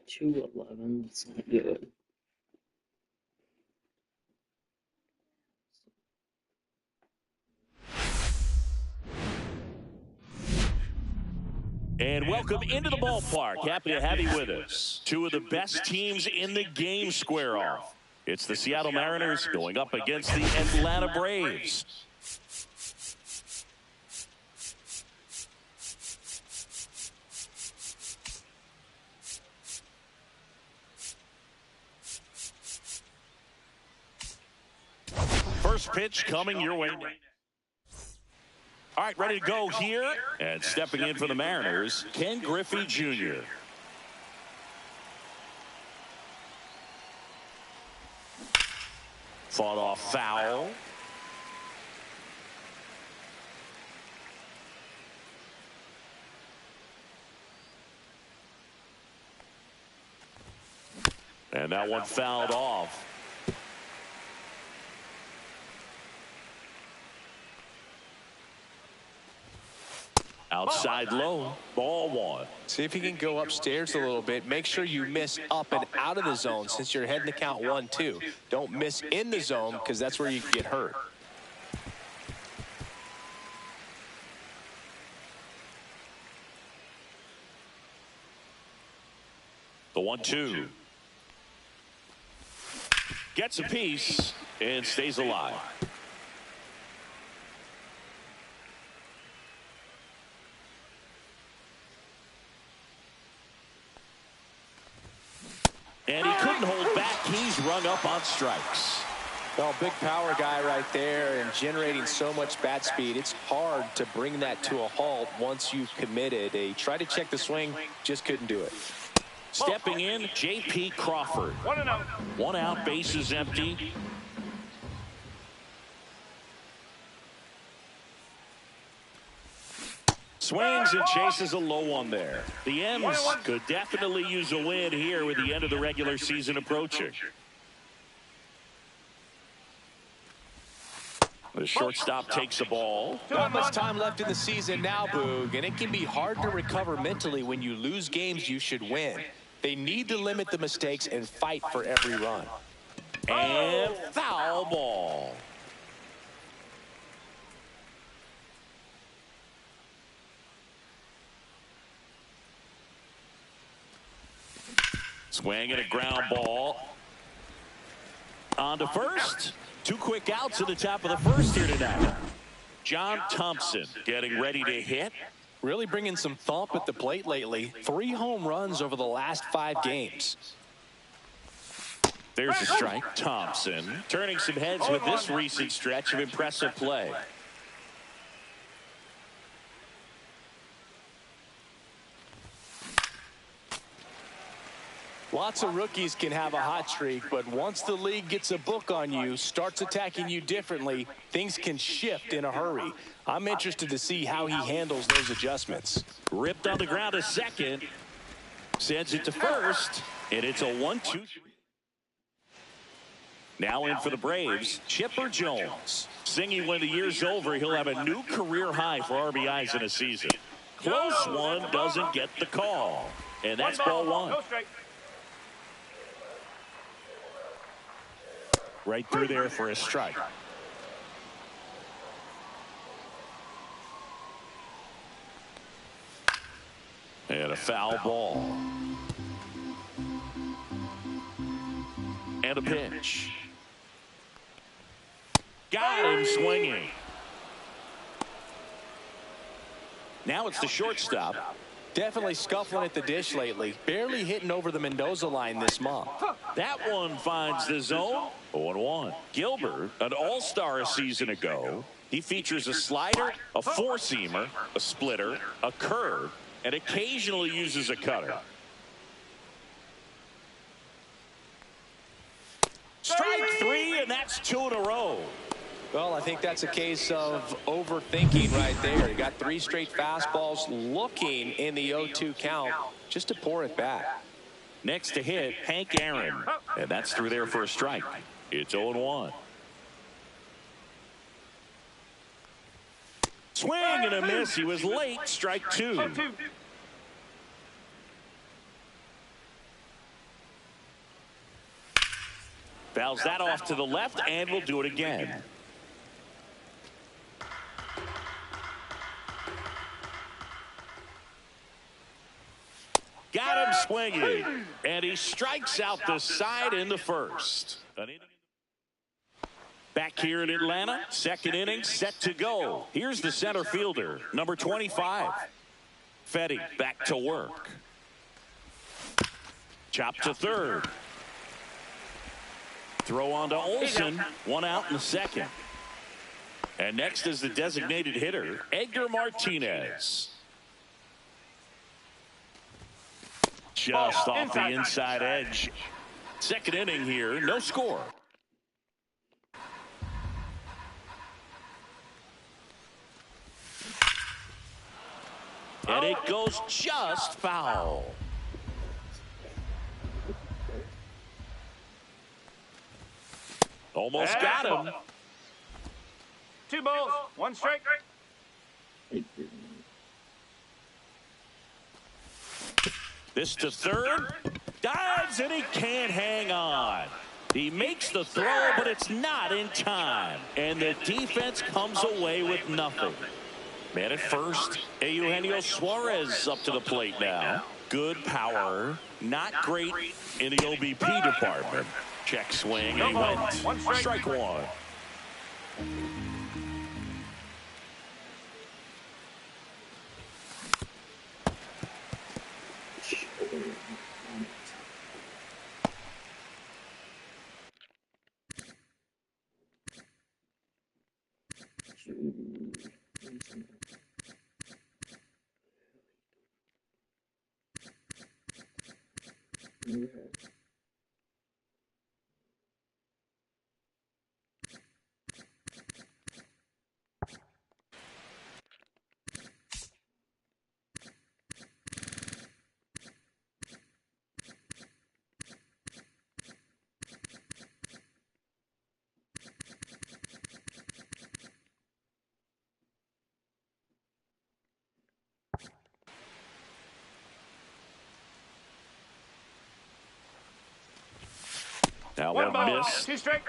211. That's not good. And welcome into the ballpark. Happy to have you with us. Two of the best teams in the game square off. It's the Seattle Mariners going up against the Atlanta Braves. First pitch coming your way. All right, ready to go here. And stepping in for the Mariners, Ken Griffey Jr. Fought off foul. And that one fouled off. Outside low, ball one. See if you can go upstairs a little bit. Make sure you miss up and out of the zone since you're heading to count 1-2. Don't miss in the zone because that's where you can get hurt. The 1-2. Gets a piece and stays alive. And he couldn't hold back. He's rung up on strikes. Well, big power guy right there and generating so much bat speed. It's hard to bring that to a halt once you've committed. They tried to check the swing, just couldn't do it. Stepping in, J.P. Crawford. 1-0. 1 out, bases empty. Swings and chases a low one there. The M's could definitely use a win here with the end of the regular season approaching. The shortstop takes the ball. Not much time left in the season now, Boog, and it can be hard to recover mentally when you lose games you should win. They need to limit the mistakes and fight for every run. And foul ball. Swing and a ground ball. On to first. 2 quick outs at the top of the first here tonight. John Thompson getting ready to hit. Really bringing some thump at the plate lately. 3 home runs over the last 5 games. There's a strike. Thompson turning some heads with this recent stretch of impressive play. Lots of rookies can have a hot streak, but once the league gets a book on you, starts attacking you differently, things can shift in a hurry. I'm interested to see how he handles those adjustments. Ripped on the ground a second. Sends it to first, and it's a 1-2. Now in for the Braves, Chipper Jones. Singing when the year's over, he'll have a new career high for RBIs in a season. Close one, doesn't get the call. And that's ball one. Right through there for a strike. And a foul ball. And a pitch. Got him swinging. Now it's the shortstop. Definitely scuffling at the dish lately. Barely hitting over the Mendoza line this month. That one finds the zone. 0-1. Gilbert, an all-star a season ago. He features a slider, a four-seamer, a splitter, a curve, and occasionally uses a cutter. Strike 3, and that's 2 in a row. Well, I think that's a case of overthinking right there. You got 3 straight fastballs looking in the 0-2 count just to pour it back. Next to hit, Hank Aaron. And that's through there for a strike. It's 0-1. Swing and a miss. He was late. Strike 2. Fouls that off to the left, and will do it again. Got him swinging, and he strikes out the side in the first. Back here in Atlanta, second inning set to go. Here's the center fielder, number 25. Fetty back to work. Chop to third. Throw on to Olsen. One out in the second. And next is the designated hitter, Edgar Martinez. Just off the inside edge. Second inning here, no score. And it goes just foul. Almost got him. 2 balls, 1 strike. This to third. Dives, and he can't hang on. He makes the throw, but it's not in time. And the defense comes away with nothing. Man at first, Eugenio Suarez up to the plate now. Good power, not great in the OBP department. Check swing, and he went. Strike one. Now One one ball, miss. 2 strike.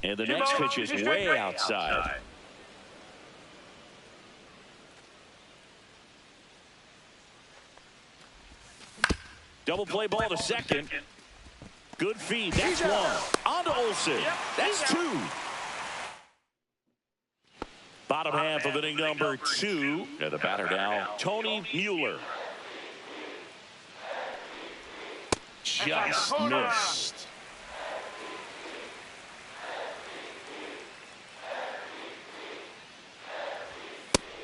And the next pitch is way outside. Double play ball to second. Good feed. That's one. On to Olsen. That's 2. Bottom half of inning number 2. And the batter now, Tony Mueller. Just missed.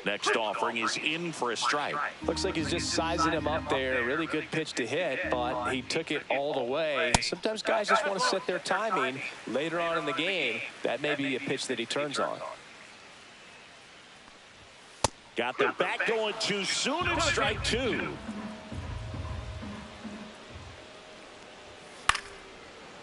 Next offering is in for a strike. Looks like he's just sizing him up there. Really good pitch to hit, but he took it all the way. Sometimes guys just want to set their timing later on in the game. That may be a pitch that he turns on. Got the bat going too soon, and strike 2.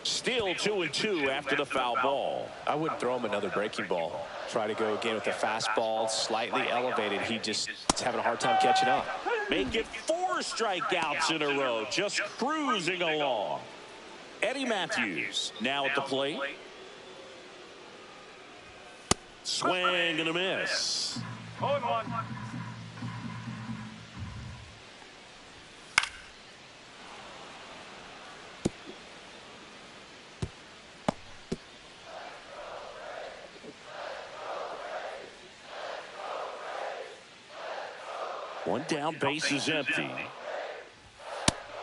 Still 2-2 after the foul ball. I wouldn't throw him another breaking ball. Try to go again with the fastball, slightly elevated. He just is having a hard time catching up. Make it 4 strikeouts in a row, just cruising along. Eddie Matthews now at the plate. Swing and a miss. 0-1. One down, base is empty.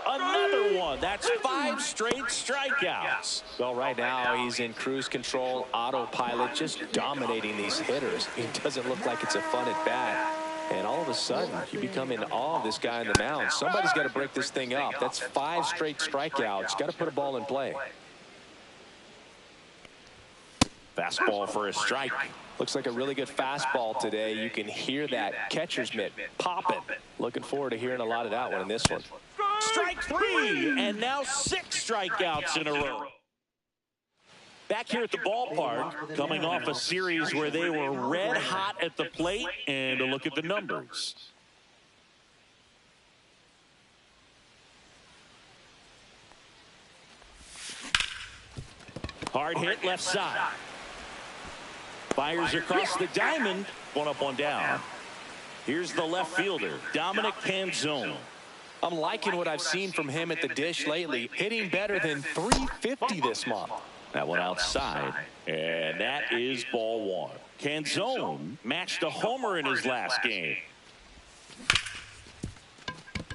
Another one. That's 5 straight strikeouts. Well, right now he's in cruise control, autopilot, just dominating these hitters. It doesn't look like it's a fun at bat. And all of a sudden, you become in awe of this guy on the mound. Somebody's got to break this thing up. That's 5 straight strikeouts. Got to put a ball in play. Fastball for a strike. Looks like a really good fastball today. You can hear that catcher's mitt popping. Looking forward to hearing a lot of that one in this one. Strike 3, and now 6 strikeouts in a row. Back here at the ballpark, coming off a series where they were red hot at the plate, and a look at the numbers. Hard hit left side. Fires across the diamond. One up, one down. Here's the left fielder, Dominic Canzone. I'm liking what I've seen from him at the dish lately, hitting better than .350 this month. That one outside, and that is ball one. Canzone matched a homer in his last game.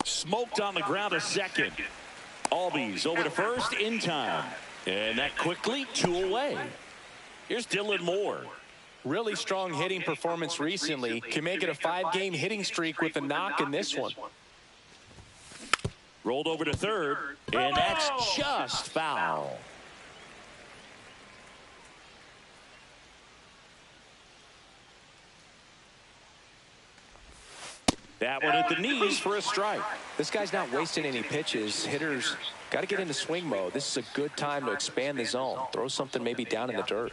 Smoked on the ground a second. Albies over to first in time. And that quickly 2 away. Here's Dylan Moore. Really strong hitting performance recently. Can make it a 5-game hitting streak with a knock in this one. Rolled over to third, and that's just foul. That one at the knees for a strike. This guy's not wasting any pitches. Hitters got to get into swing mode. This is a good time to expand the zone. Throw something maybe down in the dirt.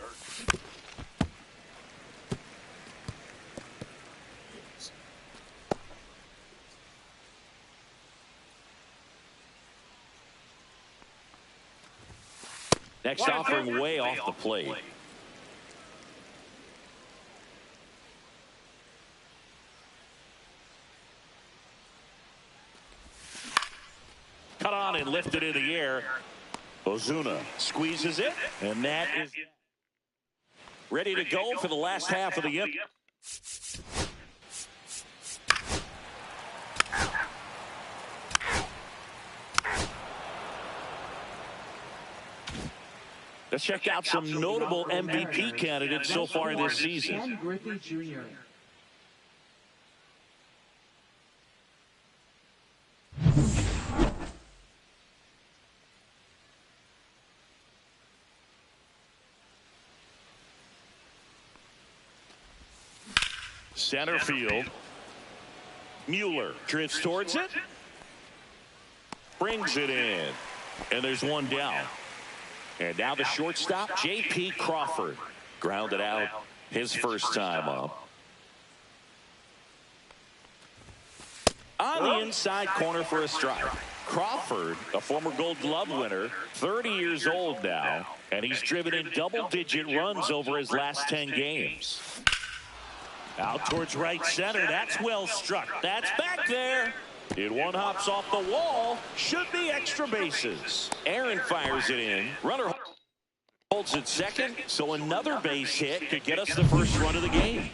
Next offering way off the plate. Cut on and lifted in the air. Ozuna squeezes it, and that is ready to go for the last half of the inning. Let's check out some notable MVP candidates so far this season. Griffey Jr. Center field. Mueller drifts towards it. Brings it in. And there's one down. And now the shortstop, J.P. Crawford. Grounded out his first time up. On the inside corner for a strike. Crawford, a former Gold Glove winner, 30 years old now, and he's driven in double-digit runs over his last 10 games. Out towards right center. That's well struck. That's back there. It one hops off the wall. Should be extra bases. Aaron fires it in. Runner holds it second. So another base hit could get us the first run of the game.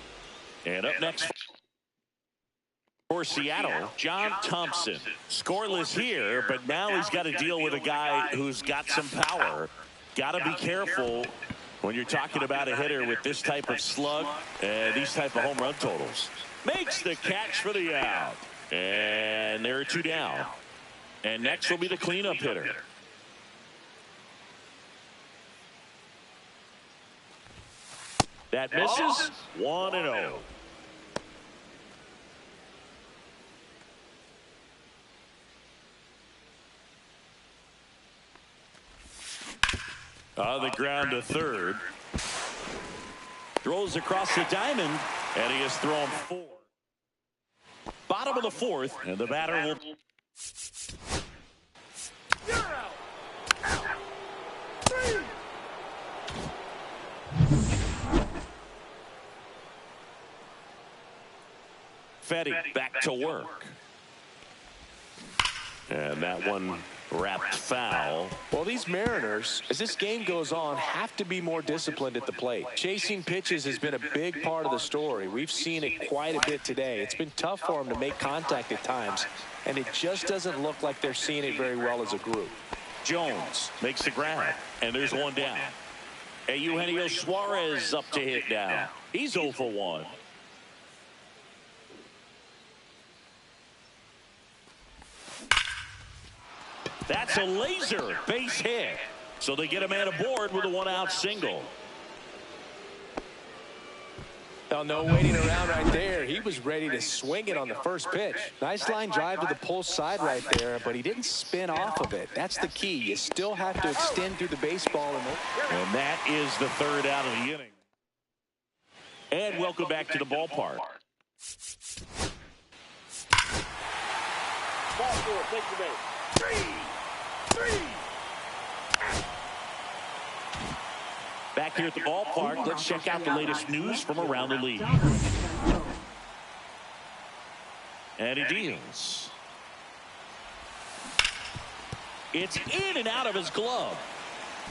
And up next for Seattle, John Thompson. Scoreless here, but now he's got to deal with a guy who's got some power. Got to be careful when you're talking about a hitter with this type of slug and these type of home run totals. Makes the catch for the out. And there are two down. And next will be the cleanup hitter. That misses. 1-0. On the ground to third. Throws across the diamond, and he has thrown 4. Bottom of the fourth, and the batter will. Fetty back to work. And that one wrapped foul. Well, these Mariners, as this game goes on, have to be more disciplined at the plate. Chasing pitches has been a big part of the story. We've seen it quite a bit today. It's been tough for them to make contact at times, and it just doesn't look like they're seeing it very well as a group. Jones makes the grab, and there's one down. And Eugenio Suarez up to hit now. He's 0 for 1. That's a laser base hit. So they get a man aboard with a 1-out single. Oh, no waiting around right there. He was ready to swing it on the first pitch. Nice line drive to the pull side right there, but he didn't spin off of it. That's the key. You still have to extend through the baseball. And that is the third out of the inning. And welcome back to the ballpark. Ball four, take the base. Three. Back here at the ballpark, let's check out the latest news from around the league. And he deals. It's in and out of his glove.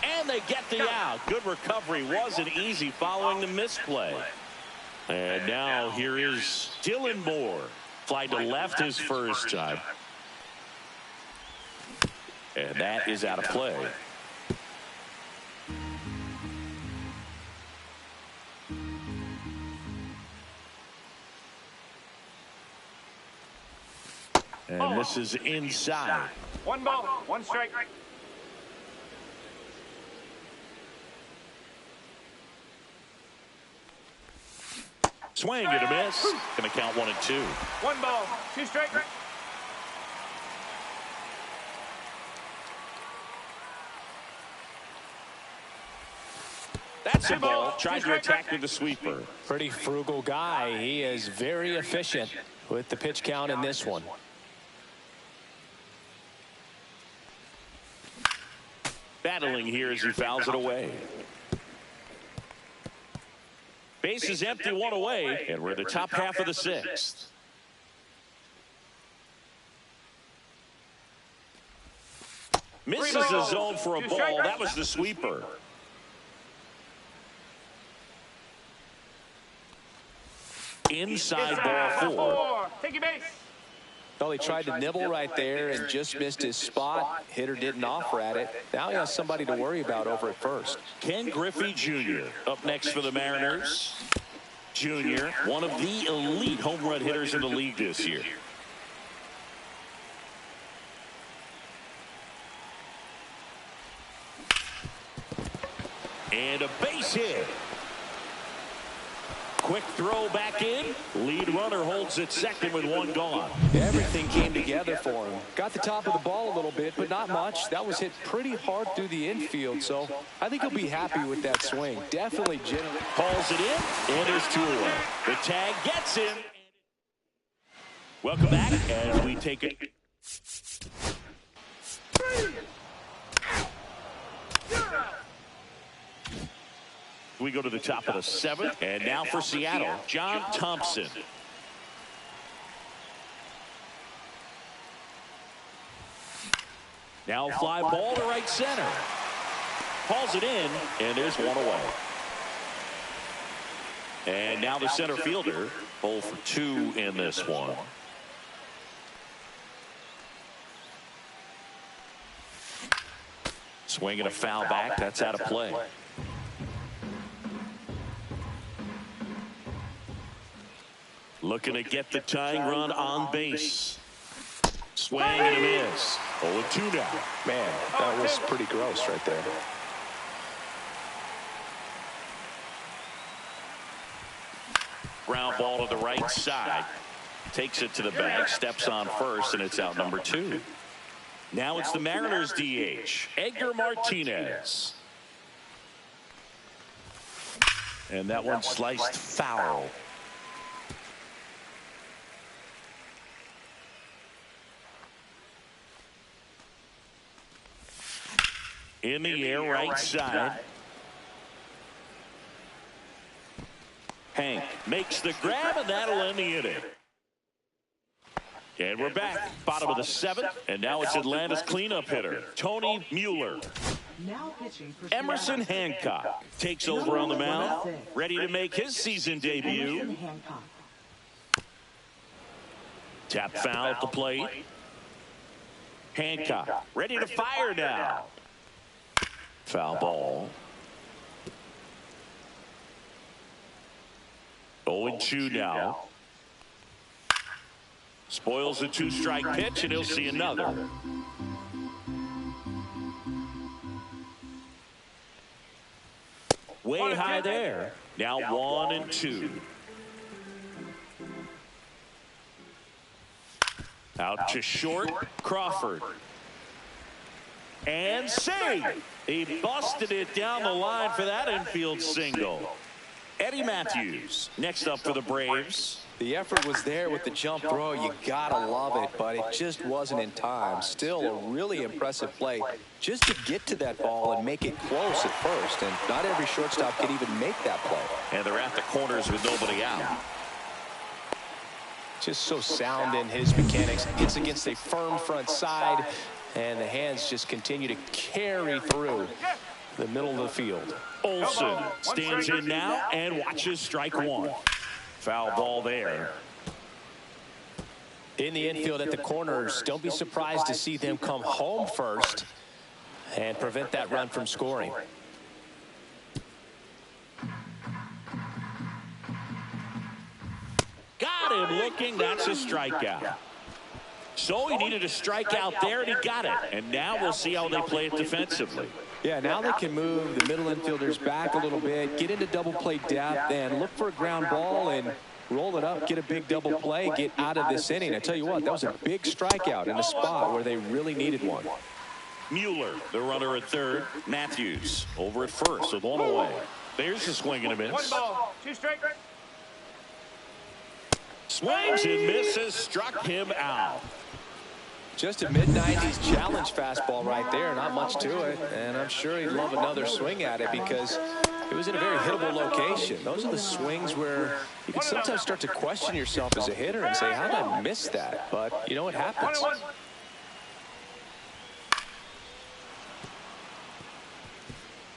And they get the out. Good recovery. Wasn't easy following the misplay. And now here is Dylan Moore. Fly to left his first time. And that is out of play. And this is inside. 1 ball, 1 strike. Swing and a miss. Going to count 1 and 2. 1 ball, 2 strike. That's a ball. Tried to attack with the sweeper. Pretty frugal guy. He is very efficient with the pitch count in this one. Battling here as he fouls it away. Base is empty, 1 away, and we're in the top half of the 6th. Misses the zone for a ball. That was the sweeper. Inside ball 4. Take your base. Well, he tried to nibble right there and just missed his spot. Hitter didn't offer at it. Now he has somebody to worry about over at first. Ken Griffey Jr. up next for the Mariners. Jr., one of the elite home run hitters in the league this year. And a base hit. Quick throw back in. Lead runner holds at second with 1 gone. Everything came together for him. Got the top of the ball a little bit, but not much. That was hit pretty hard through the infield, so I think he'll be happy with that swing. Definitely genuine. Calls it in, and there's 2 away. The tag gets him. Welcome back as we take it. We go to the top of the 7th, and now for Seattle, John Thompson. Now fly ball to right center. Hauls it in, and there's 1 away. And now the center fielder, 0 for 2 in this one. Swinging a foul back, that's out of play. Looking to get the tying run on base. Swing and a miss. 0-2 now. Man, that was pretty gross right there. Ground ball to the right side. Takes it to the bag, steps on first, and it's out number 2. Now it's the Mariners DH, Edgar Martinez. And that one sliced foul. In the air, right side. Hank makes the grab, and that'll end the inning. And we're back, bottom of the 7th, and now it's Atlanta's cleanup hitter, Tony Mueller. Emerson Hancock takes over on the mound, ready to make his season debut. Tap foul at the plate. Hancock ready to fire now. Foul ball. 0-2 now. Spoils the 2-strike pitch, and he'll see another. Way high there. Now 1-2. Out to short, Crawford. And save. He busted it down the line for that infield single. Eddie Matthews next up for the Braves. The effort was there with the jump throw. You gotta love it, but it just wasn't in time. Still a really impressive play just to get to that ball and make it close at first. And not every shortstop can even make that play. And they're at the corners with nobody out. Just so sound in his mechanics. Gets against a firm front side, and the hands just continue to carry through the middle of the field. Olsen stands in now and watches strike one. Foul ball there. In the infield at the corners, don't be surprised to see them come home first and prevent that run from scoring. Got him looking. That's a strikeout. So he needed a strikeout there, and he got it. And now we'll see how they play it defensively. Yeah, now they can move the middle infielders back a little bit, get into double play depth, and look for a ground ball and roll it up, get a big double play, get out of this inning. I tell you what, that was a big strikeout in a spot where they really needed one. Mueller, the runner at third. Matthews over at first with one away. There's a swing and a miss. 1 ball, 2 strike. Swings and misses, struck him out. Just a mid-90s challenge fastball right there. Not much to it. And I'm sure he'd love another swing at it because it was in a very hittable location. Those are the swings where you can sometimes start to question yourself as a hitter and say, how did I miss that? But, you know, it happens.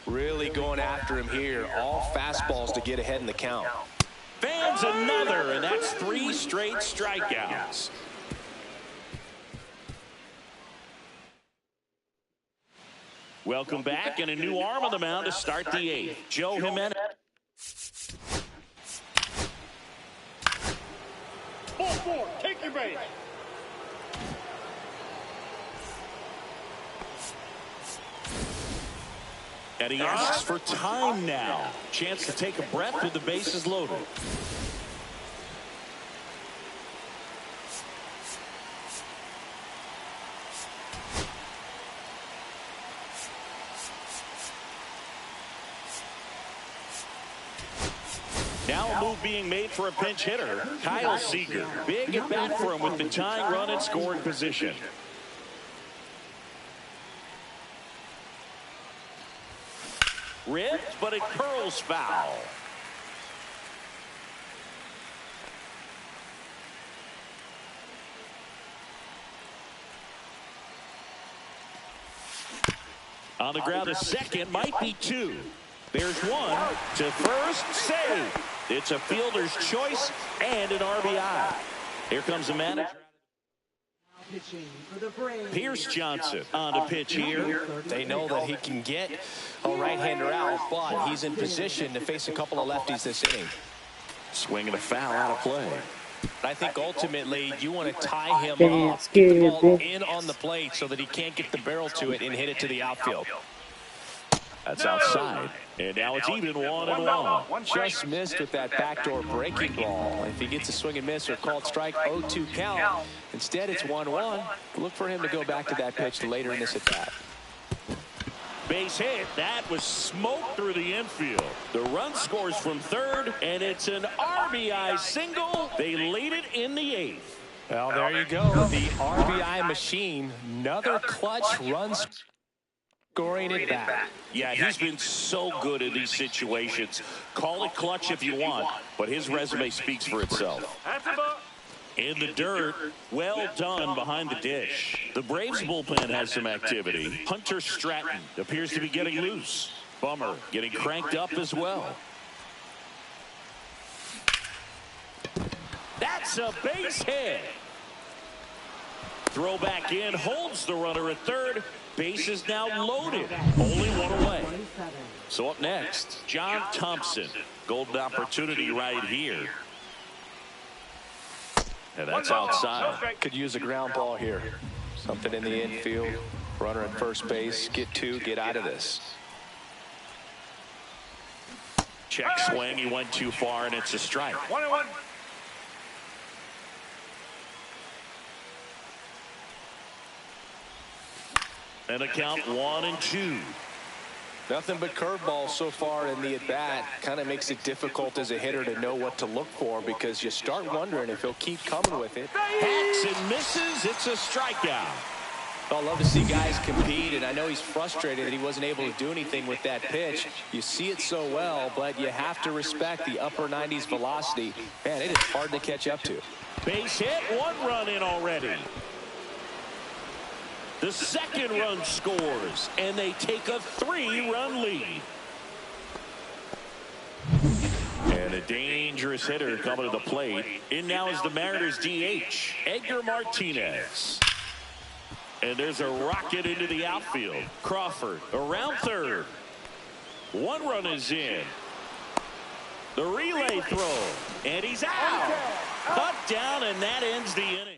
Really going after him here. All fastballs to get ahead in the count. Fans another, and that's 3 straight strikeouts. Welcome back, and a new arm on the mound to start the 8th. Joe Jimenez. Ball 4, take your base. And he asks for time now. Chance to take a breath with the bases loaded. Now a move being made for a pinch hitter, Kyle Seager. Big at bat for him with the tying run in scoring position. Ripped, but it curls foul. On the ground, a second, might be 2. There's 1 to first, save. It's a fielder's choice and an RBI. Here comes the manager. Pierce Johnson on to pitch here. They know that he can get a right-hander out, but he's in position to face a couple of lefties this inning. Swinging a foul out of play. I think ultimately you want to tie him up, get the ball in on the plate so that he can't get the barrel to it and hit it to the outfield. That's outside. And now it's even 1-1. Just missed with that backdoor breaking ball. If he gets a swing and miss or called strike, 0-2 count. Instead, it's 1-1. Look for him to go back to that pitch later in this at bat. Base hit. That was smoked through the infield. The run scores from third, and it's an RBI single. They lead it in the 8th. Well, there you go. The RBI machine. Another clutch run scoring at bat. Yeah, he's been so good in these situations. Call it clutch if you want, but his resume speaks for itself. In the dirt, well done behind the dish. The Braves bullpen has some activity. Hunter Stratton appears to be getting loose. Bummer getting cranked up as well. That's a base hit. Throw back in, holds the runner at third. Base is now loaded. Only 1 away. So up next, John Thompson. Golden opportunity right here. And that's outside. Could use a ground ball here. Something in the infield. Runner at first base. Get 2. Get out of this. Check swing. He went too far, and it's a strike. 1-1. And a count 1-2. Nothing but curveballs so far in the at-bat. Kind of makes it difficult as a hitter to know what to look for because you start wondering if he'll keep coming with it. Hacks and misses. It's a strikeout. I love to see guys compete, and I know he's frustrated that he wasn't able to do anything with that pitch. You see it so well, but you have to respect the upper 90s velocity. Man, it is hard to catch up to. Base hit, 1 run in already. The second run scores, and they take a 3-run lead. And a dangerous hitter coming to the plate. In now is the Mariners DH, Edgar Martinez. And there's a rocket into the outfield. Crawford around third. 1 run is in. The relay throw, and he's out. Cut down, and that ends the inning.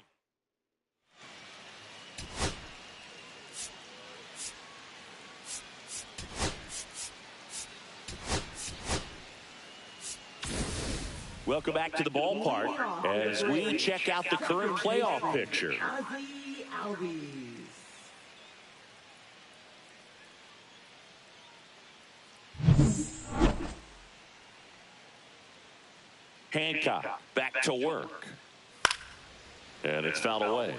Welcome back to the ballpark as we check out the current playoff picture. Hancock back to work. And it's fouled away.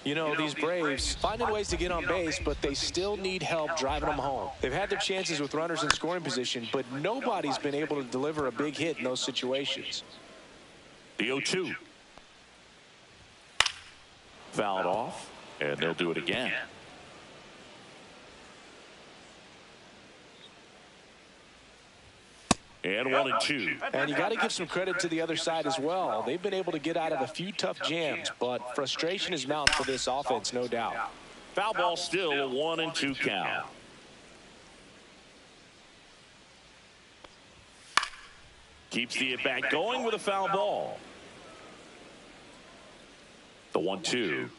You know, these Braves finding ways to get on base, but they still need help driving them home. They've had their chances with runners in scoring position, but nobody's been able to deliver a big hit in those situations. The 0-2. Fouled off, and they'll do it again. And 1-2. And you got to give some credit to the other side as well. They've been able to get out of a few tough jams, but frustration is mounting for this offense, no doubt. Foul ball still a 1-2 count. Keeps the at-bat going with a foul ball. The 1-2.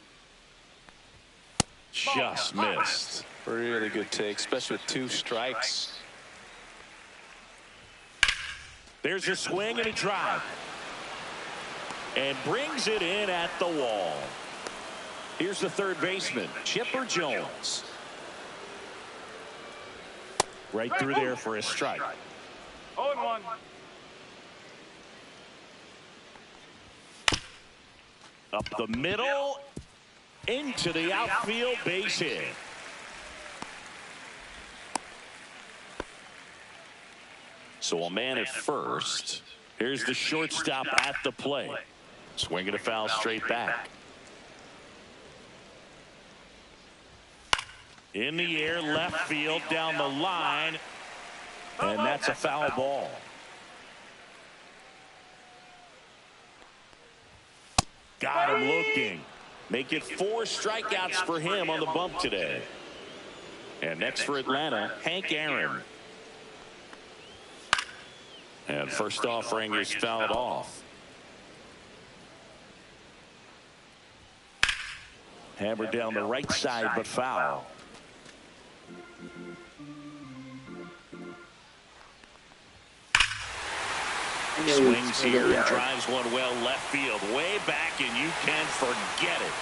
Just missed. Really good take, especially with 2 strikes. There's a swing and a drive. And brings it in at the wall. Here's the third baseman, Chipper Jones. Right through there for a strike. 0-1. Up the middle, into the outfield, base hit. So a man at first. Here's the shortstop at the plate. Swinging a foul straight back. In the air, left field, down the line. And that's a foul ball. Got him looking. Make it 4 strikeouts for him on the bump today. And next for Atlanta, Hank Aaron. And first offering is fouled off. Hammered down the right side, but foul. Swings here and drives one well left field. Way back, and you can forget it.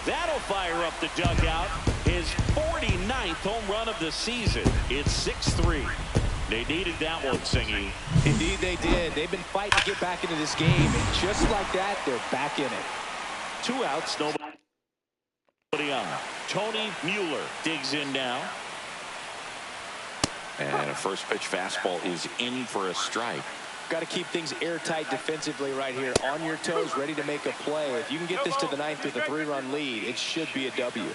That'll fire up the dugout. His 49th home run of the season. It's 6-3. They needed that one, Singy. Indeed they did. They've been fighting to get back into this game, and just like that, they're back in it. 2 outs, nobody on. Tony Mueller digs in now. And a first pitch fastball is in for a strike. Got to keep things airtight defensively right here. On your toes, ready to make a play. If you can get this to the 9th with a 3-run lead, it should be a W.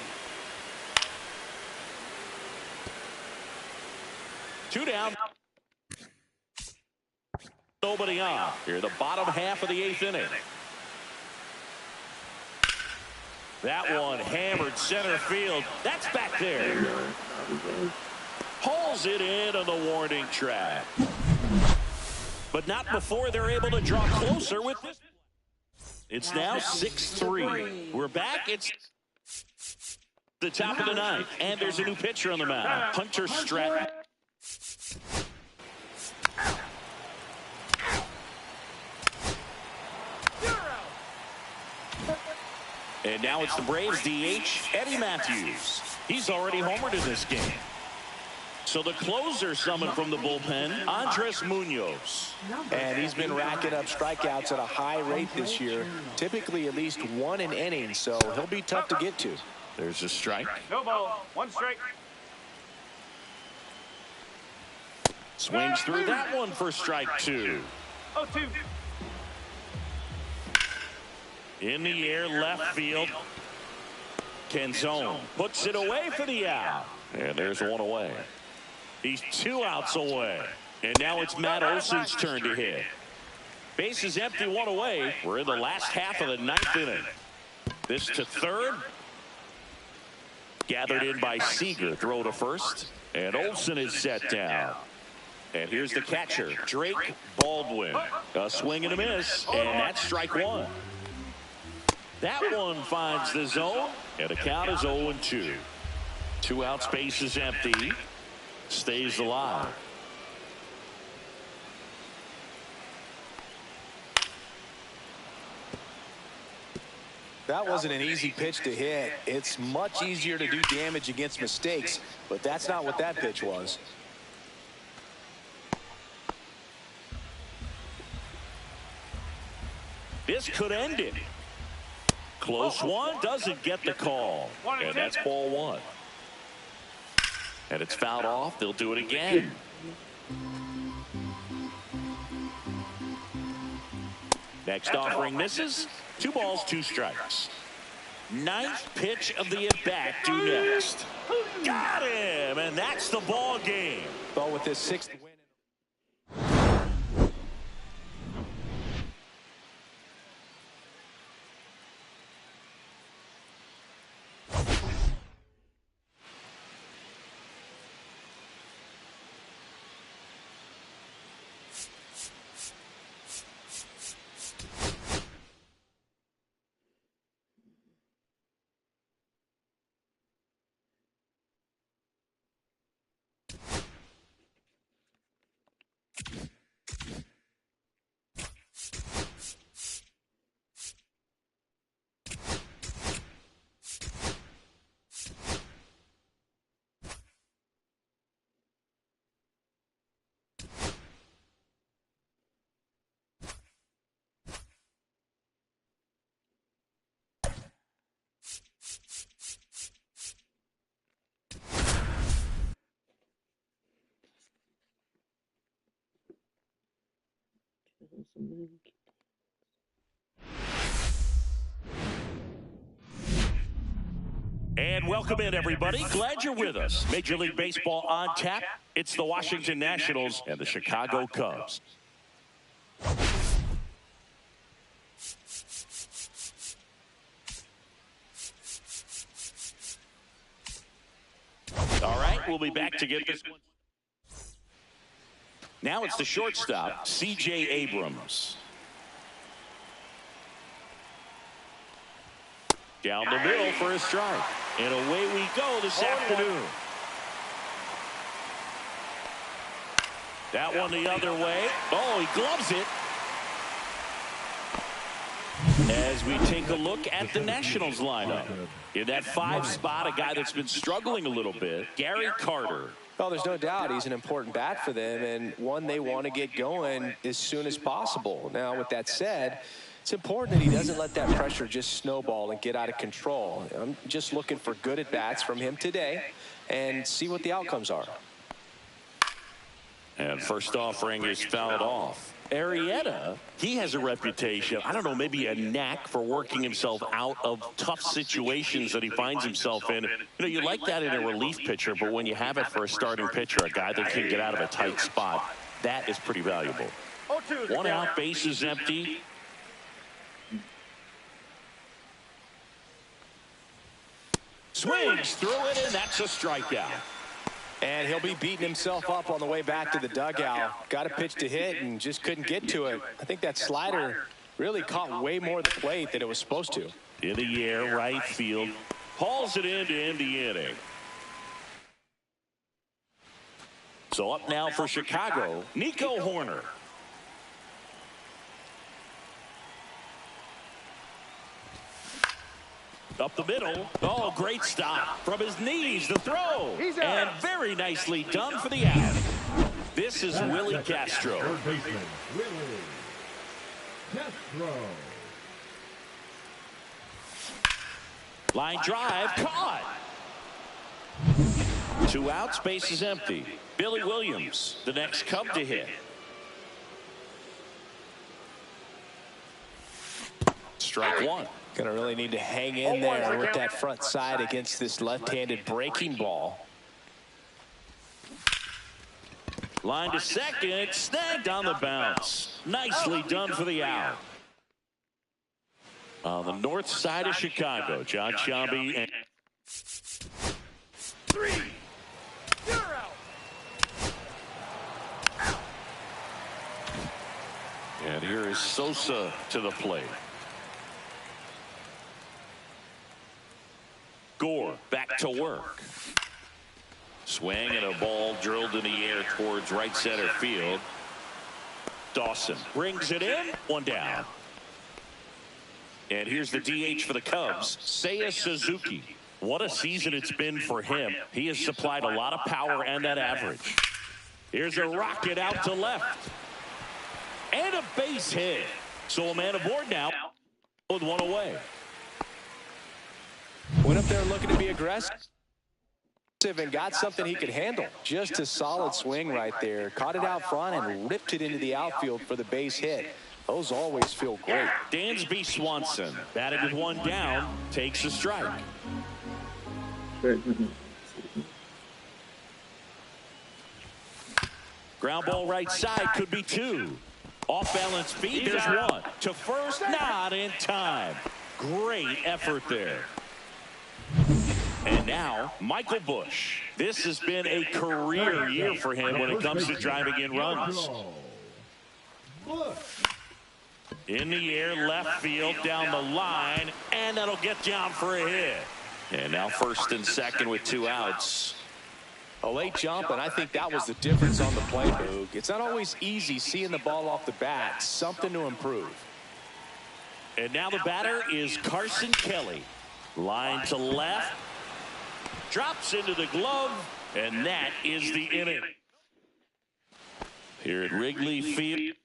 2 down. Nobody on. Here, the bottom half of the 8th inning. That one hammered center field. That's back there. Pulls it in on the warning track. But not before they're able to draw closer with this. It's now 6-3. We're back. It's the top of the 9th. And there's a new pitcher on the mound. Hunter Stratton. And now it's the Braves DH, Eddie Matthews. He's already homered in this game. So the closer summoned from the bullpen, Andres Munoz. And he's been racking up strikeouts at a high rate this year, typically at least one an inning, so he'll be tough to get to. There's a strike. No ball. One strike. Swings through that one for strike 2. 0-2. In the air, left field. Canzone puts it away for the out. And there's one away. He's 2 outs away. And now it's Matt Olson's turn to hit. Base is empty, 1 away. We're in the last half of the 9th inning. This to third. Gathered in by Seager. Throw to first. And Olson is set down. And here's the catcher, Drake Baldwin. A swing and a miss. And that's strike 1. That one finds the zone. And the count is 0-2. 2 outs, base is empty. Stays alive. That wasn't an easy pitch to hit. It's much easier to do damage against mistakes, but that's not what that pitch was. This could end it. Close one, doesn't get the call. And that's ball 1. And it's fouled off. They'll do it again. Next offering misses. 2 balls, 2 strikes. 9th pitch of the at-bat due next. Got him, and that's the ball game. Well, with this 6th win. And welcome in, everybody. Glad you're with us. Major League Baseball on tap. It's the Washington Nationals and the Chicago Cubs. All right, we'll be back to get this one. Now it's the shortstop, C.J. Abrams. Down the middle for a strike. And away we go this afternoon. That one the other way. Oh, he gloves it. As we take a look at the Nationals lineup. In that 5 spot, a guy that's been struggling a little bit, Gary Carter. Well, there's no doubt he's an important bat for them and one they want to get going as soon as possible. Now, with that said, it's important that he doesn't let that pressure just snowball and get out of control. I'm just looking for good at-bats from him today and see what the outcomes are. And first offering is fouled off. Arrieta, he has a reputation, I don't know, maybe a knack for working himself out of tough situations that he finds himself in. You know, you like that in a relief pitcher, but when you have it for a starting pitcher, a guy that can get out of a tight spot, that is pretty valuable. 1 out, base is empty. Swings through it, and that's a strikeout. And he'll be beating himself up on the way back to the dugout. Got a pitch to hit and just couldn't get to it. I think that slider really caught way more of the plate than it was supposed to. In the air, right field. Hauls it in to end the inning. So up now for Chicago, Nico Horner. Up the middle. Oh, great stop. From his knees, the throw. And very nicely done for the out. This is Willie Castro. Third baseman, Willie Castro. Line drive, caught. 2 outs, base is empty. Billy Williams, the next Cub to hit. Strike one. Gonna really need to hang in there with that front side against this left-handed breaking ball. Line to second, snagged on the bounce. Nicely done for the out. On the north side of Chicago, John Sciambi and 3. You're out. And here is Sosa to the plate. Gore back to work. Swing and a ball drilled in the air towards right center field. Dawson brings it in. 1 down. And here's the DH for the Cubs, Seiya Suzuki. What a season it's been for him. He has supplied a lot of power and that average. Here's a rocket out to left. And a base hit. So a man aboard now with 1 away. Went up there looking to be aggressive and got something he could handle. Just a solid swing right there. Caught it out front and ripped it into the outfield for the base hit. Those always feel great. Dansby Swanson, batted with 1 down, takes a strike. Ground ball right side, could be 2. Off balance feet, there's 1. To first, not in time. Great effort there. And now, Michael Busch. This has been a career year for him when it comes to driving in runs. In the air, left field, down the line, and that'll get down for a hit. And now first and second with 2 outs. A late jump, and I think that was the difference on the play, Boog. It's not always easy seeing the ball off the bat. Something to improve. And now the batter is Carson Kelly. Line to left. Drops into the glove, and that is the inning. Here at Wrigley Field.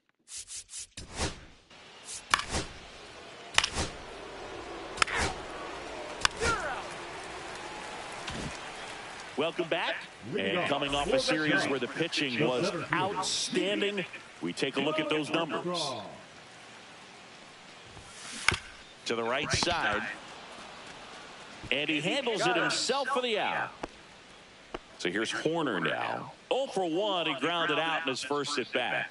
Welcome back. And coming off a series where the pitching was outstanding, we take a look at those numbers. To the right side. And he handles it himself for the out. So here's Horner now. 0 for 1. He grounded out in his first at bat.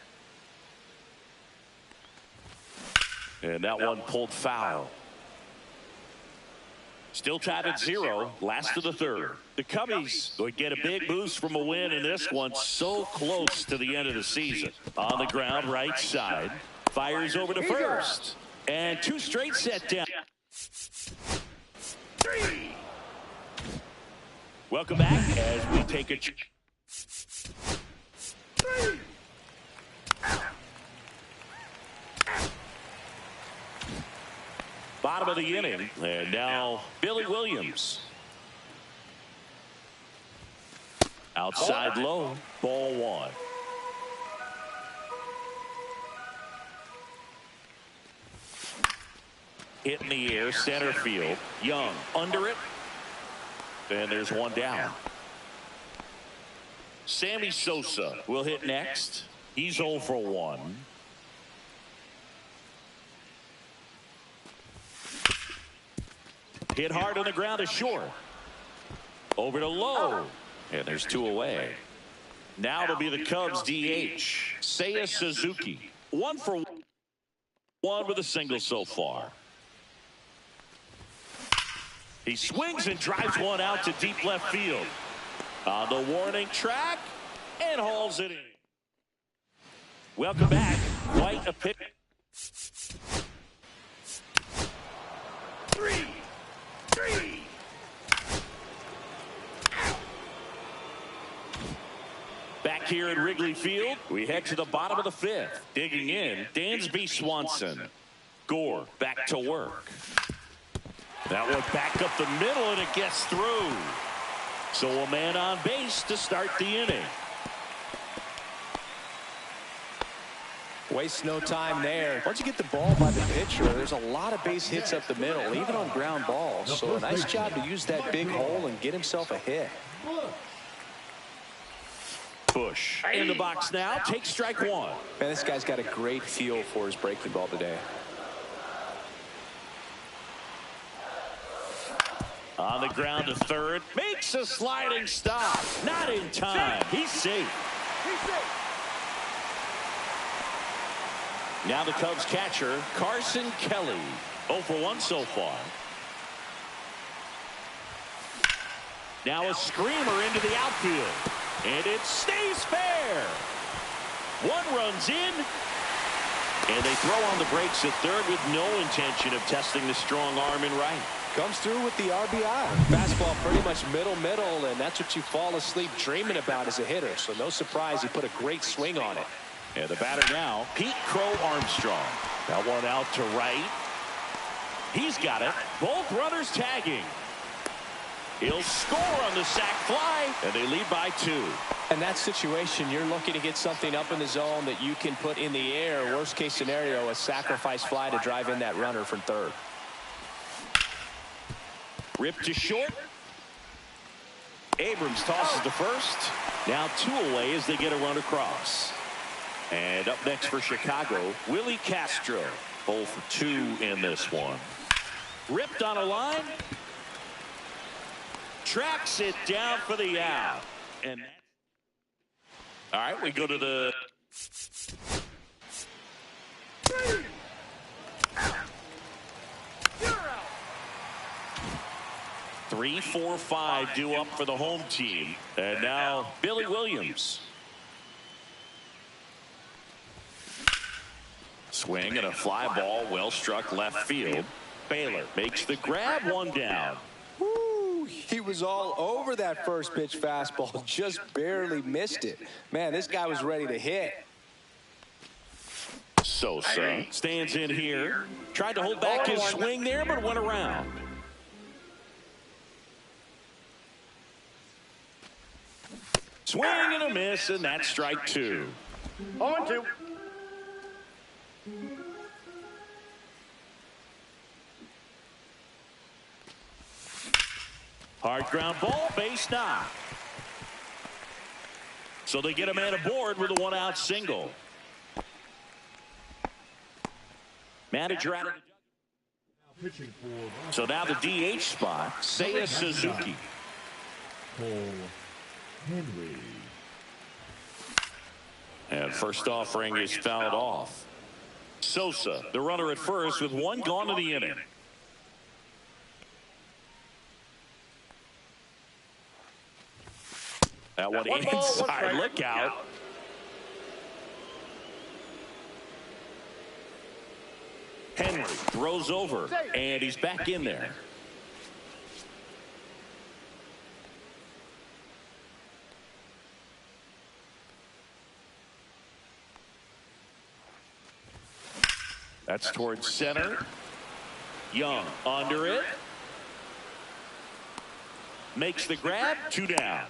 And that one pulled foul. Still tied at 0. Last of the third. The Cubbies would get a big boost from a win in this one. So close to the end of the season. On the ground, right side. Fires over to first. And 2 straight set down. 3. Welcome back as we take a 3. Bottom of the inning, and now Billy Williams. Outside low, ball 1. Hit in the air, center field. Young under it. And there's 1 down. Sammy Sosa will hit next. He's 0 for 1. Hit hard on the ground is short. Over to low. And there's 2 away. Now it'll be the Cubs DH. Seiya Suzuki. 1 for 1 with a single so far. He swings and drives 1 out to deep left field. On the warning track and hauls it in. Welcome back. Quite a pick. 3. Back here at Wrigley Field, we head to the bottom of the 5th. Digging in, Dansby Swanson. Gore back to work. That one back up the middle, and it gets through. So a man on base to start the inning. Waste no time there. Once you get the ball by the pitcher, there's a lot of base hits up the middle, even on ground balls. So a nice job to use that big hole and get himself a hit. Bush in the box now. Takes strike one. Man, this guy's got a great feel for his breaking ball today. On the ground to third. Makes a sliding stop. Not in time. He's safe. Now the Cubs catcher, Carson Kelly. 0 for 1 so far. Now a screamer into the outfield. And it stays fair. One runs in. And they throw on the brakes at third with no intention of testing the strong arm in right. Comes through with the RBI. Fastball pretty much middle, and that's what you fall asleep dreaming about as a hitter. So no surprise he put a great swing on it. And the batter now, Pete Crow Armstrong. That one out to right. He's got it. Both runners tagging. He'll score on the sac fly, and they lead by 2. In that situation, you're looking to get something up in the zone that you can put in the air. Worst case scenario, a sacrifice fly to drive in that runner from third. Ripped to short. Abrams tosses to first. Now 2 away as they get a run across. And up next for Chicago, Willie Castro. 0 for 2 in this one. Ripped on a line. Tracks it down for the out. And all right, we go to the 3, 4, 5 due up for the home team. And now Billy Williams. Swing and a fly ball, well struck left field. Baylor makes the grab, 1 down. Woo, he was all over that first pitch fastball, just barely missed it. Man, this guy was ready to hit. Sosa stands in here. Tried to hold back his swing there, but went around. Swing and a miss, and that's strike 2. 0-2. Hard ground ball, base knock. So they get a man aboard with a 1-out single. Manager out. So now the DH spot, Seiya Suzuki. Cole Henry. And first offering is fouled off. Sosa, the runner at first, with 1 gone in the inning. That one inside, look out. Henry throws over, and he's back in there. That's towards center. Young under it. Makes the grab, 2 down.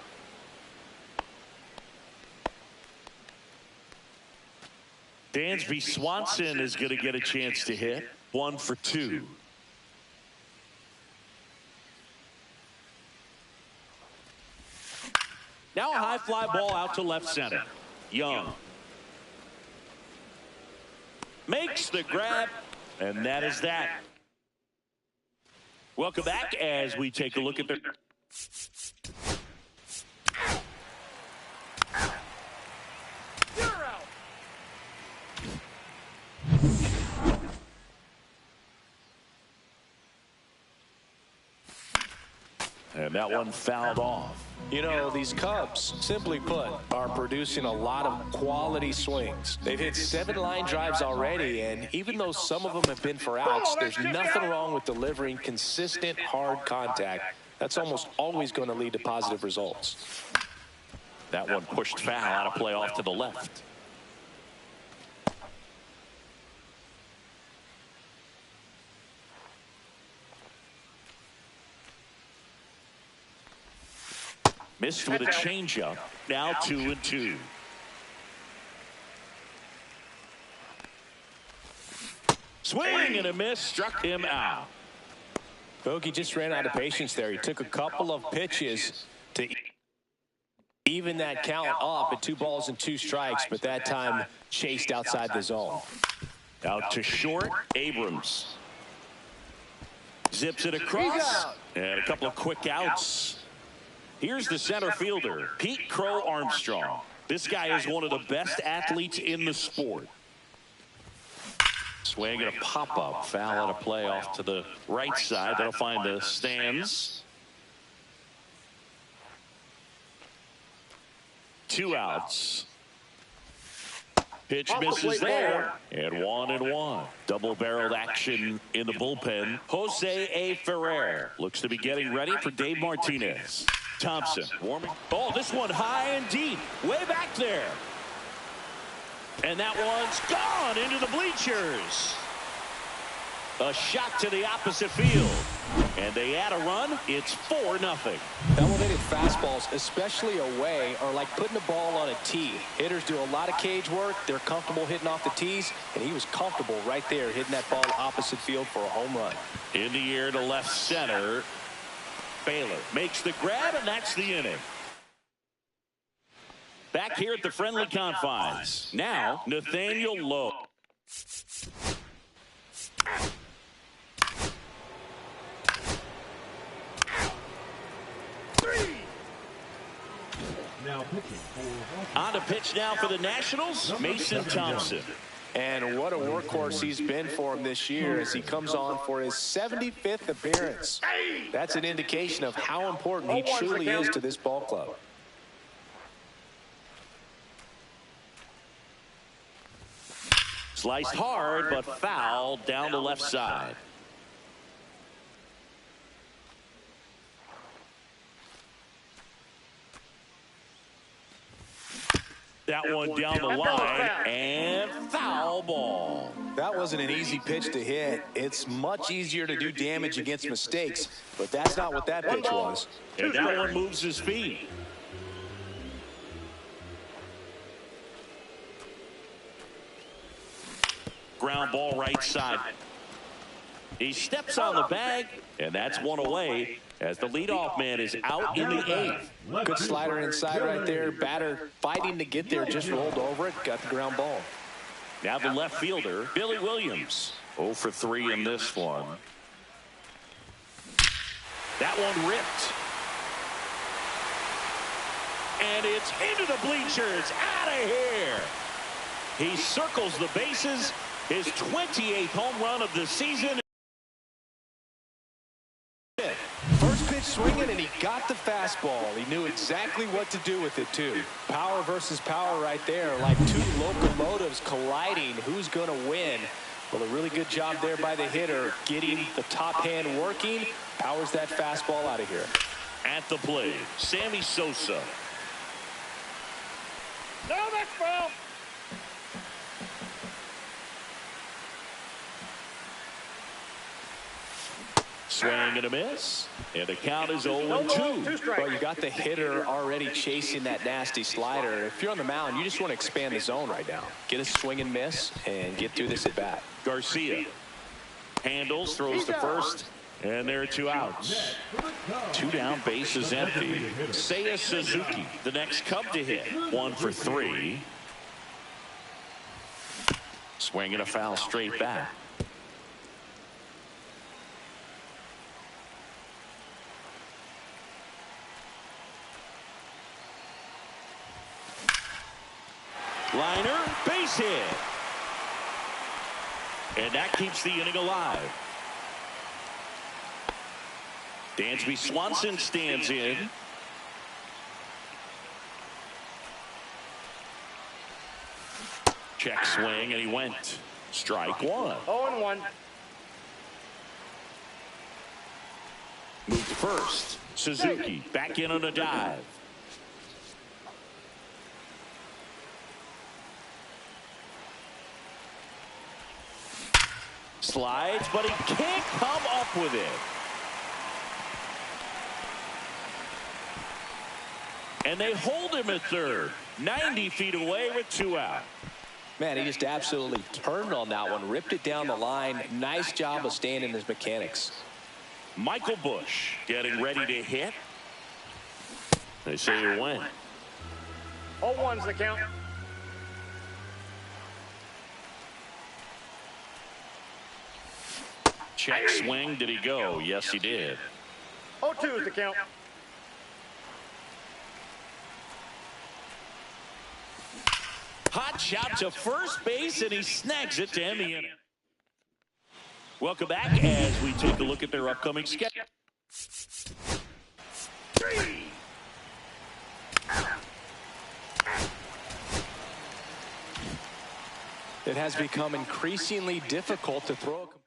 Dansby Swanson is going to get a chance to hit. 1 for 2. Now a high fly ball out to left center. Young makes the grab, and that is that. Welcome back as we take a look at the and that one fouled off. You know, these Cubs, simply put, are producing a lot of quality swings. They've hit 7 line drives already, and even though some of them have been for outs, there's nothing wrong with delivering consistent, hard contact. That's almost always going to lead to positive results. That one pushed foul out of play off to the left. Missed with a changeup. Now 2-2. Swing and a miss. Struck him out. Bogey just ran out of patience there. He took a couple of pitches to even that count up at 2 balls and 2 strikes, but that time chased outside the zone. Out to short, Abrams. Zips it across, and a couple of quick outs. Here's the center fielder, Pete Crow Armstrong. This guy is one of the best athletes in the sport. Swing and a pop-up, foul out of play off to the right side. That'll find the stands. 2 outs. Pitch misses there, and 1-1. Double-barreled action in the bullpen. Jose A. Ferrer looks to be getting ready for Dave Martinez. Thompson warming. Oh, this one high and deep, way back there. And that one's gone into the bleachers. A shot to the opposite field. And they add a run. It's 4-0. Elevated fastballs, especially away, are like putting the ball on a tee. Hitters do a lot of cage work. They're comfortable hitting off the tees, and he was comfortable right there hitting that ball opposite field for a home run. In the air to left center. Baylor makes the grab, and that's the inning. Back here at the friendly confines. Now, Nathaniel Lowe. Now pitching for On to pitch now for the Nationals, Mason Thompson. And what a workhorse he's been for him this year as he comes on for his 75th appearance. That's an indication of how important he truly is to this ball club. Sliced hard, but foul down the left side. That one down the line, and foul ball. That wasn't an easy pitch to hit. It's much easier to do damage against mistakes, but that's not what that pitch was. And that one moves his feet. Ground ball right side. He steps on the bag, and that's one away as the leadoff man is out in the 8th. Good slider inside right there. Batter fighting to get there, just rolled over it, got the ground ball. Now the left fielder, Billy Williams. 0 for 3 in this one. That one ripped. And it's into the bleachers. Out of here. He circles the bases. His 28th home run of the season. First pitch swinging, and he got the fastball. He knew exactly what to do with it, too. Power versus power right there, like 2 locomotives colliding. Who's going to win? Well, a really good job there by the hitter, getting the top hand working. Powers that fastball out of here. At the plate, Sammy Sosa. No, that's foul. Swing and a miss. And the count is 0-2. Well, you got the hitter already chasing that nasty slider. If you're on the mound, you just want to expand the zone right now. Get a swing and miss and get through this at bat. Garcia handles, throws to first, and there are 2 outs. 2 down, bases empty. Seiya Suzuki, the next Cub to hit. 1 for 3. Swing and a foul straight back. Liner, base hit. And that keeps the inning alive. Dansby Swanson stands in. Check swing, and he went. Strike 1. 0-1. Move to first. Suzuki back in on a dive. Slides, but he can't come up with it. And they hold him at third. 90 feet away with 2 out. Man, he just absolutely turned on that one, ripped it down the line. Nice job of staying in his mechanics. Michael Busch getting ready to hit. They say he went. 0-1's the count. Check swing. Did he go? Yes, he did. 0-2 is the count. Hot shot to first base, and he snags it to end the inning. Welcome back as we take a look at their upcoming schedule. It has become increasingly difficult to throw a complete.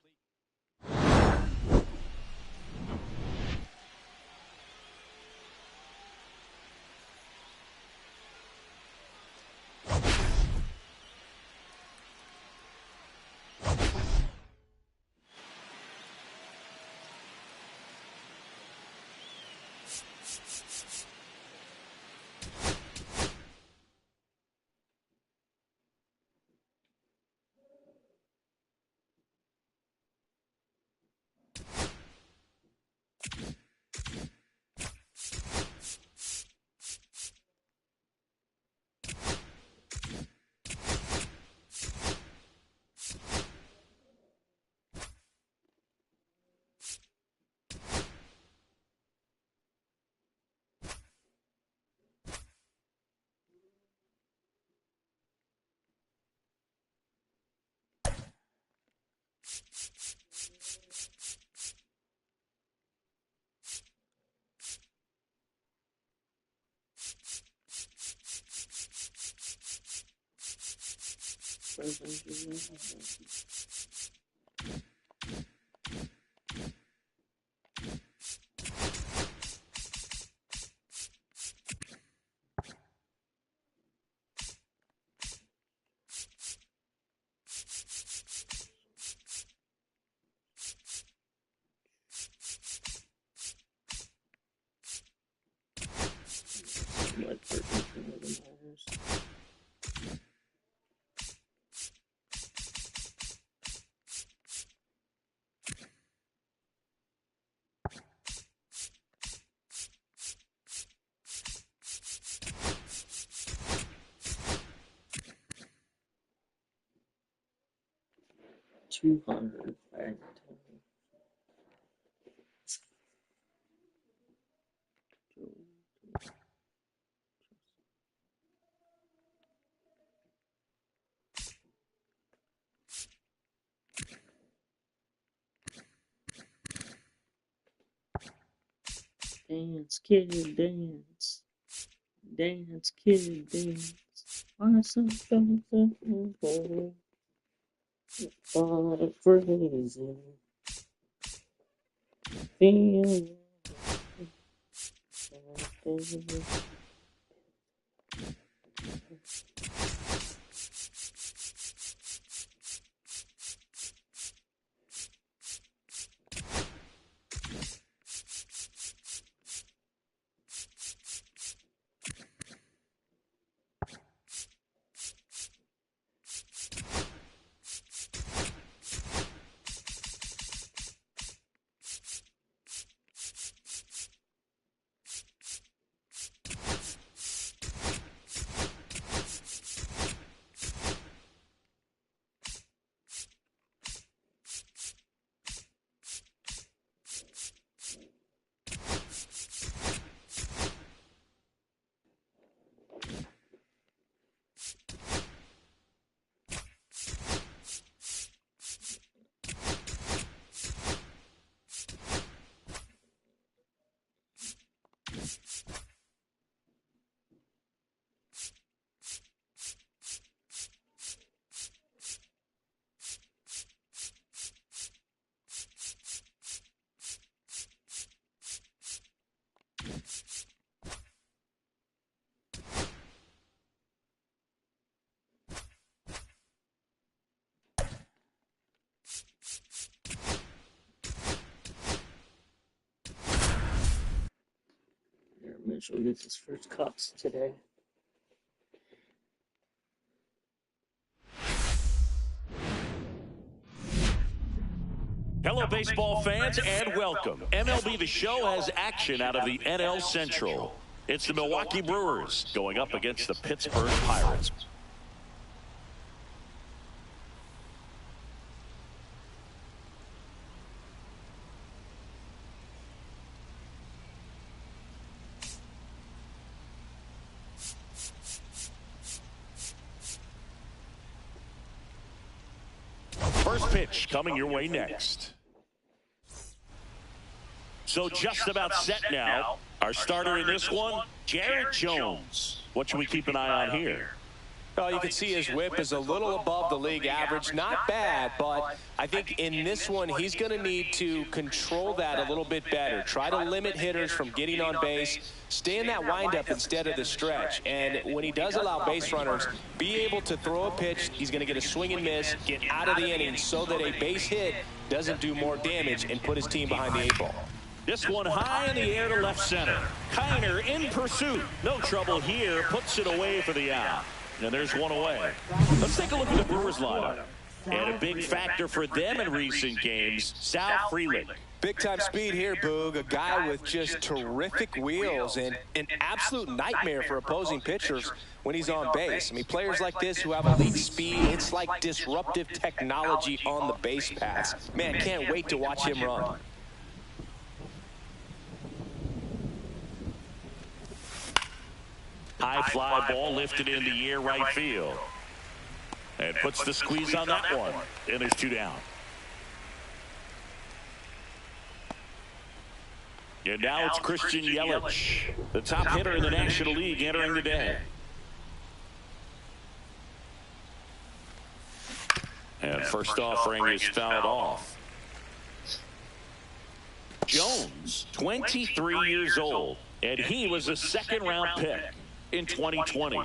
Like 13 of them hours. $200. Dance, kid, dance. Dance, kid, dance. Why some people fall crazy? Feel something. Mitchell gets his first cuts today. Hello, baseball fans, and welcome. MLB The Show has action out of the NL Central. It's the Milwaukee Brewers going up against the Pittsburgh Pirates. First pitch coming your way next. So just about set now. Our starter in this one, Jared Jones. What should we keep an eye on here? Well, you can see his whip is a little above the league average. Not bad, but I think in this one, he's going to need to control that a little bit better. Try to limit hitters from getting on base. Stay in that windup instead of the stretch. And when he does allow base runners, be able to throw a pitch. He's going to get a swing and miss, get out of the inning so that a base hit doesn't do more damage and put his team behind the 8 ball. This one high in the air to left center. Kiner in pursuit. No trouble here. Puts it away for the out. And there's one away. Let's take a look at the Brewers lineup. And a big factor for them in recent games, Sal Frelick. Big-time speed here, Boog. A guy with just terrific wheels and an absolute nightmare for opposing pitchers when he's on base. I mean, players like this who have elite speed, it's like disruptive technology on the base paths. Man, can't wait to watch him run. High fly ball lifted in the air right field. And puts the squeeze on that one. And there's 2 down. And now it's Christian Yelich, the top hitter in the National League entering the day. And first offering is fouled off. Jones, 23 years old, and he was a second-round pick in 2020.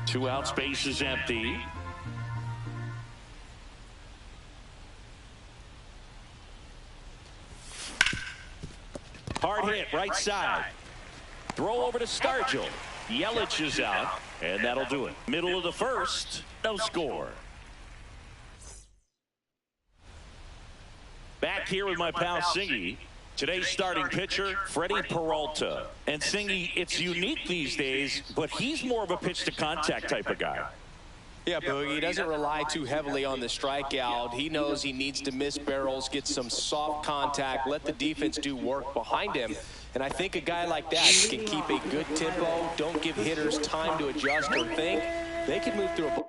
Two out, space is empty. Hard hit, right side. Throw over to Stargell. Yelich is out, and that'll do it. Middle of the first, no score. Back here with my pal Singy. Today's starting pitcher, Freddie Peralta. And Singy, it's unique these days, but he's more of a pitch-to-contact type of guy. Yeah, Boogie, he doesn't rely too heavily on the strikeout. He knows he needs to miss barrels, get some soft contact, let the defense do work behind him. And I think a guy like that can keep a good tempo, don't give hitters time to adjust or think. They can move through a...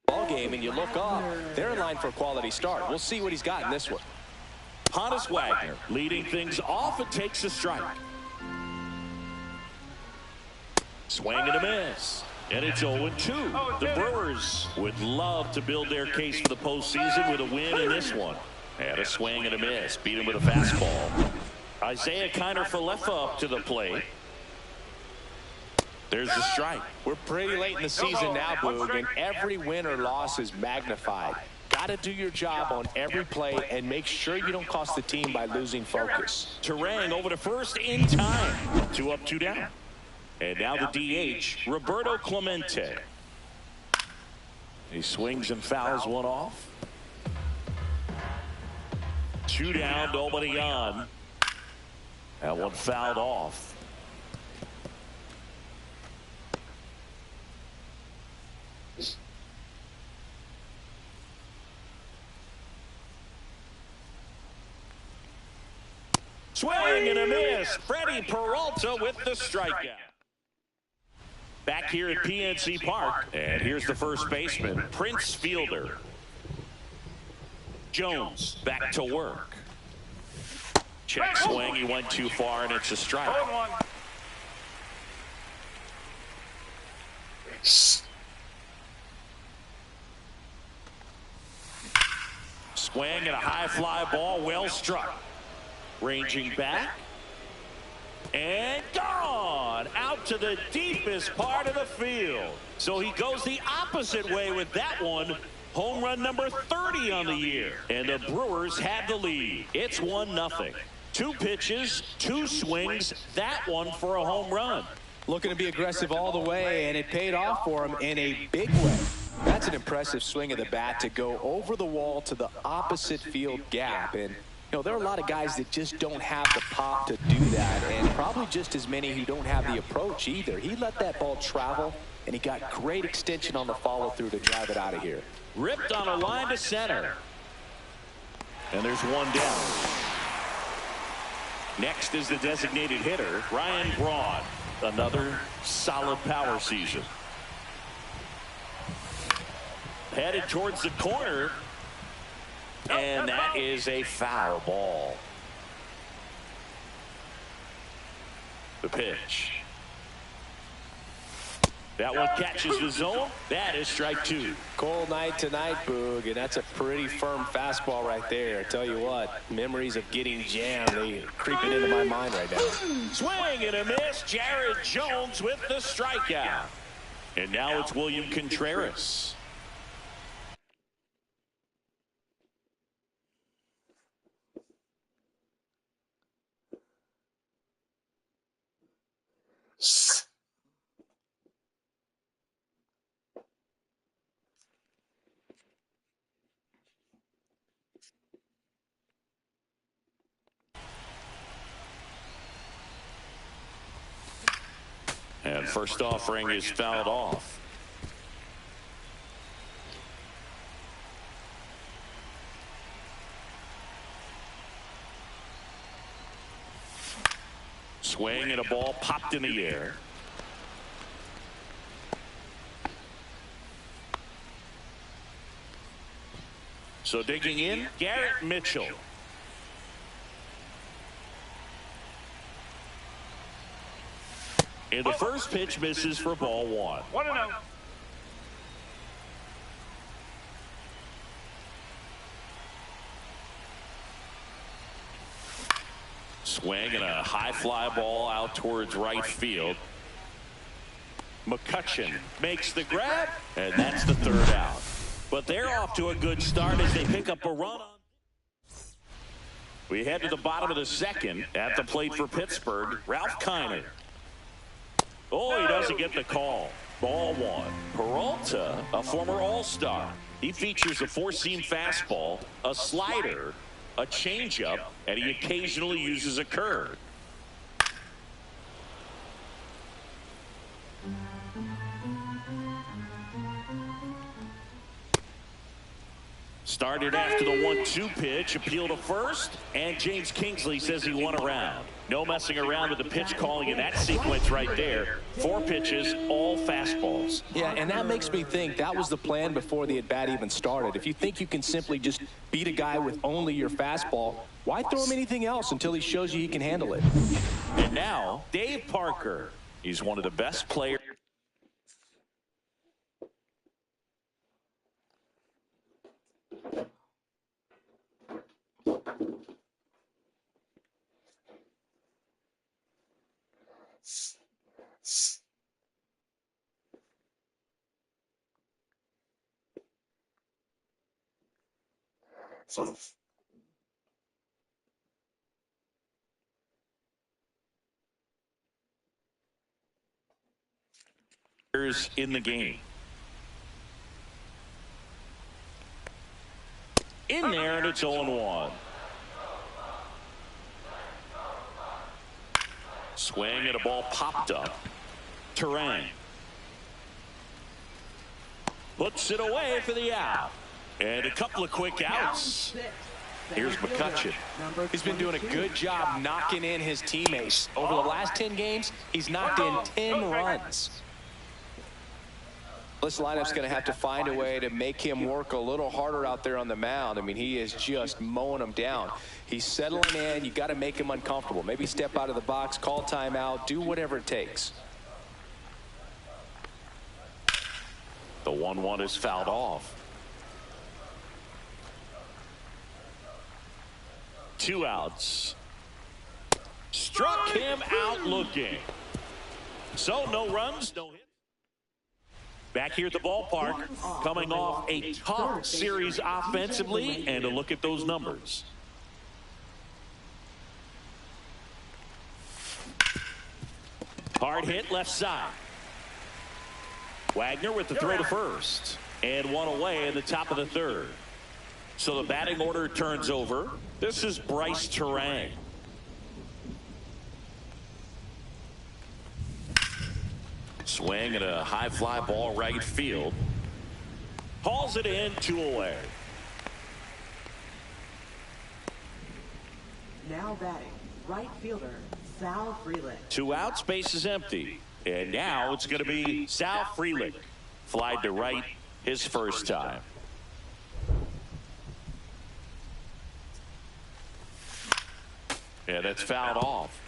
ball game, and you look up, they're in line for a quality start. We'll see what he's got in this one. Honus Wagner leading things off and takes a strike. Swing and a miss. And it's 0-2. The Brewers would love to build their case for the postseason with a win in this one. And a swing and a miss. Beat him with a fastball. Isaiah Kiner-Falefa up to the plate. There's the strike. We're pretty late in the season now, Boog, and every win or loss is magnified. Got to do your job on every play and make sure you don't cost the team by losing focus. Terang over to first in time. 2 up, 2 down. And now the DH, Roberto Clemente. He swings and fouls one off. 2 down, nobody on. That one fouled off. Swing and a miss. Freddie Peralta with the strikeout. Back here at PNC Park, and here's the first baseman, Prince Fielder. Jones back to work. Check swing, he went too far, and it's a strike. Swing and a high fly ball, well struck. Ranging back. And gone out to the deepest part of the field. So he goes the opposite way with that one. Home run number 30 on the year. And the Brewers had the lead. It's 1-0. 2 pitches, 2 swings. That one for a home run. Looking to be aggressive all the way, and it paid off for him in a big way. That's an impressive swing of the bat to go over the wall to the opposite field gap. And you know, there are a lot of guys that just don't have the pop to do that, and probably just as many who don't have the approach either. He let that ball travel, and he got great extension on the follow-through to drive it out of here. Ripped on a line to center. And there's 1 down. Next is the designated hitter, Ryan Braun. Another solid power season. Headed towards the corner. And that is a foul ball. The pitch. That one catches the zone. That is strike 2. Cold night tonight, Boog, and that's a pretty firm fastball right there. I tell you what, memories of getting jammed, they creeping into my mind right now. Swing and a miss. Jared Jones with the strikeout. And now it's William Contreras. And first offering is fouled off. Swing and a ball popped in the air. So digging in, Garrett Mitchell. And the first pitch misses for ball 1. 1-0. Swing and a high fly ball out towards right field. McCutchen makes the grab, and that's the 3rd out. But they're off to a good start as they pick up a run. We head to the bottom of the 2nd. At the plate for Pittsburgh, Ralph Kiner. Oh, he doesn't get the call. Ball 1. Peralta, a former All-Star. He features a 4-seam fastball, a slider, a changeup, and he occasionally uses a curve. Started after the 1-2 pitch, appeal to first, and James Kingsley says he won a round. No messing around with the pitch calling in that sequence right there. 4 pitches, all fastballs. Yeah, and that makes me think that was the plan before the at-bat even started. If you think you can simply just beat a guy with only your fastball, why throw him anything else until he shows you he can handle it? And now, Dave Parker. He's one of the best players. In the game. in there, and it's 0-1. Swing and a ball popped up. Terang puts it away for the out. And a couple of quick outs. Here's McCutcheon. He's been doing a good job knocking in his teammates. Over the last 10 games, he's knocked in 10 runs. This lineup's going to have to find a way to make him work a little harder out there on the mound. I mean, he is just mowing them down. He's settling in. You got to make him uncomfortable. Maybe step out of the box, call timeout, do whatever it takes. The 1-1 is fouled off. 2 outs. Struck him out looking. So no runs, no hits. Back here at the ballpark, coming off a tough series offensively, and a look at those numbers. Hard hit left side. Wagner with the throw to first, and one away in the top of the third. So the batting order turns over. This is Bryce Terang. Swing and a high fly ball right field. Hauls it in, 2 away. Now batting, right fielder, Sal Frelick. 2 outs, base is empty. And now it's going to be Sal Frelick. Flied to right his first time. And that's fouled off.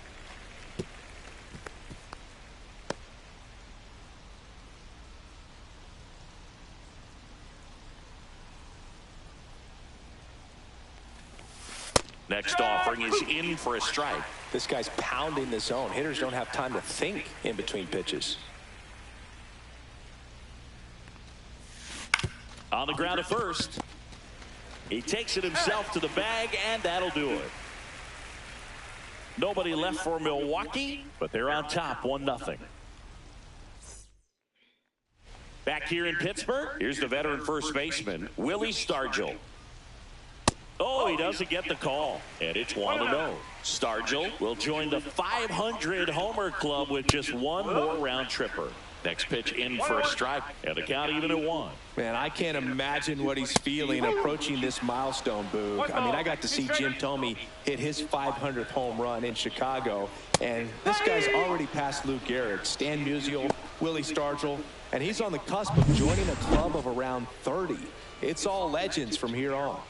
Next offering is in for a strike. This guy's pounding the zone. Hitters don't have time to think in between pitches. On the ground at first. He takes it himself to the bag, and that'll do it. Nobody left for Milwaukee, but they're on top 1-0. Back here in Pittsburgh, here's the veteran first baseman, Willie Stargell. Oh, he doesn't get the call, and it's 1-0. Stargell will join the 500 homer club with just 1 more round tripper. Next pitch in for a strike, and the count even at 1. Man, I can't imagine what he's feeling approaching this milestone, Boog. I mean, I got to see Jim Thome hit his 500th home run in Chicago, and this guy's already passed Lou Gehrig, Stan Musial, Willie Stargell, and he's on the cusp of joining a club of around 30. It's all legends from here on.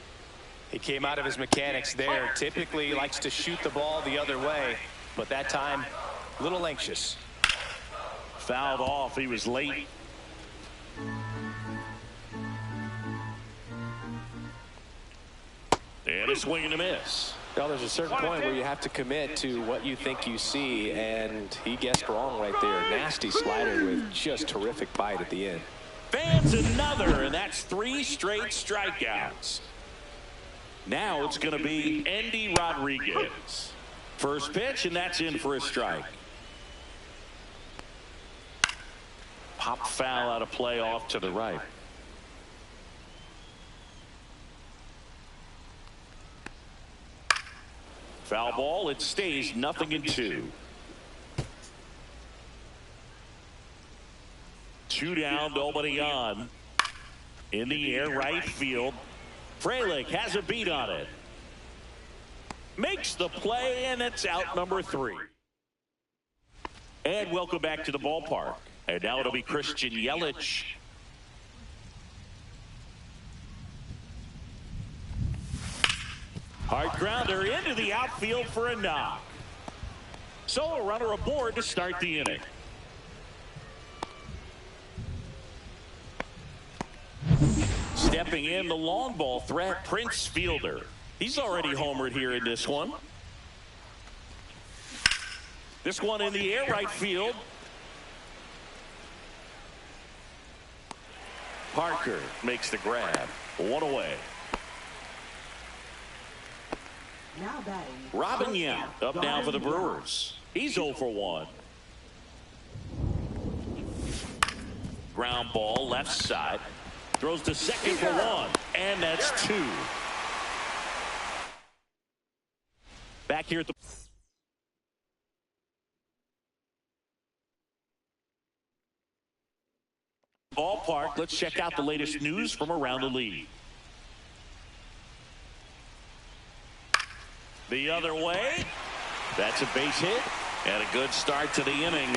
He came out of his mechanics there. Typically likes to shoot the ball the other way, but that time, a little anxious. Fouled off. He was late. And a swing and a miss. Well, there's a certain point where you have to commit to what you think you see, and he guessed wrong right there. Nasty slider with just terrific bite at the end. Fans another, and that's 3 straight strikeouts. Now it's going to be Endy Rodriguez. First pitch, and that's in for a strike. Pop foul out of play off to the right. Foul ball. It stays 0-2. 2 down, nobody on. In the air, right field. Frelick has a beat on it. Makes the play, and it's out number 3. And welcome back to the ballpark. And now it'll be Christian Yelich. Hard grounder into the outfield for a knock. So a runner aboard to start the inning. Stepping in, the long ball threat, Prince Fielder. He's already homered here in this one. This one in the air, right field. Parker makes the grab. 1 away. Now batting, Robin Yount up now for the Brewers. He's 0 for 1. Ground ball left side. Throws to second for 1. And that's 2. back here at the ballpark. Let's check out the latest news from around the league. The other way. That's a base hit and a good start to the inning.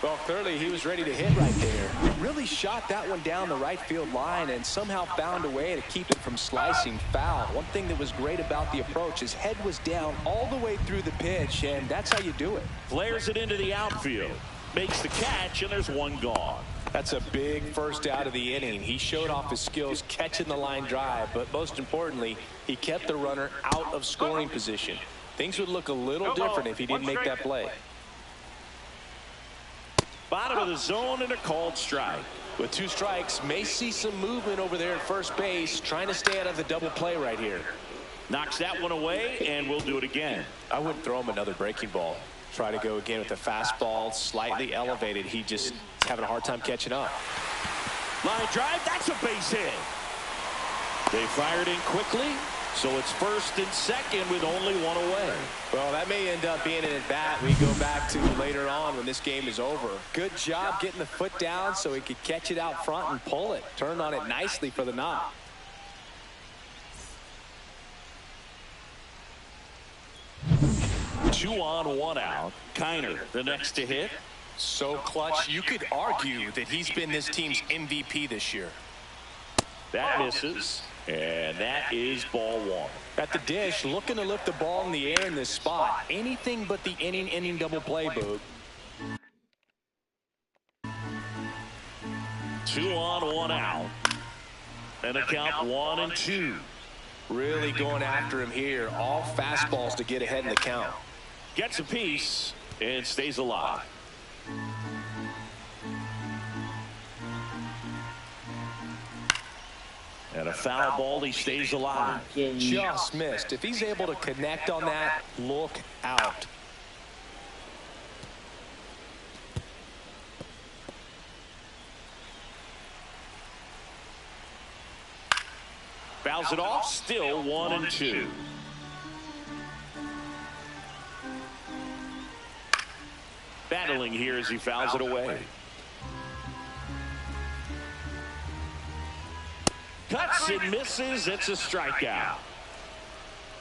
Well, clearly he was ready to hit right there. Really shot that one down the right field line and somehow found a way to keep it from slicing foul. One thing that was great about the approach, his head was down all the way through the pitch, and that's how you do it. Flares it into the outfield. Makes the catch, and there's one gone. That's a big first out of the inning. He showed off his skills catching the line drive, but most importantly, he kept the runner out of scoring position. Things would look a little different if he didn't make that play. Bottom of the zone and a called strike. With 2 strikes, may see some movement over there at first base, trying to stay out of the double play right here. Knocks that one away, and we'll do it again. I wouldn't throw him another breaking ball. Try to go again with the fastball, slightly elevated. He just is having a hard time catching up. Line drive, that's a base hit. They fired in quickly, so it's first and second with only one away. Well, that may end up being an at-bat we go back to later on when this game is over. Good job getting the foot down so he could catch it out front and pull it. Turned on it nicely for the knock. Two on, one out. Kiner, the next to hit. So clutch, you could argue that he's been this team's MVP this year. That misses, and that is ball one. At the dish, looking to lift the ball in the air in this spot. Anything but the inning double play, Boog. 2 on, 1 out. And a count 1-2. Really going after him here. All fastballs to get ahead in the count. Gets a piece and stays alive. And a foul ball, he stays alive. Just missed. If he's able to connect on that, look out. Fouls it off, still 1-2. Battling here as he fouls it away. Cuts and misses. It's a strikeout.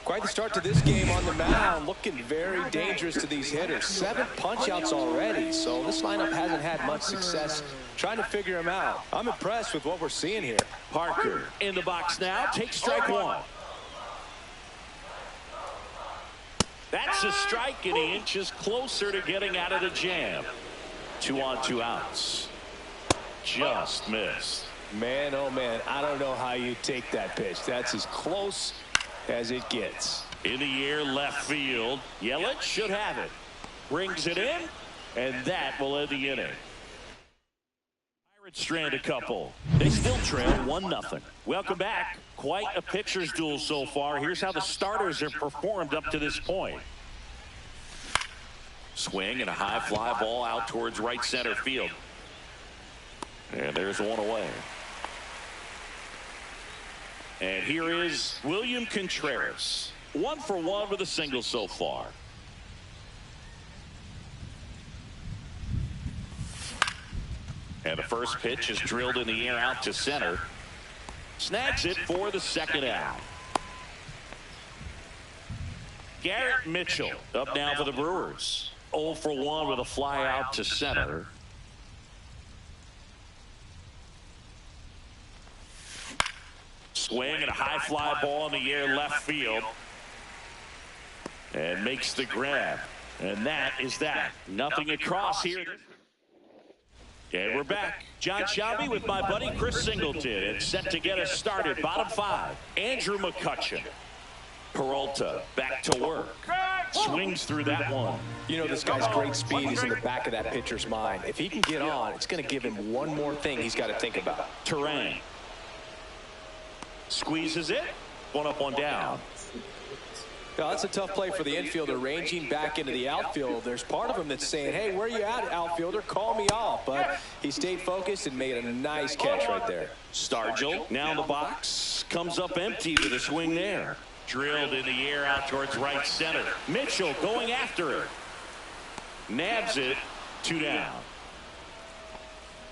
Quite the start to this game on the mound. Looking very dangerous to these hitters. 7 punch-outs already, so this lineup hasn't had much success trying to figure him out. I'm impressed with what we're seeing here. Parker in the box now. Takes strike one. That's a strike, and he inches closer to getting out of the jam. 2 on, 2 outs. Just missed. Man, oh man, I don't know how you take that pitch. That's as close as it gets. In the air, left field. Yelich should have it. Brings it in, and that will end the inning. Pirates strand a couple. They still trail 1-0. Welcome back. Quite a pitcher's duel so far. Here's how the starters have performed up to this point. Swing and a high fly ball out towards right center field. And there's one away. And here is William Contreras. 1 for 1 with a single so far. And the first pitch is drilled in the air out to center. Snags it for the second out. Garrett Mitchell up now for the Brewers. 0 for 1 with a fly out to center. Swing and a high fly ball in the air left field. And makes the grab. And that is that. Nothing across here. And we're back. John Shelby with my buddy Chris Singleton. And set to get us started. Bottom 5. Andrew McCutchen. Peralta back to work. Swings through that one. You know, this guy's great speed is in the back of that pitcher's mind. If he can get on, it's going to give him one more thing he's got to think about. Terrain. Squeezes it. 1 up, 1 down. Now, that's a tough play for the infielder, ranging back into the outfield. There's part of him that's saying, hey, where you at, outfielder? Call me off. But he stayed focused and made a nice catch right there. Stargell now in the box. Comes up empty with a swing there. Drilled in the air out towards right center. Mitchell going after it. Nabs it. 2 down.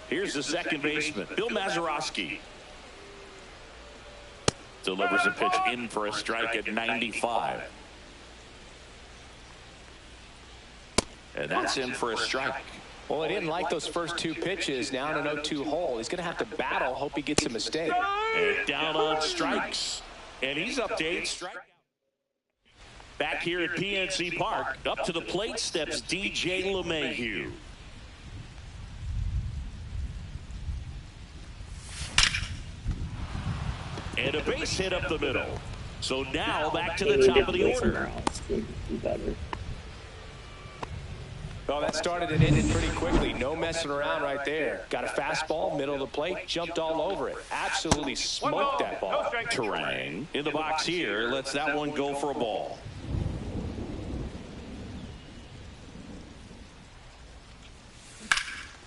Here's the second baseman, Bill Mazeroski. Delivers a pitch in for a strike at 95. And that's in for a strike. Well, he didn't like those first 2 pitches. Now in an 0-2 hole. He's going to have to battle. Hope he gets a mistake. And down on strikes. And he's up to 8 strikeouts. Back here at PNC Park, up to the plate steps DJ LeMahieu. And a base hit up the middle. So now back to the top of the order. Oh, that started and ended pretty quickly. No messing around right there. Got a fastball, middle of the plate, jumped all over it. Absolutely smoked that ball. Terang in the box here. Lets that one go for a ball.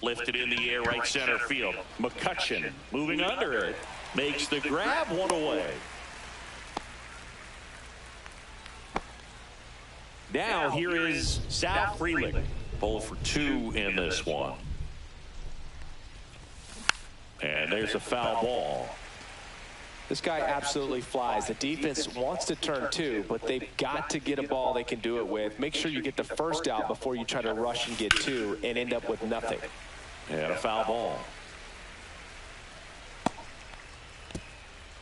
Lifted in the air right center field. McCutcheon moving under it. Makes the grab, 1 away. Now here is Sal Frelick. 0 for 2 in this one. And there's a foul ball. This guy absolutely flies. The defense wants to turn 2, but they've got to get a ball they can do it with. Make sure you get the first out before you try to rush and get 2 and end up with nothing. And a foul ball.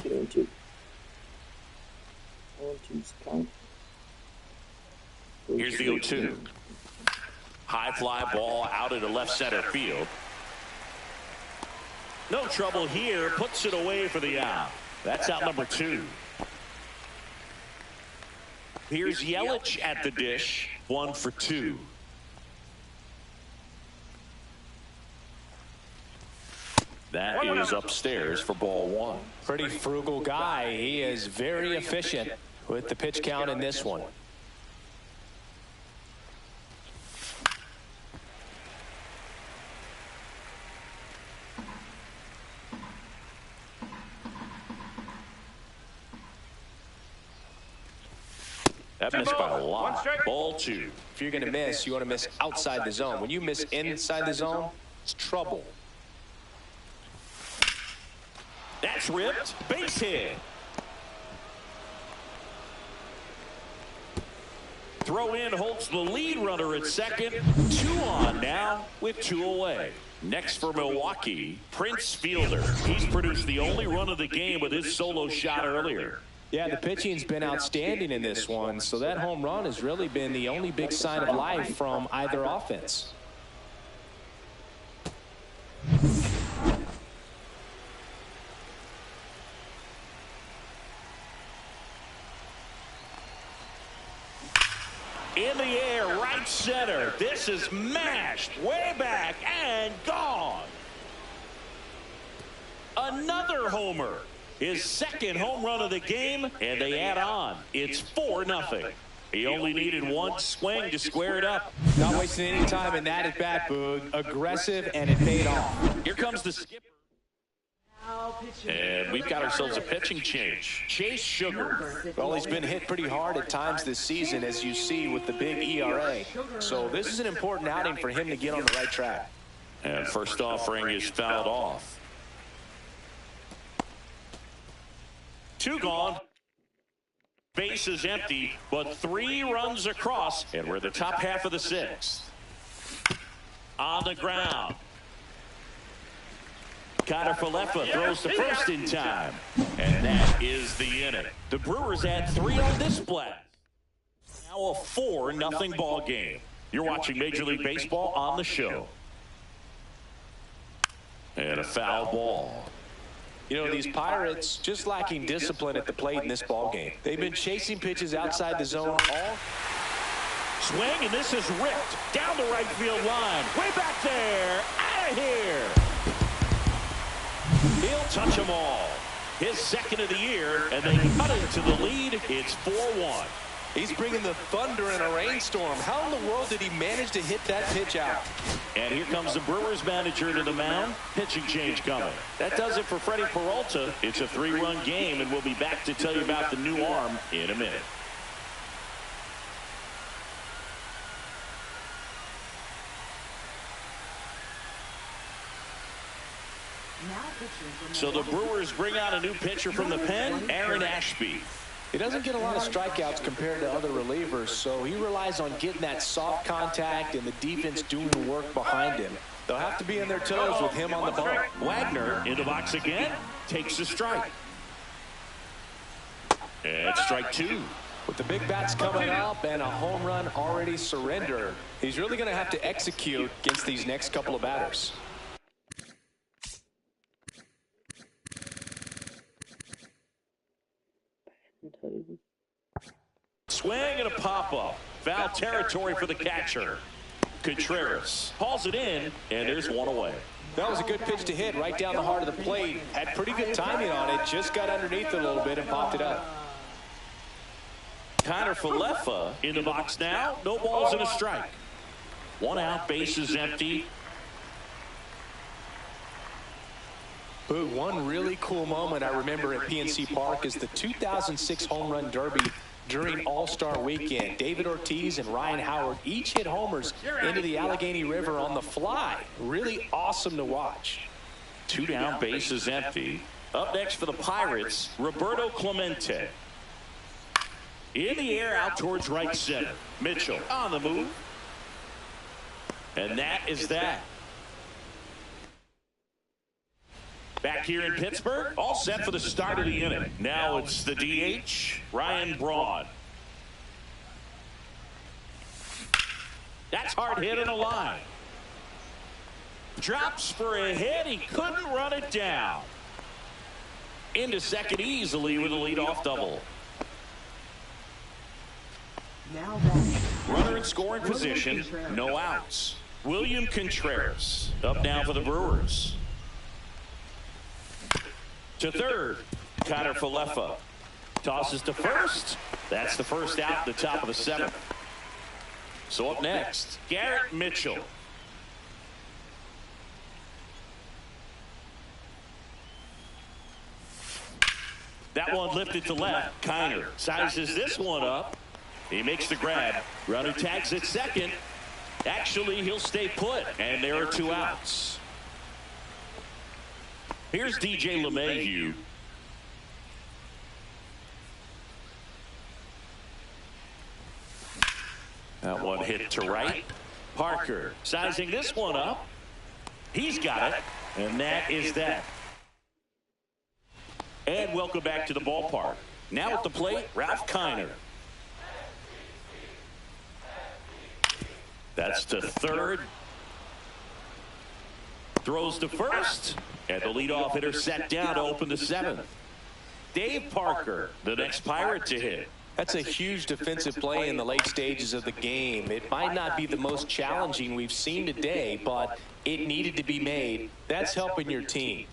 2-2. 1-2's count. Here's the 0-2. High fly ball out into left center field. No trouble here. Puts it away for the out. That's out number 2. Here's Yelich at the dish. 1 for 2. That is upstairs for ball 1. Pretty frugal guy. He is very efficient with the pitch count in this one. That missed by a lot. Ball 2. If you're going to miss, you want to miss outside the zone. When you miss inside the zone, it's trouble. That's ripped. Base hit. Throw in holds the lead runner at second. 2 on now with 2 away. Next for Milwaukee, Prince Fielder. He's produced the only run of the game with his solo shot earlier. Yeah, the pitching's been outstanding in this one, so that home run has really been the only big sign of life from either offense. In the air, right center. This is mashed way back and gone. Another homer. His second home run of the game, and they add on. It's 4-0. He only needed 1 swing to square it up. Not wasting any time in that at bat, Boog. Aggressive, and it paid off. Here comes the skipper. And we've got ourselves a pitching change. Chase Sugar. Well, he's been hit pretty hard at times this season, as you see with the big ERA. So this is an important outing for him to get on the right track. And first offering is fouled off. 2 gone. Base is empty, but 3 runs across, and we're the top half of the 6th. On the ground. Connor Falefa throws the first in time, and that is the inning. The Brewers had 3 on this play. Now a 4-0 ball game. You're watching Major League Baseball on the show. And a foul ball. You know, these Pirates just lacking discipline at the plate in this ball game. They've been chasing pitches outside the zone all. Swing, and this is ripped down the right field line. Way back there. Out of here. He'll touch them all. His second of the year, and they cut it to the lead. It's 4-1. He's bringing the thunder in a rainstorm. How in the world did he manage to hit that pitch out? And here comes the Brewers manager to the mound. Pitching change coming. That does it for Freddie Peralta. It's a 3-run game, and we'll be back to tell you about the new arm in a minute. So the Brewers bring out a new pitcher from the pen, Aaron Ashby. He doesn't get a lot of strikeouts compared to other relievers, so he relies on getting that soft contact and the defense doing the work behind him. They'll have to be on their toes with him on the bump. Wagner in the box again, takes the strike. And strike 2. With the big bats coming up and a home run already surrendered, he's really going to have to execute against these next couple of batters. Swing and a pop-up. Foul territory for the catcher. Contreras hauls it in, and there's one away. That was a good pitch to hit right down the heart of the plate. Had pretty good timing on it. Just got underneath it a little bit and popped it up. Kiner Falefa in the box now. No balls and a strike. 1 out, bases empty. But one really cool moment I remember at PNC Park is the 2006 Home Run Derby during All-Star Weekend. David Ortiz and Ryan Howard each hit homers into the Allegheny River on the fly. Really awesome to watch. 2 down, bases empty. Up next for the Pirates, Roberto Clemente. In the air, out towards right center. Mitchell on the move. And that is that. Back here in Pittsburgh, all set for the start of the inning. Now it's the DH, Ryan Braun. That's hard hit in a line. Drops for a hit. He couldn't run it down. Into second easily with a leadoff double. Now batting. Runner in scoring position, no outs. William Contreras up now for the Brewers. To third, Kiner Falefa tosses to first. That's the first out at the top of the 7th. So up next, Garrett Mitchell. That one lifted to left. Kiner sizes this one up. He makes the grab. Runner tags at second. Actually, he'll stay put, and there are 2 outs. Here's DJ LeMahieu. That one hit to right. Parker sizing this one up. He's got it, and that is that. And welcome back to the ballpark. Now at the plate, Ralph Kiner. That's to third. Throws to first. And the leadoff hitter set down to open the 7th. Dave Parker, the next Pirate to hit. That's a huge defensive play in the late stages of the game. It might not be the most challenging we've seen today, but it needed to be made. That's helping your team.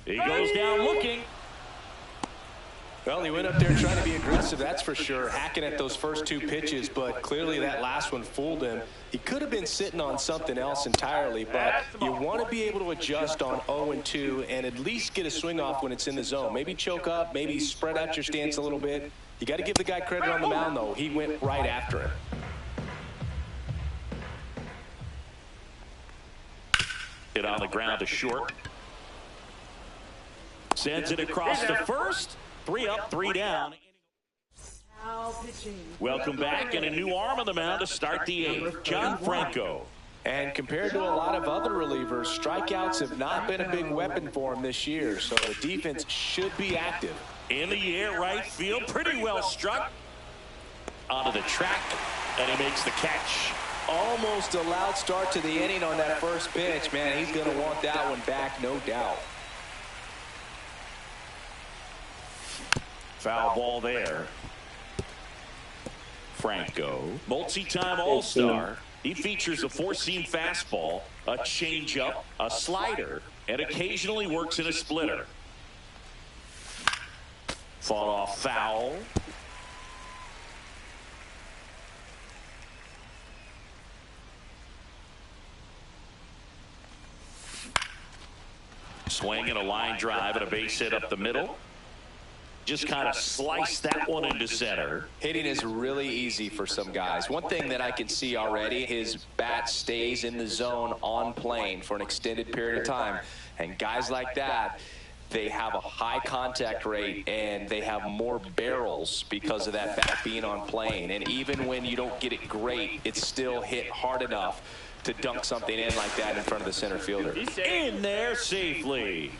He goes down looking. Well, he went up there trying to be aggressive, that's for sure, hacking at those first 2 pitches, but clearly that last one fooled him. He could have been sitting on something else entirely, but you want to be able to adjust on 0-2 and at least get a swing off when it's in the zone. Maybe choke up, maybe spread out your stance a little bit. You got to give the guy credit on the mound, though. He went right after him. Hit on the ground to short. Sends it across to first. 3 up, 3 down. Now pitching. Welcome back, and a new arm on the mound to start the 8th, John Franco. And compared to a lot of other relievers, strikeouts have not been a big weapon for him this year, so the defense should be active. In the air, right field, pretty well struck. Onto the track, and he makes the catch. Almost a loud start to the inning on that first pitch. Man, he's going to want that one back, no doubt. Foul ball there. Franco, multi-time All-Star, He features a four-seam fastball, a changeup, a slider, and occasionally works in a splitter. Fought off foul. Swing and a line drive and a base hit up the middle. Just kind of sliced that one into center. Hitting is really easy for some guys. One thing that I can see already, his bat stays in the zone on plane for an extended period of time. And guys like that, they have a high contact rate and they have more barrels because of that bat being on plane. And even when you don't get it great, it's still hit hard enough to dunk something in like that in front of the center fielder. In there safely.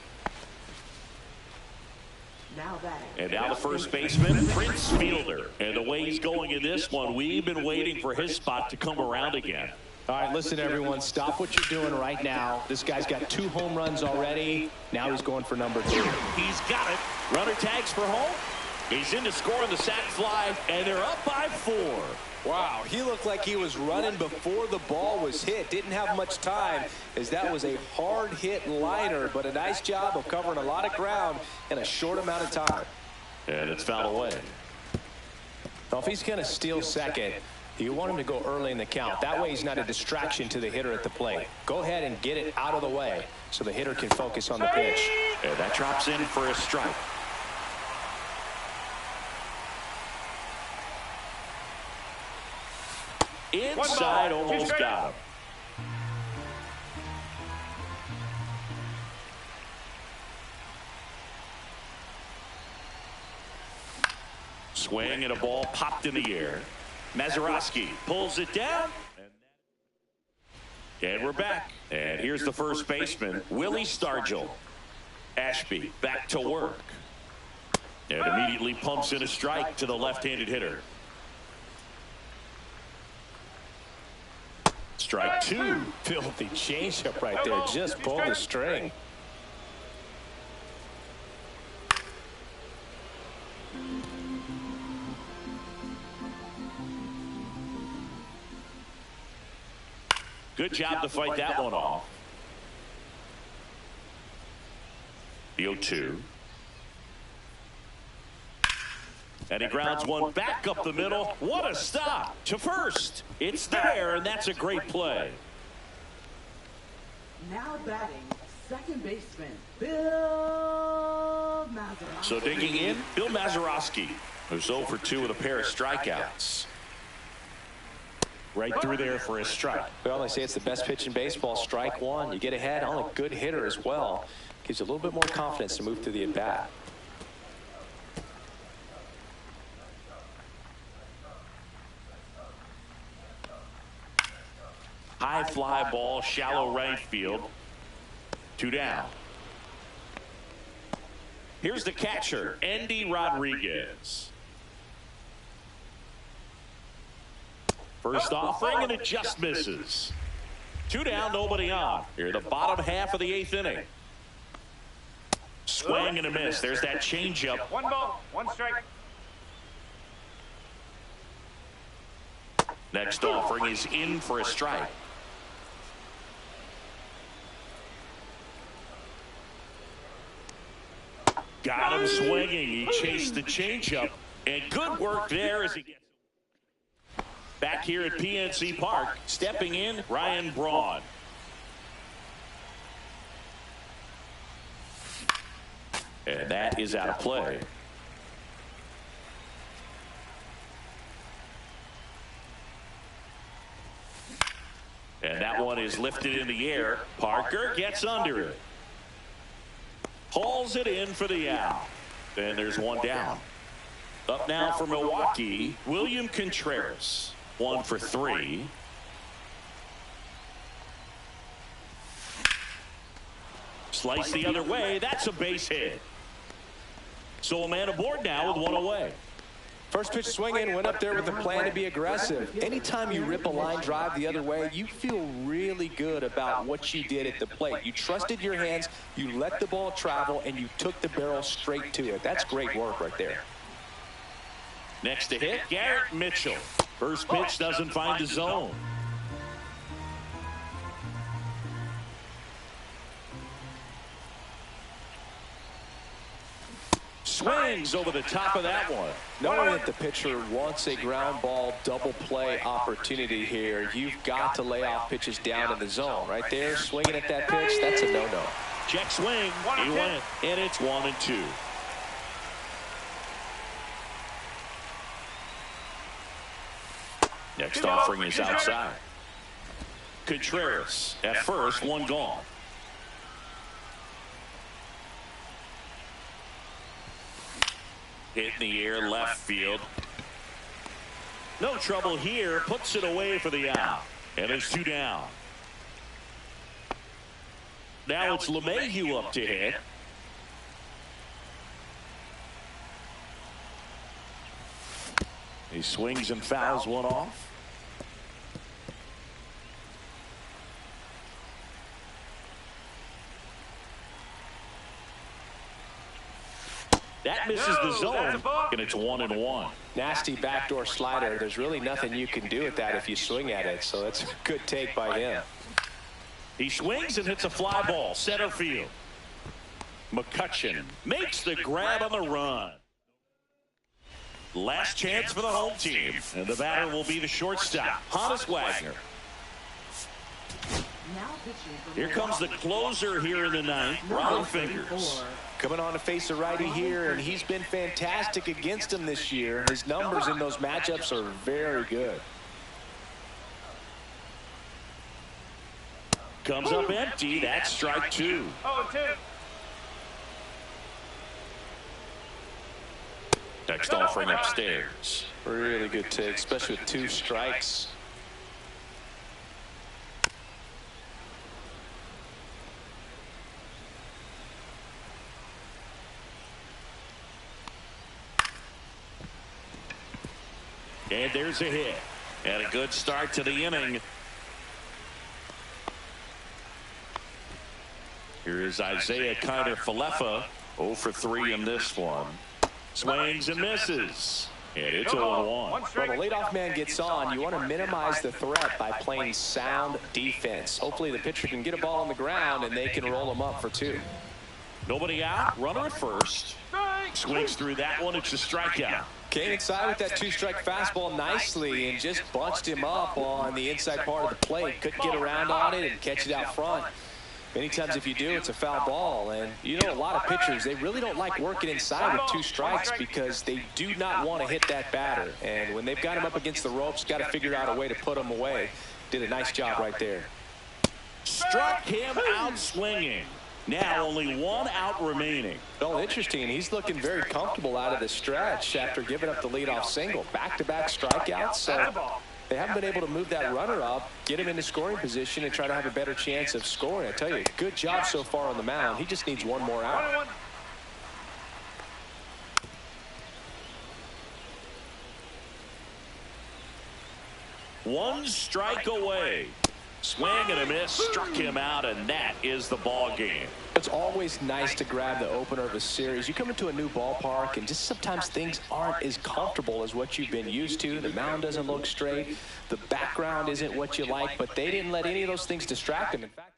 And now the first baseman, Prince Fielder. And the way he's going in this one, we've been waiting for his spot to come around again. All right, listen, everyone. Stop what you're doing right now. This guy's got 2 home runs already. Now he's going for number 2. He's got it. Runner tags for home. He's in to score on the sac fly, and they're up by 4. Wow, he looked like he was running before the ball was hit. Didn't have much time as that was a hard hit liner, but a nice job of covering a lot of ground in a short amount of time. And it's fouled away. Now, if he's going to steal second, you want him to go early in the count. That way he's not a distraction to the hitter at the plate. Go ahead and get it out of the way so the hitter can focus on the pitch. And that drops in for a strike. Inside, almost got him. Swing and a ball popped in the air. Mazeroski pulls it down. And we're back. And here's the first baseman, Willie Stargell. Ashby back to work. And immediately pumps in a strike to the left-handed hitter. Strike 2. Filthy changeup right there. Just pulled the string. Good job to fight that one off. The 0-2. And he grounds one back up the middle. What a stop to first. It's there, and that's a great play. Now batting, second baseman, Bill Mazeroski. So digging in, Bill Mazeroski, who's 0 for 2 with a pair of strikeouts. Right through there for a strike. Well, they say it's the best pitch in baseball. Strike 1. You get ahead on a good hitter as well. Gives you a little bit more confidence to move through the at-bat. High fly ball, shallow right field. 2 down. Here's the catcher, Andy Rodriguez. First offering, and it just misses. 2 down, nobody on. Here, the bottom half of the 8th inning. Swing and a miss. There's that changeup. 1 ball, 1 strike. Next offering is in for a strike. Got him swinging. He chased the changeup, and good work there as he gets back here at PNC Park. Stepping in, Ryan Braun. And that is out of play. And that one is lifted in the air. Parker gets under it. Hauls it in for the out. Then there's 1 down. Up now for Milwaukee, William Contreras. 1 for 3. Slice the other way. That's a base hit. So a man aboard now with 1 away. First pitch swinging, went up there with a plan to be aggressive. Anytime you rip a line drive the other way, you feel really good about what you did at the plate. You trusted your hands, you let the ball travel, and you took the barrel straight to it. That's great work right there. Next to hit, Garrett Mitchell. First pitch doesn't find the zone. swings over the top of that one. Knowing that the pitcher wants a ground ball double play opportunity here, you've got to lay off pitches down in the zone. Right there, swinging at that pitch, that's a no-no. Check swing. He went, and it's 1-2. Next offering is outside. Contreras at first, one gone. Hit in the air, left field. No trouble here. Puts it away for the out. And there's 2 down. Now it's LeMahieu up to hit. He swings and fouls one off. That misses the zone, and it's 1-1. Nasty backdoor slider. There's really nothing you can do with that if you swing at it, so that's a good take by him. He swings and hits a fly ball, center field. McCutchen makes the grab on the run. Last chance for the home team, and the batter will be the shortstop, Honus Wagner. Here comes the closer here in the ninth, Ron Fingers. Coming on to face a righty here, and he's been fantastic against him this year. His numbers in those matchups are very good. Comes up empty. That's strike 2. 0-2. Next offering upstairs. Really good take, especially with 2 strikes. And there's a hit. And a good start to the inning. Here is Isaiah Kiner-Falefa. 0 for 3 in this one. Swings and misses. And it's 0-1. Well, the leadoff man gets on. You want to minimize the threat by playing sound defense. Hopefully the pitcher can get a ball on the ground and they can roll him up for 2. Nobody out. Runner at first. Swings through that one. It's a strikeout. Came inside with that 2-strike fastball nicely and just bunched him up on the inside part of the plate. Couldn't get around on it and catch it out front. Many times if you do, it's a foul ball. And you know, a lot of pitchers, they really don't like working inside with 2 strikes because they do not want to hit that batter. And when they've got him up against the ropes, got to figure out a way to put him away. Did a nice job right there. Struck him out swinging. Now only 1 out remaining. Well, interesting. He's looking very comfortable out of the stretch after giving up the leadoff single. Back-to-back strikeouts. So they haven't been able to move that runner up, get him into scoring position, and try to have a better chance of scoring. I tell you, good job so far on the mound. He just needs 1 more out. 1 strike away. Swing and a miss, struck him out, and that is the ball game. It's always nice to grab the opener of a series. You come into a new ballpark, and just sometimes things aren't as comfortable as what you've been used to. The mound doesn't look straight. The background isn't what you like, but they didn't let any of those things distract them. In fact,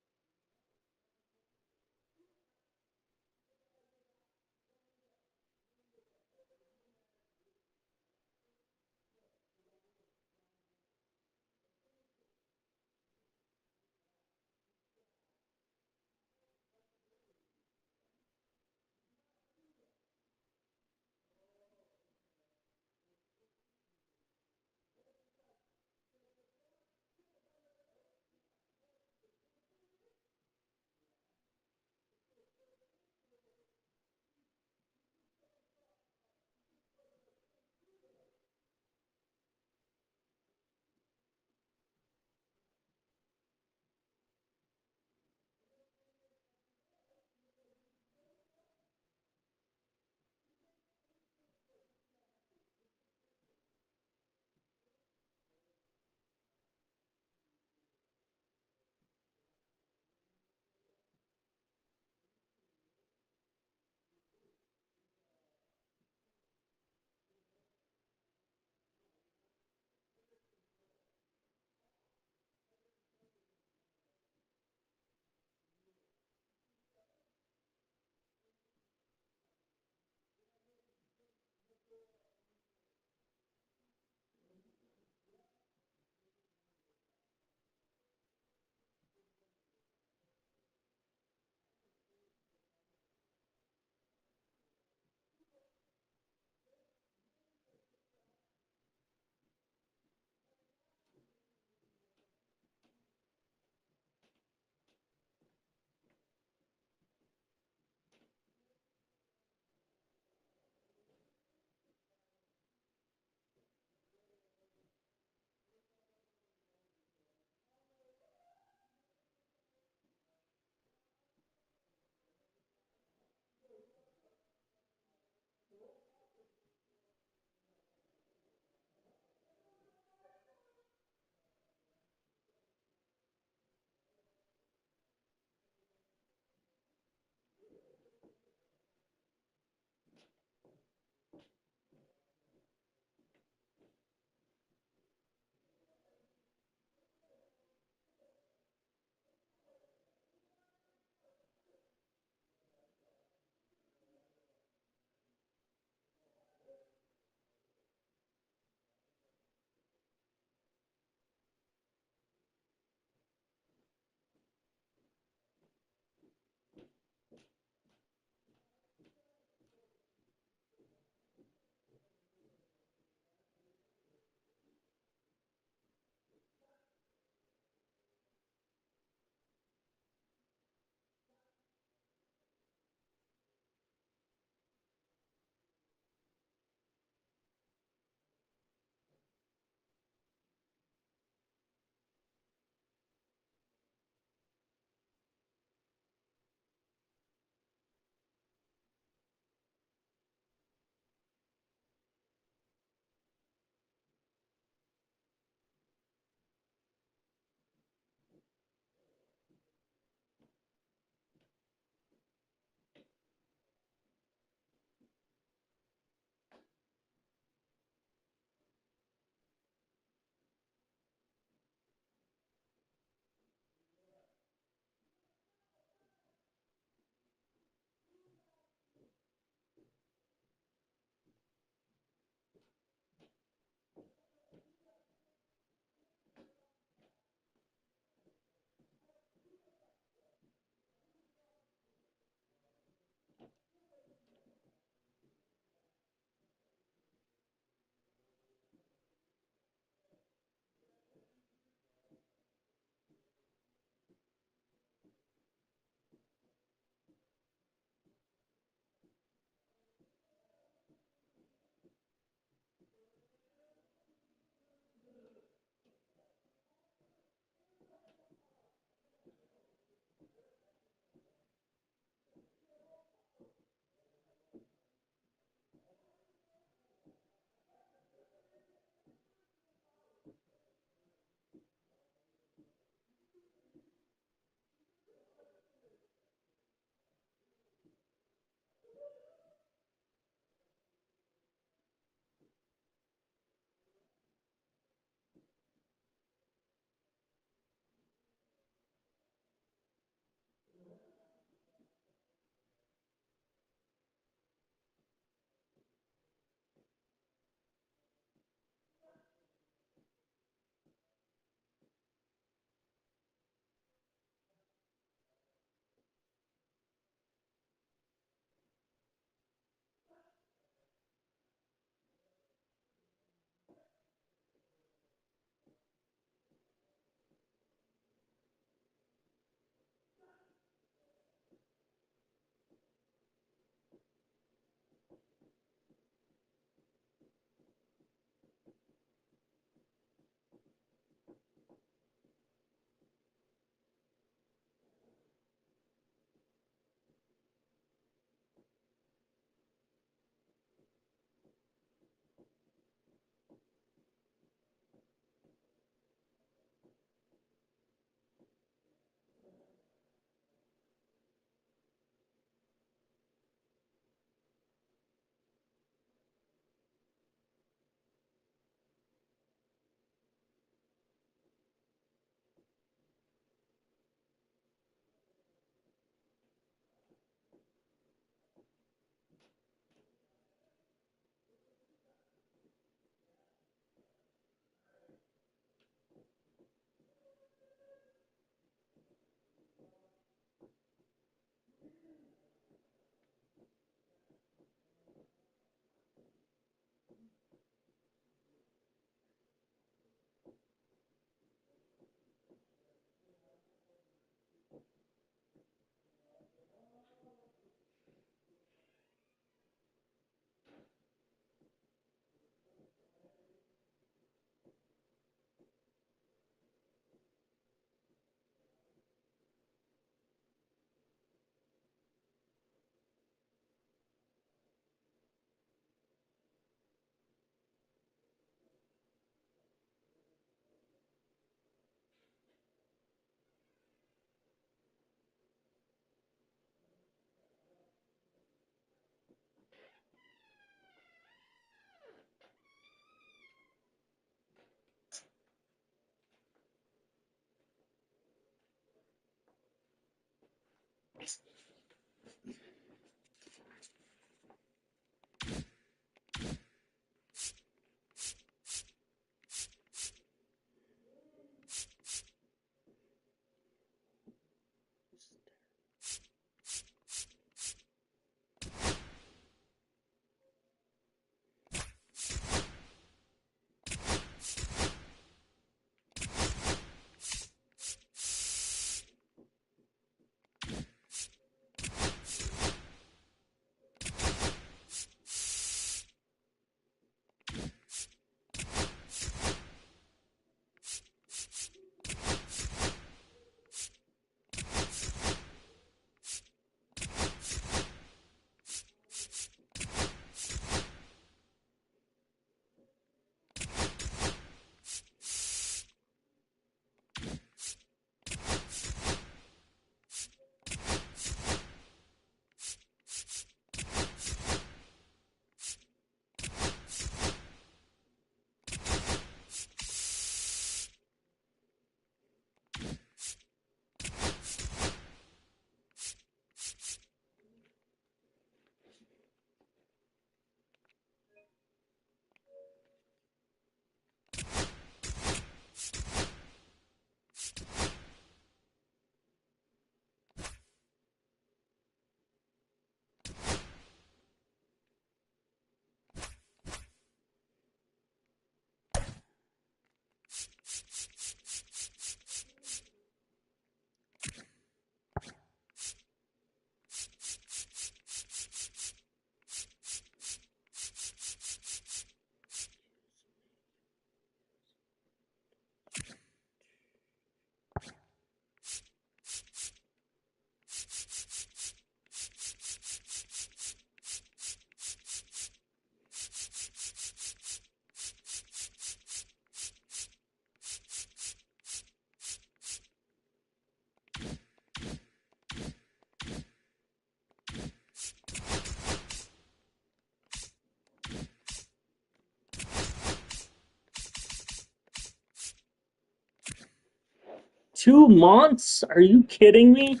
2 months? Are you kidding me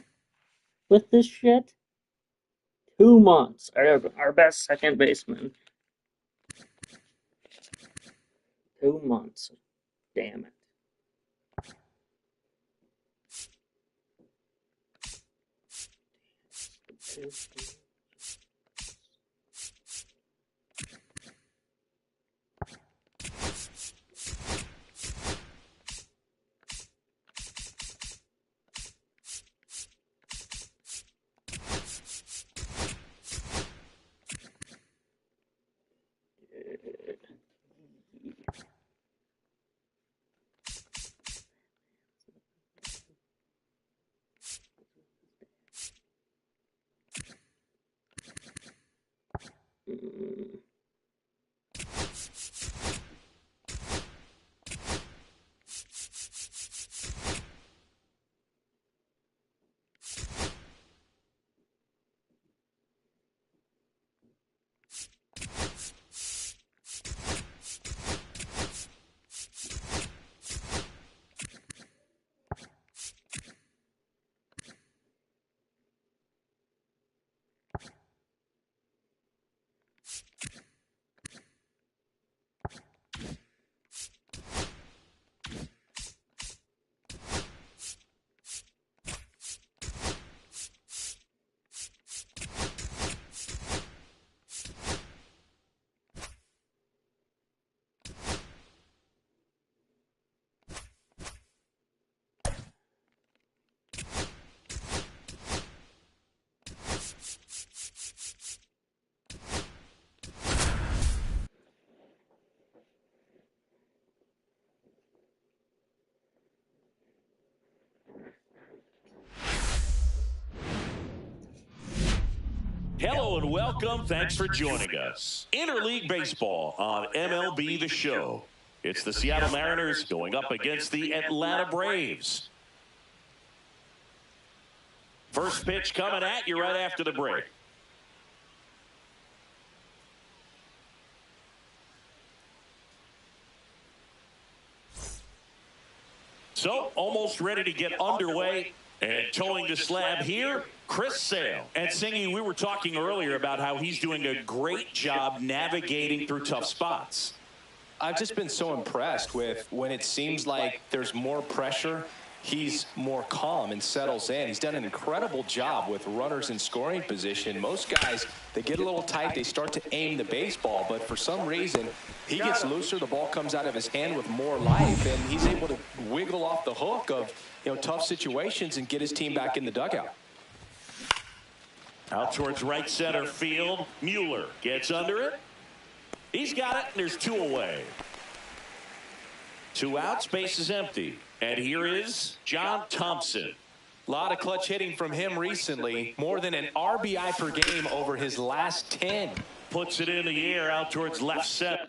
with this shit? 2 months. Our best second baseman. 2 months. Damn it. Hello and welcome. Thanks for joining us. Interleague Baseball on MLB The Show. It's the Seattle Mariners going up against the Atlanta Braves. First pitch coming at you right after the break. So, almost ready to get underway. And towing the slab here, Chris Sale. And Singy, we were talking earlier about how he's doing a great job navigating through tough spots. I've just been so impressed with when it seems like there's more pressure, he's more calm and settles in. He's done an incredible job with runners in scoring position. Most guys, they get a little tight, they start to aim the baseball, but for some reason, he gets looser, the ball comes out of his hand with more life, and he's able to wiggle off the hook of, tough situations and get his team back in the dugout. Out towards right center field, Mueller gets under it. He's got it, and there's 2 away. 2 out, space is empty. And here is John Thompson. A lot of clutch hitting from him recently. More than an RBI per game over his last 10. Puts it in the air out towards left center.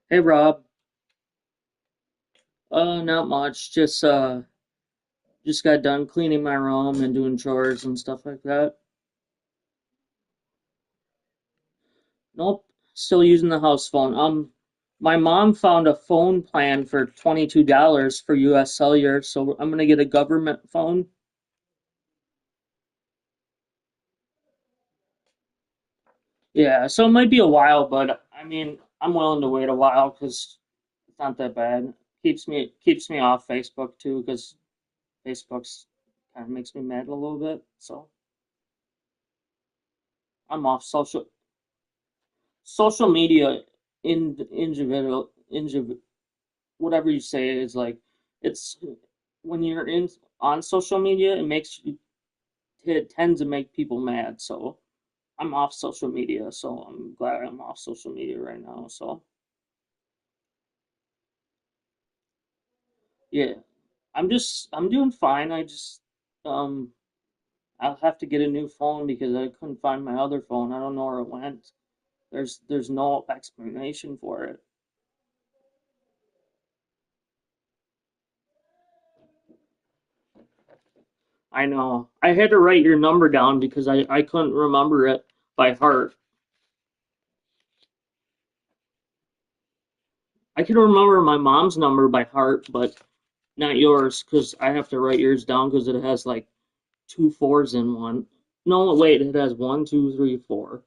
Hey Rob. Not much. Just got done cleaning my room and doing chores and stuff like that. Nope. Still using the house phone. My mom found a phone plan for $22 for US Cellular, so I'm gonna get a government phone. Yeah, so it might be a while, but I mean, I'm willing to wait a while because it's not that bad. Keeps me off Facebook too, because Facebook's kind of makes me mad a little bit. So I'm off social media in individual whatever you say is like it's when you're in on social media, it tends to make people mad. So I'm off social media, so I'm glad I'm off social media right now. So yeah, I'm doing fine. Um I'll have to get a new phone because I couldn't find my other phone. I don't know where it went. There's no explanation for it. I know. I had to write your number down because I couldn't remember it by heart. I can remember my mom's number by heart, but not yours because I have to write yours down because it has like two fours in one. No, wait, it has one, two, three, four,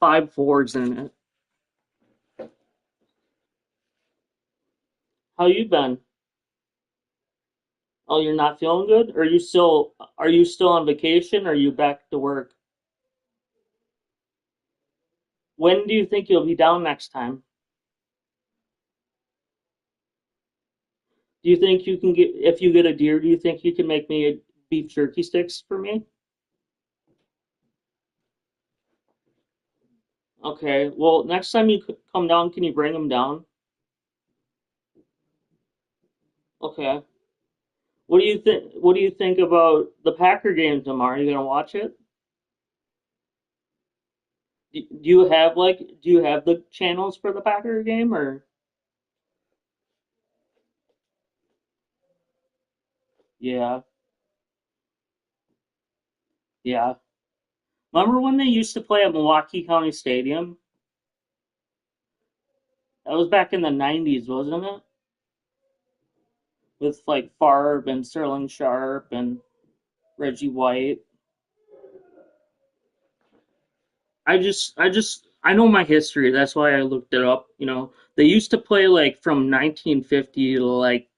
five fours in it. How you been? Oh, you're not feeling good? Are you still on vacation? Or are you back to work? When do you think you'll be down next time? Do you think you can get if you get a deer, do you think you can make me a beef jerky sticks for me? Okay. Well, next time you come down, can you bring them down? Okay. What do you think about the Packer game tomorrow? Are you gonna watch it? Do you have the channels for the Packer game or yeah, yeah. Remember when they used to play at Milwaukee County Stadium? That was back in the 90s, wasn't it? With like Favre and Sterling Sharp and Reggie White. I know my history. That's why I looked it up. They used to play like from 1950 to like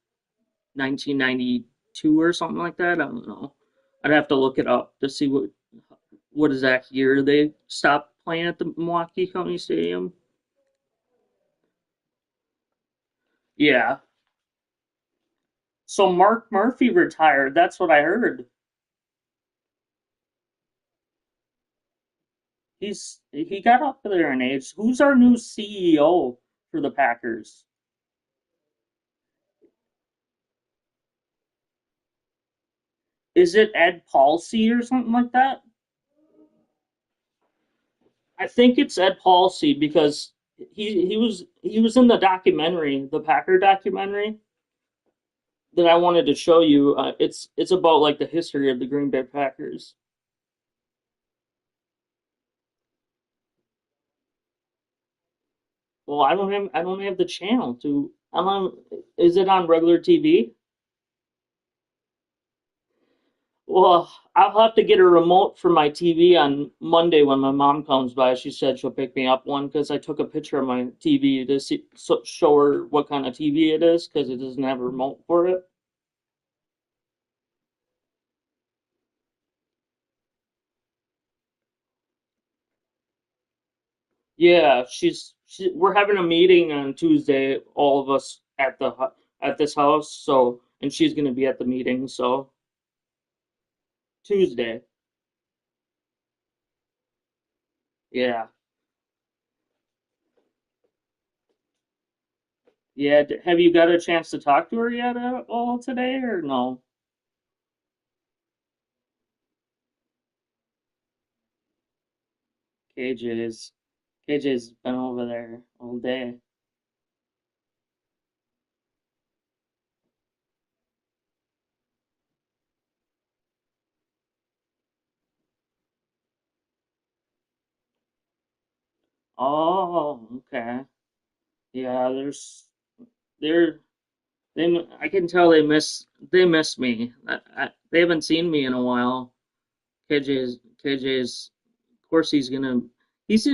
1992 or something like that. I don't know. I'd have to look it up to see what exact year they stopped playing at the Milwaukee County Stadium. Yeah. So Mark Murphy retired. That's what I heard. He got up there in age. Who's our new CEO for the Packers? Is it Ed Palsy or something like that? I think it's Ed Palsy because he was in the documentary, the Packer documentary that I wanted to show you. It's about like the history of the Green Bay Packers. Well, I don't have the channel to. I'm on. Is it on regular TV? Well, I'll have to get a remote for my TV on Monday when my mom comes by. She said she'll pick me up one because I took a picture of my TV to show her what kind of TV it is because it doesn't have a remote for it. Yeah, we're having a meeting on Tuesday, all of us at this house, so and she's gonna be at the meeting, so Tuesday. Yeah. Yeah, have you got a chance to talk to her yet at all today or no? KJ's KJ's been over there all day. Oh, okay. Yeah, they're I can tell they miss me. They haven't seen me in a while. KJ's of course he's in he's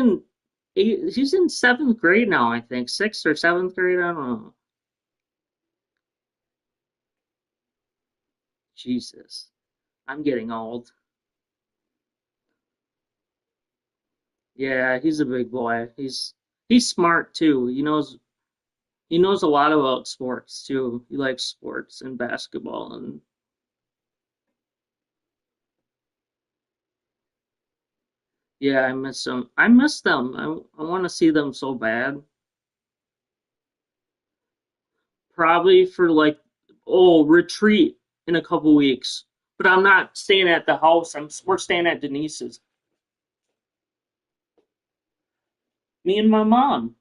in seventh grade now, I think. Sixth or seventh grade, I don't know. Jesus. I'm getting old. Yeah, he's a big boy. He's smart too. He knows a lot about sports too. He likes sports and basketball and yeah, I miss them. I miss them. I want to see them so bad. Probably for like retreat in a couple weeks. But I'm not staying at the house. We're staying at Denise's. Me and my mom.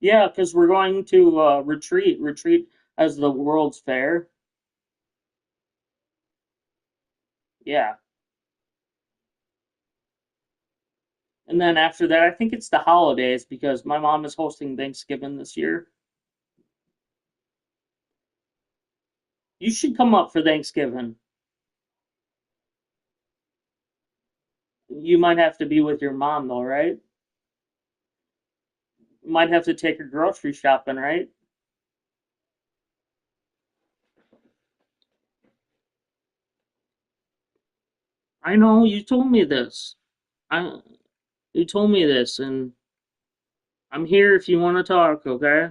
Yeah, because we're going to retreat as the World's Fair. Yeah, and then after that, I think it's the holidays because my mom is hosting Thanksgiving this year. You should come up for Thanksgiving. You might have to be with your mom though, right? You might have to take her grocery shopping, right? I know you told me this. I You told me this, and I'm here if you want to talk. Okay?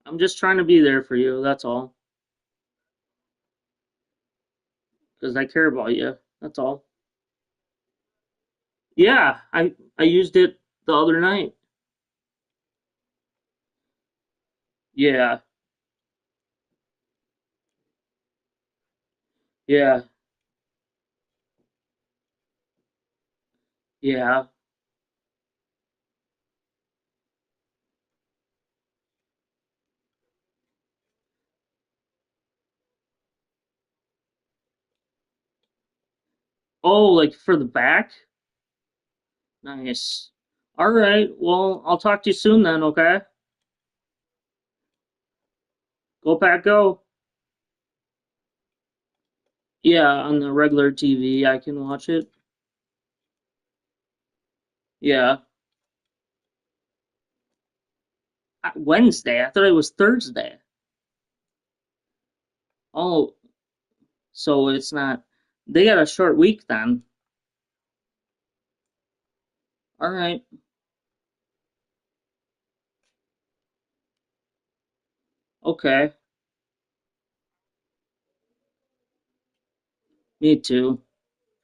I'm just trying to be there for you. That's all. Because I care about you. That's all. Yeah, I used it the other night. Yeah, yeah, yeah. Oh, like for the back? Nice. All right. Well, I'll talk to you soon then, okay? Go Pack Go. Yeah, on the regular TV, I can watch it. Yeah. Wednesday. I thought it was Thursday. Oh, so it's not. They got a short week then. All right. Okay. Me too.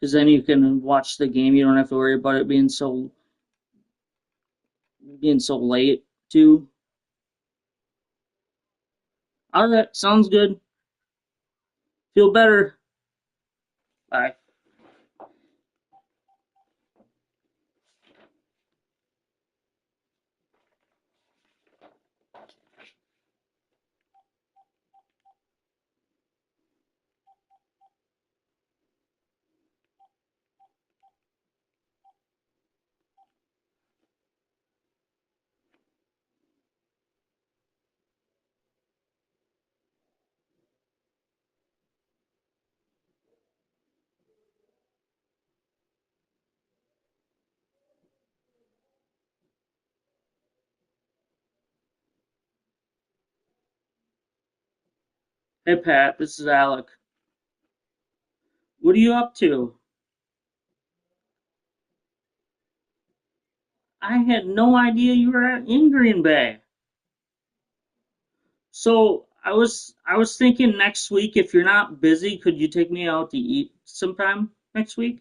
Because then you can watch the game. You don't have to worry about it being so late too. All right. Sounds good. Feel better. Bye. Hey Pat, this is Alec. What are you up to? I had no idea you were in Green Bay. So I was thinking next week, if you're not busy, could you take me out to eat sometime next week?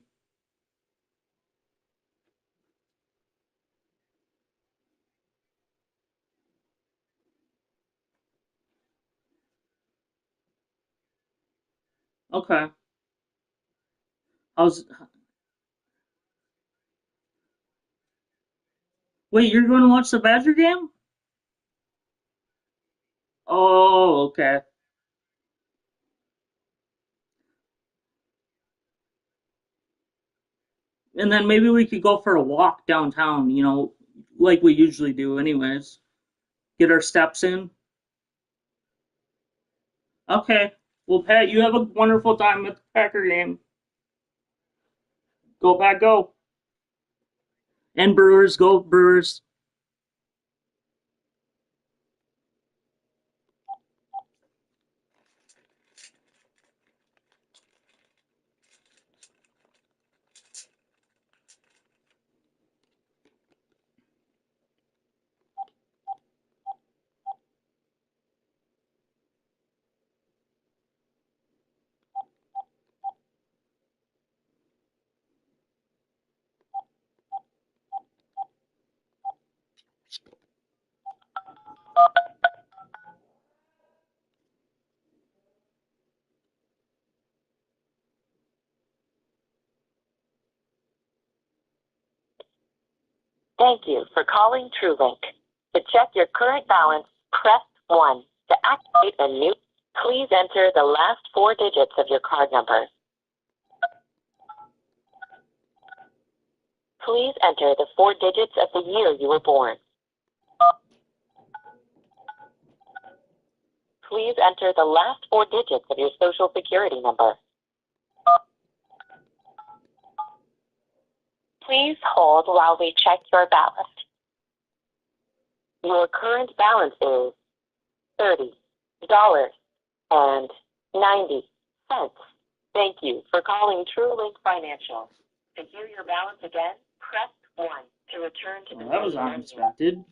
Okay. How's Wait, you're going to watch the Badger game? Oh, okay. And then maybe we could go for a walk downtown, like we usually do anyways. Get our steps in. Okay. Well, Pat, you have a wonderful time at the Packer game. Go Pack, go. And Brewers, go Brewers. Thank you for calling TrueLink. To check your current balance, press 1. To activate a new, please enter the last 4 digits of your card number. Please enter the 4 digits of the year you were born. Please enter the last 4 digits of your social security number. Please hold while we check your balance. Your current balance is $30.90. Thank you for calling TrueLink Financial. To hear your balance again, press 1. To return to the Well, that was main menu. unexpected.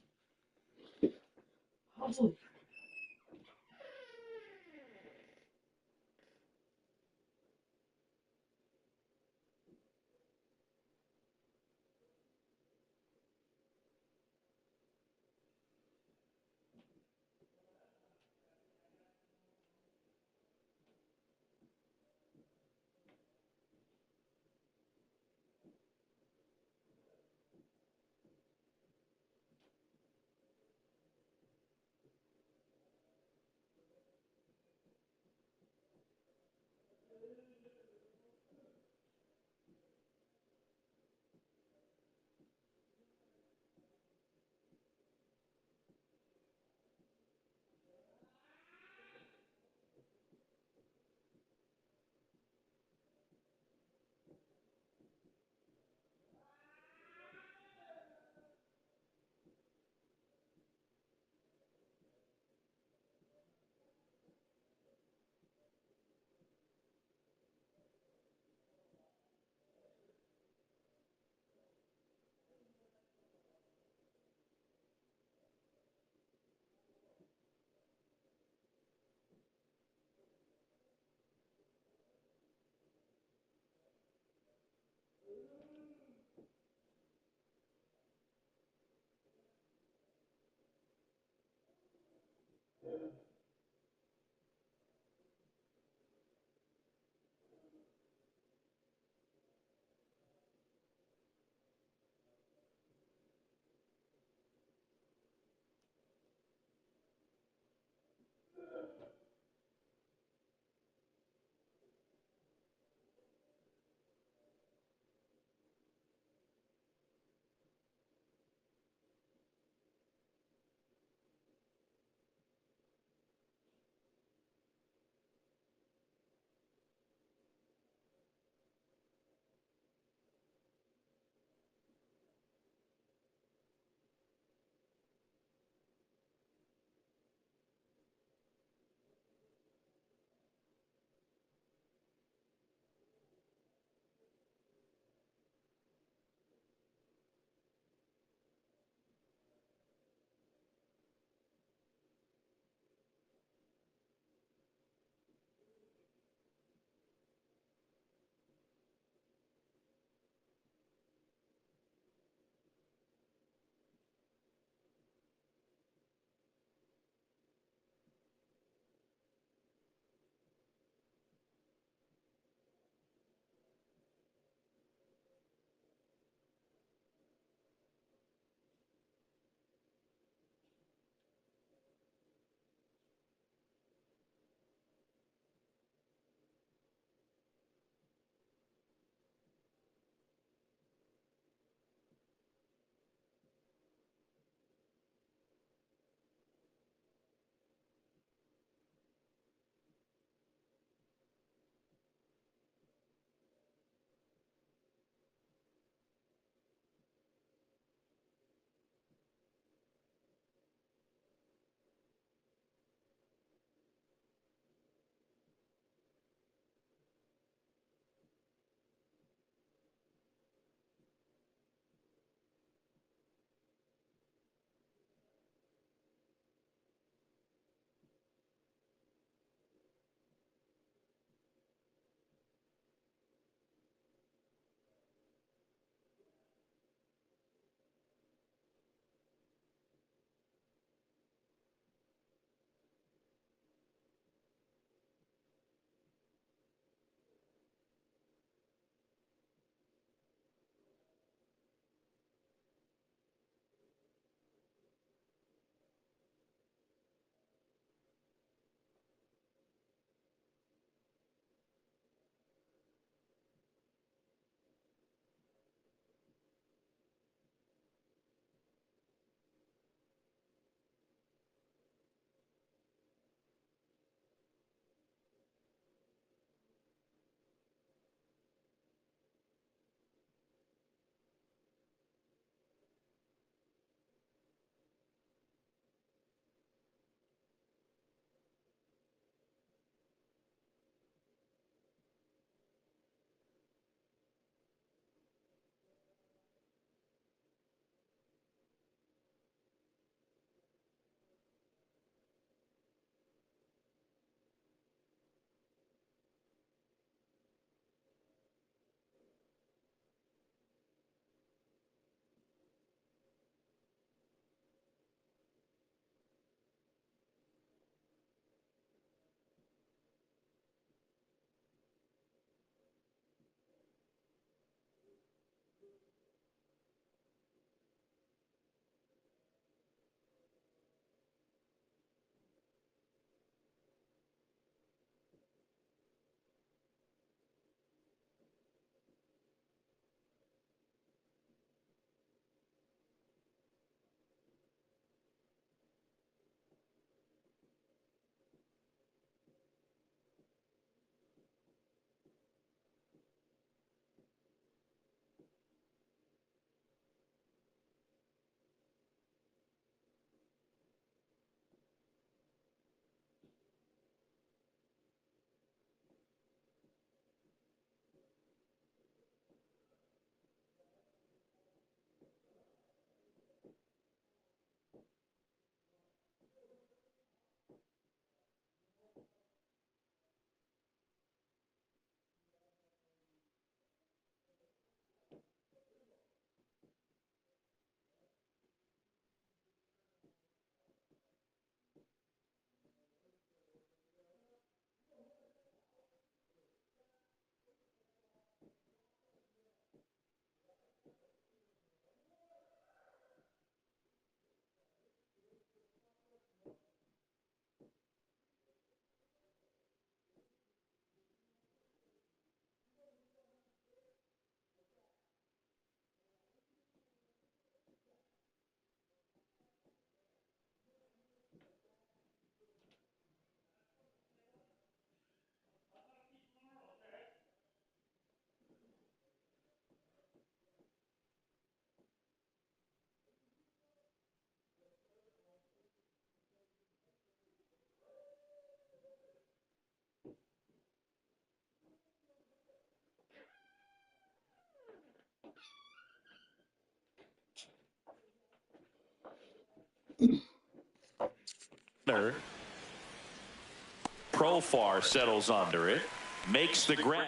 Profar settles under it, makes the grab.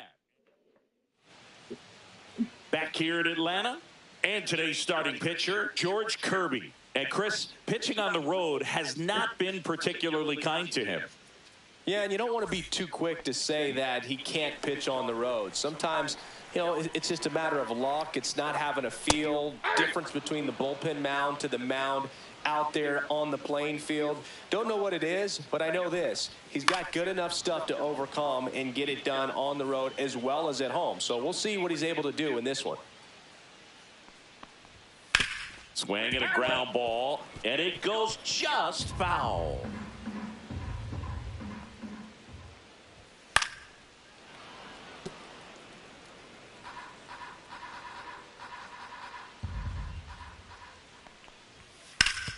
Back here in Atlanta, and today's starting pitcher, George Kirby. And Chris, pitching on the road has not been particularly kind to him. Yeah, and you don't want to be too quick to say that he can't pitch on the road. Sometimes, you know, it's just a matter of luck. It's not having a feel difference between the bullpen mound to the mound out there on the playing field. Don't know what it is, but I know this. He's got good enough stuff to overcome and get it done on the road as well as at home. So we'll see what he's able to do in this one. Swing and a ground ball, and it goes just foul.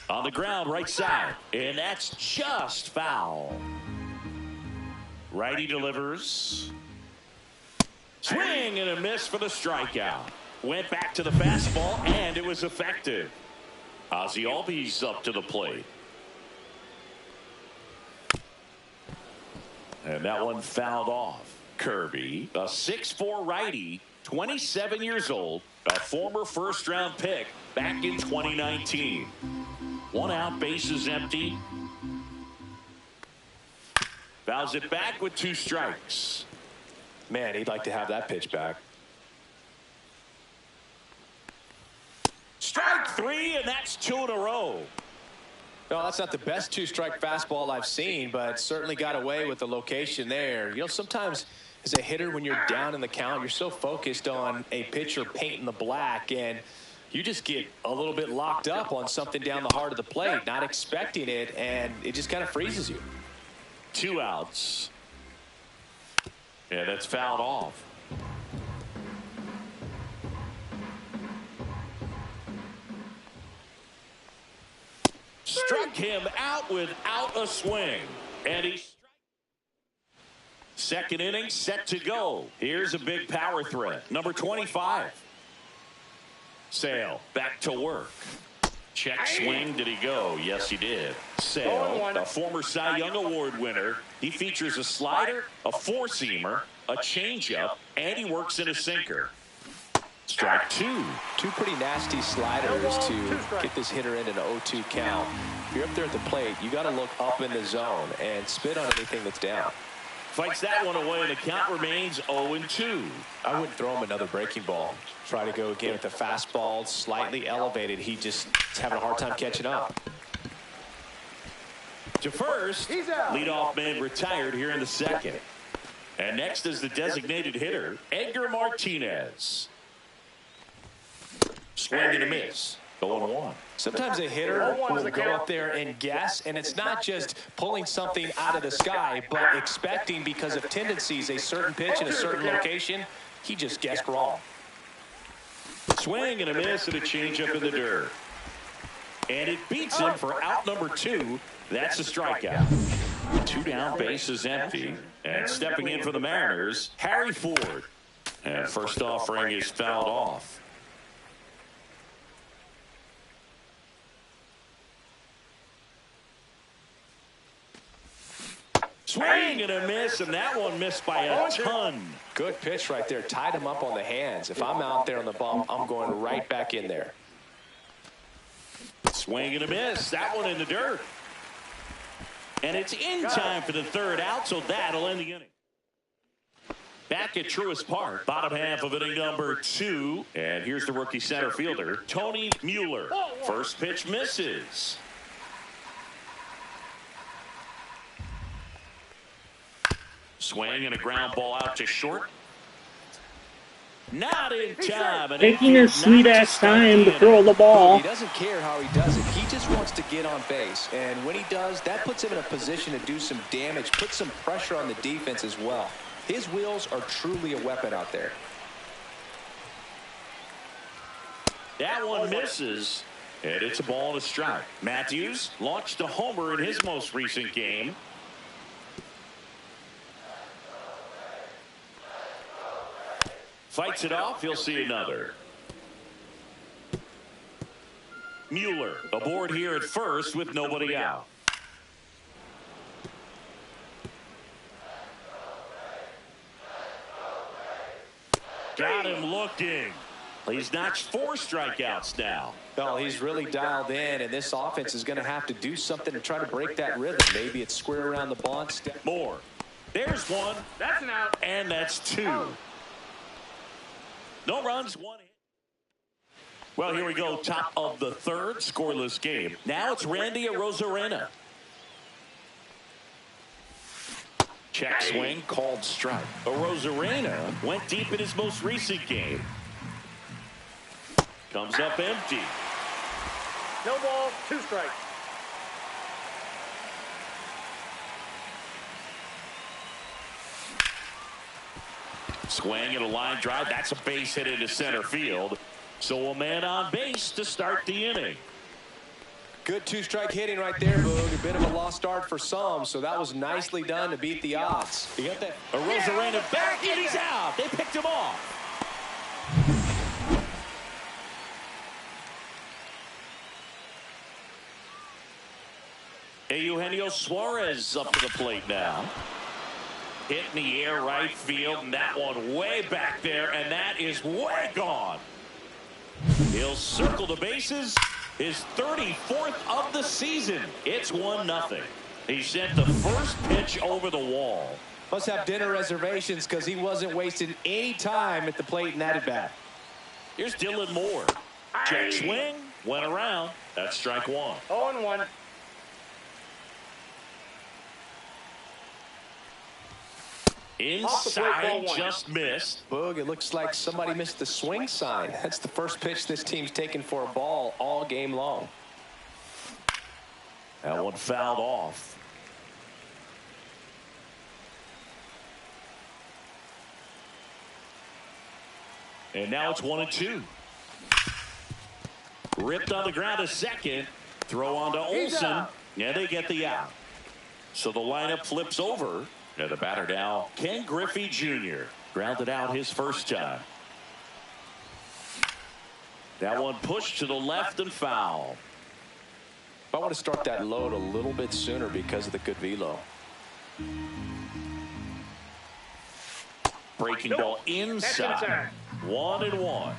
On the ground, right side, and that's just foul. Righty delivers. Swing and a miss for the strikeout. Went back to the fastball, and it was effective. Ozzie Albies up to the plate. And that one fouled off. Kirby, a 6'4" righty, 27 years old, a former first-round pick back in 2019. 1 out, bases empty. Fouls it back with 2 strikes. Man, he'd like to have that pitch back. Strike 3, and that's 2 in a row. No, that's not the best 2-strike fastball I've seen, but certainly got away with the location there. You know, sometimes as a hitter, when you're down in the count, you're so focused on a pitcher painting the black, and you just get a little bit locked up on something down the heart of the plate, not expecting it, and it just kind of freezes you. 2 outs. And that's fouled off. Struck him out without a swing. And he's second inning set to go. Here's a big power threat. Number 25. Sale back to work. Check swing. Did he go? Yes, he did. Sale, a former Cy Young Award winner. He features a slider, a 4-seamer, a changeup, and he works in a sinker. Strike 2. 2 pretty nasty sliders to get this hitter in an 0-2 count. If you're up there at the plate, you got to look up in the zone and spit on anything that's down. Fights that one away, and the count remains 0-2. I wouldn't throw him another breaking ball. Try to go again with the fastball, slightly elevated. He just is having a hard time catching up. To first, leadoff man retired here in the second. And next is the designated hitter, Edgar Martinez. Swing and a miss. 0-1. Sometimes a hitter will go up there and guess, and it's not just pulling something out of the sky, but expecting because of tendencies a certain pitch in a certain location, he just guessed wrong. Swing and a miss and a changeup in the dirt. And it beats him for out number 2. That's a strikeout. 2 down, bases empty. And stepping in for the Mariners, Harry Ford. And first offering is fouled off. Swing and a miss, and that one missed by a ton. Good pitch right there. Tied him up on the hands. If I'm out there on the bump, I'm going right back in there. Swing and a miss. That one in the dirt. And it's in time for the 3rd out, so that'll end the inning. Back at Truist Park, bottom half of inning number 2. And here's the rookie center fielder, Tony Mueller. First pitch misses. Swing and a ground ball out to short. Not in time. Taking your sweet ass time to throw the ball. He doesn't care how he does it. He just wants to get on base. And when he does, that puts him in a position to do some damage, put some pressure on the defense as well. His wheels are truly a weapon out there. That one misses. And it's a ball and a strike. Matthews launched a homer in his most recent game. Fights it off. He'll see another. Mueller aboard here at first with nobody out. Got him looking. He's notched 4 strikeouts now. Well, he's really dialed in, and this offense is going to have to do something to try to break that rhythm. Maybe it's square around the bunt. More. There's one. That's an out. And that's 2. No runs, 1 hit. Well, here we go. Top of the 3rd, scoreless game. Now it's Randy Arozarena. Check swing, called strike. Arozarena went deep in his most recent game. Comes up empty. No ball, 2 strikes. Swing and a line drive. That's a base hit into center field. So a man on base to start the inning. Good 2-strike hitting right there, Boog. A bit of a lost start for some, so that was nicely done to beat the odds. You got that? Arozarena back, and he's out. They picked him off. Eugenio Suarez up to the plate now. Hit in the air right field, and that one way back there, and that is way gone. He'll circle the bases. His 34th of the season. It's 1-0. He sent the first pitch over the wall. Must have dinner reservations because he wasn't wasting any time at the plate in that at-bat. Here's Dylan Moore. Check swing, went around. That's strike 1. 0-1. Inside, just missed. Boog, it looks like somebody missed the swing sign. That's the first pitch this team's taken for a ball all game long. That one fouled off. And now it's 1-2. Ripped on the ground to second. Throw on to Olsen. And they get the out. So the lineup flips over. And the batter now, Ken Griffey Jr. Grounded out his first time. That one pushed to the left and foul. I want to start that load a little bit sooner because of the good velo. Breaking ball inside. 1-1.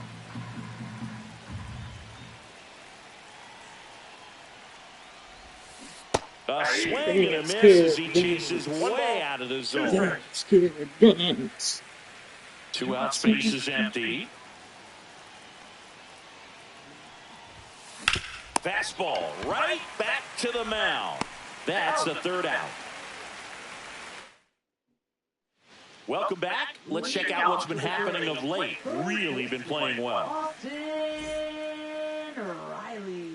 A swing and a miss as he chases way out of the zone. 2 out, space is empty. Fastball right back to the mound. That's the 3rd out. Welcome back. Let's check out what's been happening of late. Really been playing well. Austin Riley.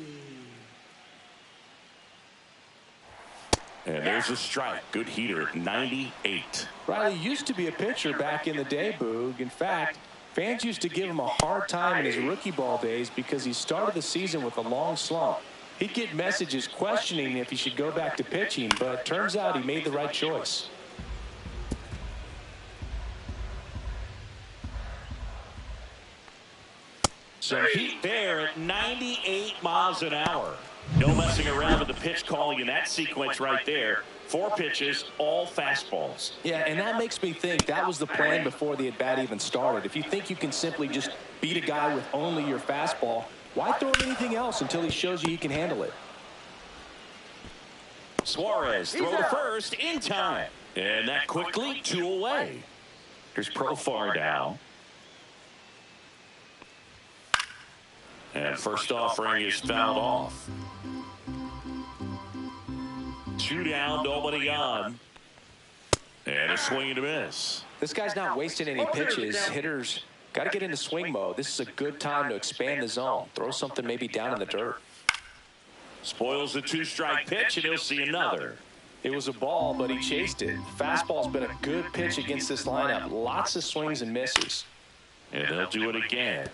And there's a strike. Good heater, 98. Riley used to be a pitcher back in the day, Boog. In fact, fans used to give him a hard time in his rookie ball days because he started the season with a long slump. He'd get messages questioning if he should go back to pitching, but it turns out he made the right choice. Some heat there at 98 miles an hour. No messing around with the pitch calling in that sequence right there. 4 pitches, all fastballs. Yeah, and that makes me think that was the plan before the at-bat even started. If you think you can simply just beat a guy with only your fastball, why throw him anything else until he shows you he can handle it? Suarez throw to first in time. And that quickly 2 away. Here's Profar down. And first offering is fouled off. 2 down, nobody on. And a swing and a miss. This guy's not wasting any pitches. Hitters got to get into swing mode. This is a good time to expand the zone. Throw something maybe down in the dirt. Spoils the 2-strike pitch, and he'll see another. It was a ball, but he chased it. Fastball's been a good pitch against this lineup. Lots of swings and misses. And they'll do it again.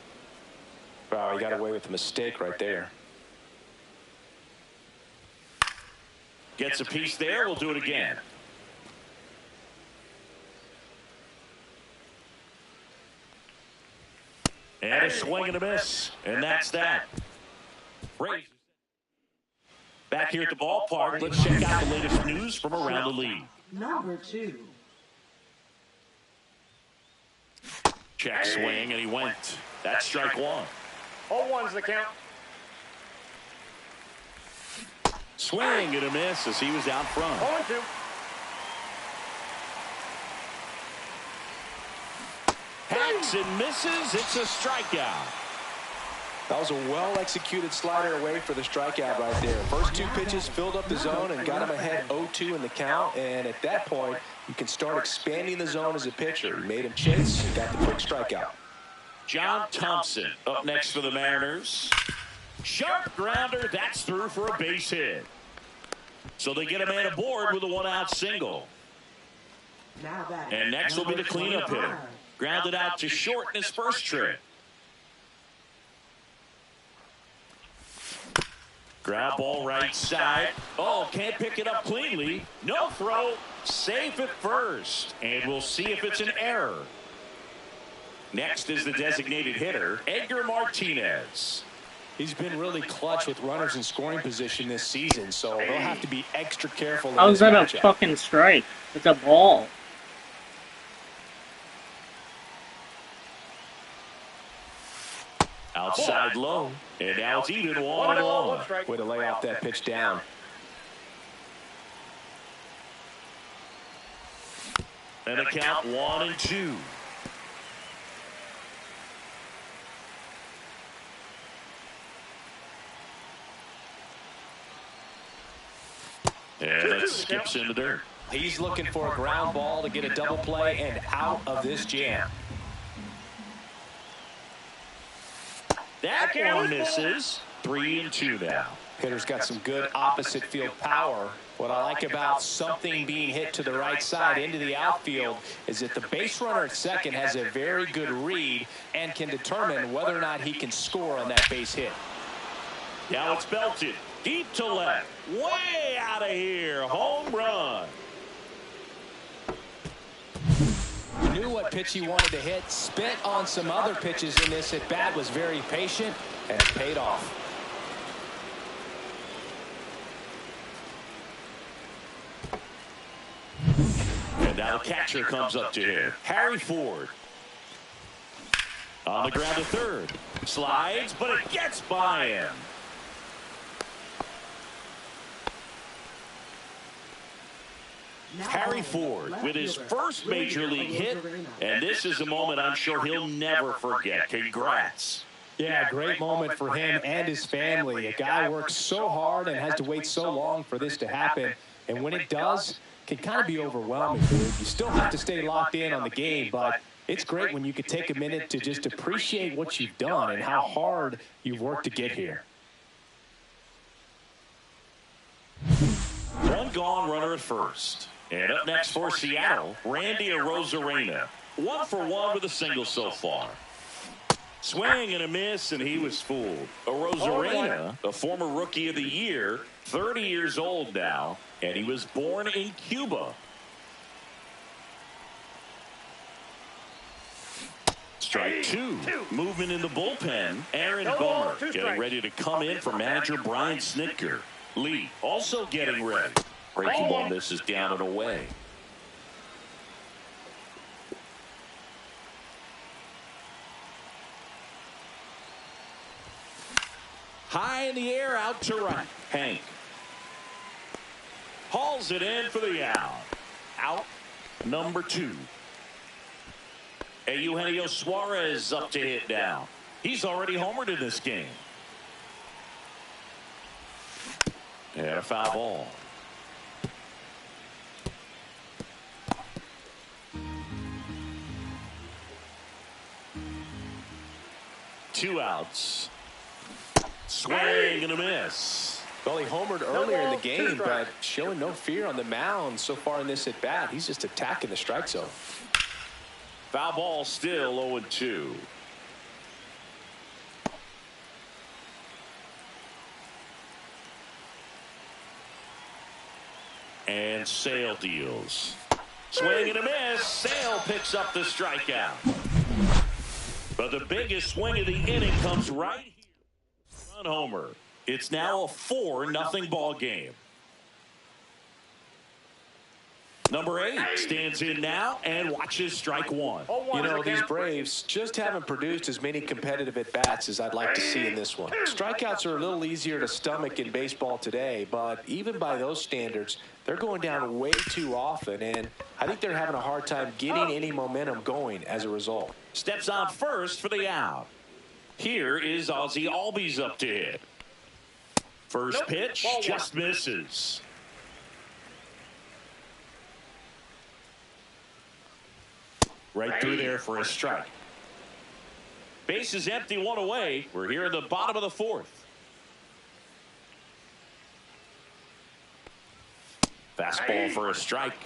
Wow, he got away with a mistake right there. Gets a piece there. We'll do it again. And a swing and a miss. And that's that. Raise. Back here at the ballpark, let's check out the latest news from around the league. Number 2. Check swing, and he went. That's strike one. 0-1's the count. Swing and a miss as he was out front. 0-2. Hacks and misses. It's a strikeout. That was a well-executed slider away for the strikeout right there. First 2 pitches filled up the zone and got him ahead 0-2 in the count. And at that point, you can start expanding the zone as a pitcher. He made him chase and got the quick strikeout. John Thompson up next for the Mariners. Sharp grounder. That's through for a base hit. So they get a man aboard with a 1-out single. And next will be the cleanup hitter. Grounded out to short in his first trip. Ground ball right side. Oh, can't pick it up cleanly. No throw. Safe at first. And we'll see if it's an error. Next is the designated hitter, Edgar Martinez. He's been really clutch with runners in scoring position this season, so they'll have to be extra careful. How's that a fucking strike? It's a ball. Outside low. And now it's even 1-1. Way to lay off that pitch down. And the count 1-2. And that skips in the dirt. He's looking for a ground ball to get a double play and out of this jam. That one misses. 3-2 now. Hitter's got some good opposite field power. What I like about something being hit to the right side into the outfield is that the base runner at second has a very good read and can determine whether or not he can score on that base hit. Now it's belted. Deep to left. Way out of here. Home run. Knew what pitch he wanted to hit. Spent on some other pitches in this at bat. Was very patient and it paid off. And now the catcher comes up to him. Harry Ford. On the ground to third. Slides, but it gets by him. Harry Ford with his first major league hit, and this is a moment I'm sure he'll never forget. Congrats. Yeah, great moment for him and his family. A guy works so hard and has to wait so long for this to happen, and when it does, it can kind of be overwhelming. You still have to stay locked in on the game, but it's great when you could take a minute to just appreciate what you've done and how hard you've worked to get here. One gone, runner at first. And up next for Seattle, Randy Arozarena. 1-for-1 with a single so far. Swing and a miss, and he was fooled. Arozarena, a former Rookie of the Year, 30 years old now, and he was born in Cuba. Strike 2. Movement in the bullpen. Aaron Bummer getting ready to come in for manager Brian Snitker. Lee also getting ready. Breaking ball misses down and away. High in the air, out to right. Hank hauls it in for the out. Out number 2. Eugenio Suarez up to hit now. He's already homered in this game. And a foul ball. Two outs. Swing and a miss. Well, he homered earlier in the game, but showing no fear on the mound so far in this at-bat. He's just attacking the strike zone. Foul ball still 0-2. And Sale deals. Swing and a miss. Sale picks up the strikeout. But the biggest swing of the inning comes right here. Run homer. It's now a 4-0 ball game. Number 8 stands in now and watches strike one. You know, these Braves just haven't produced as many competitive at-bats as I'd like to see in this one. Strikeouts are a little easier to stomach in baseball today, but even by those standards, they're going down way too often, and I think they're having a hard time getting any momentum going as a result. Steps on first for the out. Here is Ozzie Albies up to hit. First pitch just misses. Right through there for a strike. Base is empty, one away. We're here in the bottom of the 4th. Fastball for a strike.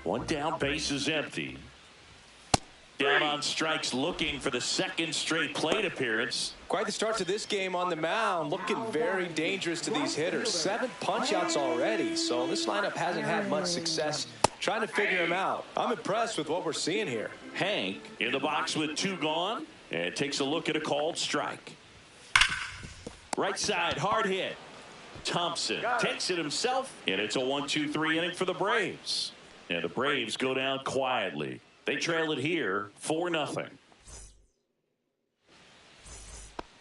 One down, base is empty. Down on strikes, looking for the 2nd straight plate appearance. Quite the start to this game on the mound, looking very dangerous to these hitters. 7 punch-outs already, so this lineup hasn't had much success trying to figure him out. I'm impressed with what we're seeing here. Hank in the box with 2 gone, and takes a look at a called strike. Right side, hard hit. Thompson takes it himself, and it's a 1-2-3 inning for the Braves. And the Braves go down quietly. They trail it here 4-0.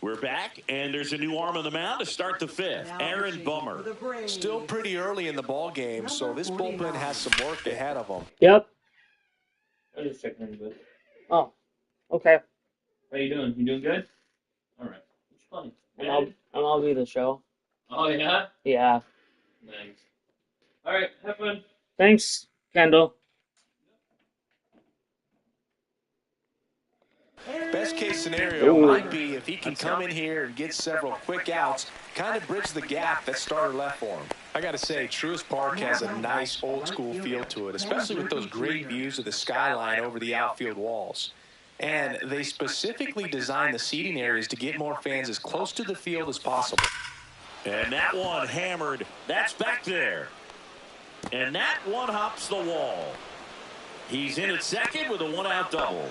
We're back, and there's a new arm on the mound to start the 5th. Aaron Bummer. Still pretty early in the ball game, so this bullpen has some work ahead of them. Yep. I just checking in, but Oh, okay. how you doing? You doing good? All right. What's funny? I'll do the show. Oh yeah. Yeah. Nice. All right. Have fun. Thanks, Kendall. Best case scenario might be if he can come in here and get several quick outs, kind of bridge the gap that starter left for him. I got to say, Truist Park has a nice old school feel to it, especially with those great views of the skyline over the outfield walls. And they specifically designed the seating areas to get more fans as close to the field as possible. And that one hammered. That's back there. And that one hops the wall. He's in at second with a 1-out double.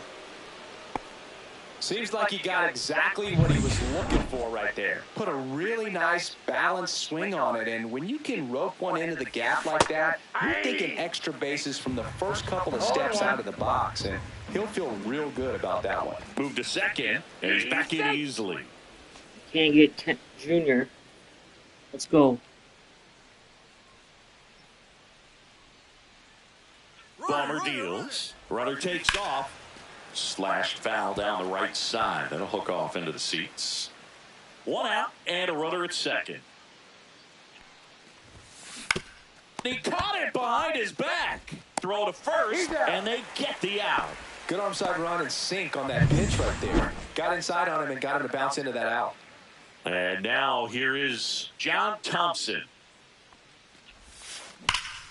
Seems like he got exactly what he was looking for right there. Put a really nice balanced swing on it, and when you can rope one into the gap like that, you're thinking extra bases from the first couple of steps out of the box, and he'll feel real good about that one. Move to second, and he's back in easily. Can't get Junior. Let's go. Bummer deals. Runner takes off. Slashed foul down the right side. That'll hook off into the seats. 1 out and a runner at second. He caught it behind his back. Throw to first, and they get the out. Good onside run and sink on that pitch right there. Got inside on him and got him to bounce into that out. And now here is John Thompson.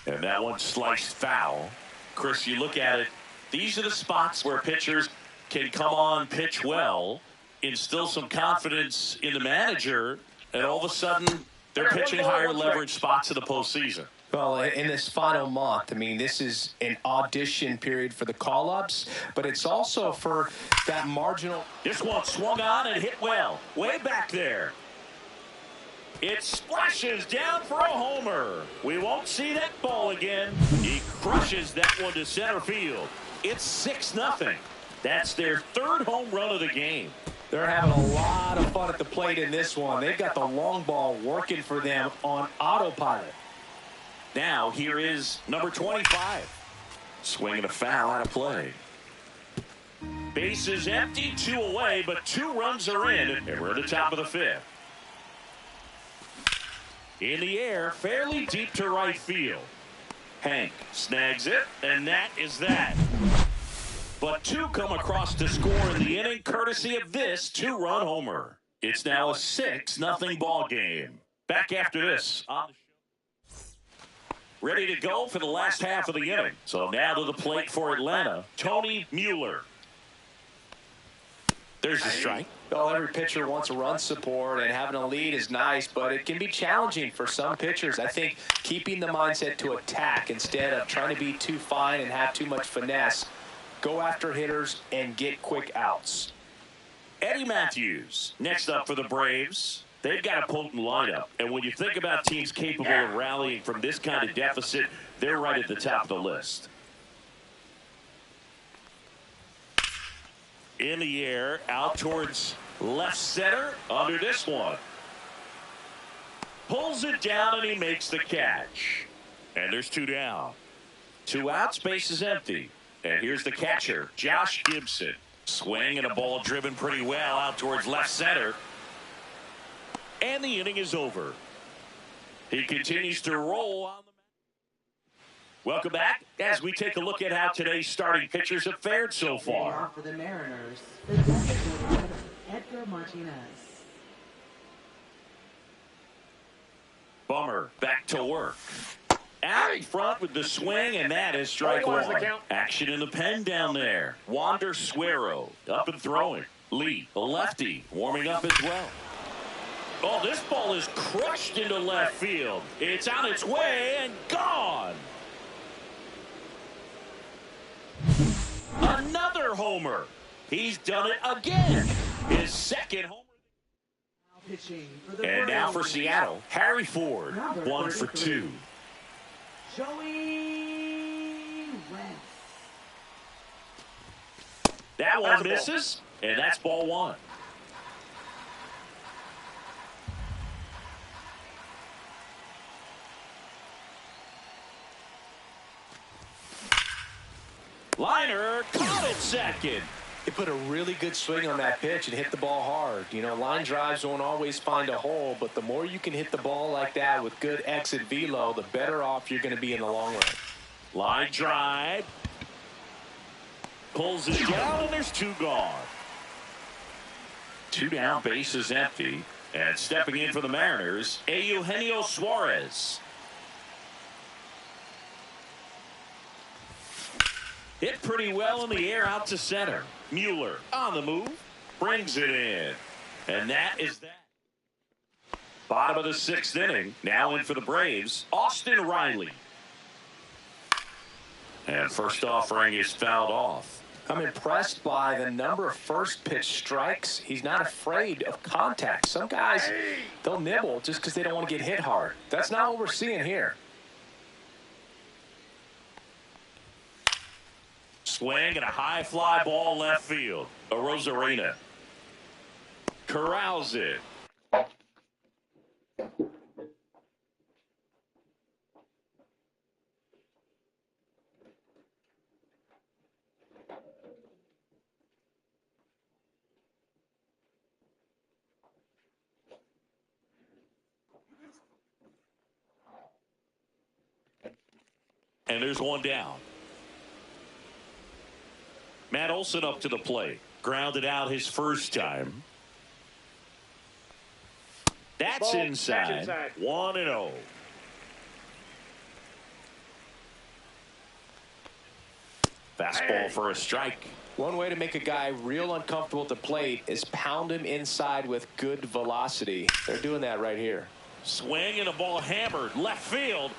And that one sliced foul. Chris, you look at it. These are the spots where pitchers can come on, pitch well, instill some confidence in the manager, and all of a sudden they're pitching higher leverage spots in the postseason. Well, in this final month, I mean, this is an audition period for the call-ups, but it's also for that marginal. This one swung on and hit well, way back there. It splashes down for a homer. We won't see that ball again. He crushes that one to center field. It's 6-0. That's their 3rd home run of the game. They're having a lot of fun at the plate in this one. They've got the long ball working for them on autopilot. Now here is number 25. Swinging a foul out of play. Base is empty, 2 away, but 2 runs are in, and we're at the top of the 5th. In the air, fairly deep to right field. Hank snags it, and that is that. But 2 come across to score in the inning, courtesy of this 2-run homer. It's now a 6-0 ball game. Back after this on the show. Ready to go for the last half of the inning. So now to the plate for Atlanta, Tony Mueller. There's the strike. Well, every pitcher wants run support, and having a lead is nice, but it can be challenging for some pitchers. I think keeping the mindset to attack instead of trying to be too fine and have too much finesse, go after hitters and get quick outs. Eddie Matthews, next up for the Braves. They've got a potent lineup, and when you think about teams capable of rallying from this kind of deficit, they're right at the top of the list. In the air, out towards left center, under this one. Pulls it down, and he makes the catch. And there's 2 down. 2 outs, base is empty. And here's the catcher, Josh Gibson. Swing and a ball driven pretty well out towards left center. And the inning is over. He continues to roll on the mound. Welcome back as we take a look at how today's starting pitchers have fared so far. For the Mariners, the designated Edgar Martinez. Bummer back to work. Out in front with the swing, and that is strike one. Action in the pen down there. Wander Suero up and throwing. Lee, a lefty, warming up as well. Oh, this ball is crushed into left field. It's on its way and gone. Another homer. He's done it again. His second homer. And now for Seattle, Harry Ford, 1 for 2. Joey Wentz. That one misses, and that's ball 1. Liner caught it second. He put a really good swing on that pitch and hit the ball hard. You know, line drives won't always find a hole, but the more you can hit the ball like that with good exit velo, the better off you're going to be in the long run. Line drive. Pulls it down, and there's 2 gone. 2 down, base is empty. And stepping in for the Mariners, Eugenio Suarez. Hit pretty well in the air out to center. Mueller on the move, brings it in. And that is that. Bottom of the 6th inning, now in for the Braves, Austin Riley. And first offering is fouled off. I'm impressed by the number of first pitch strikes. He's not afraid of contact. Some guys, they'll nibble just because they don't want to get hit hard. That's not what we're seeing here. Swing and a high fly ball left field. Arozarena corrals it. And there's 1 down. Matt Olson up to the plate. Grounded out his first time. That's inside. 1-0. Fastball for a strike. One way to make a guy real uncomfortable at the plate is pound him inside with good velocity. They're doing that right here. Swing and a ball hammered left field.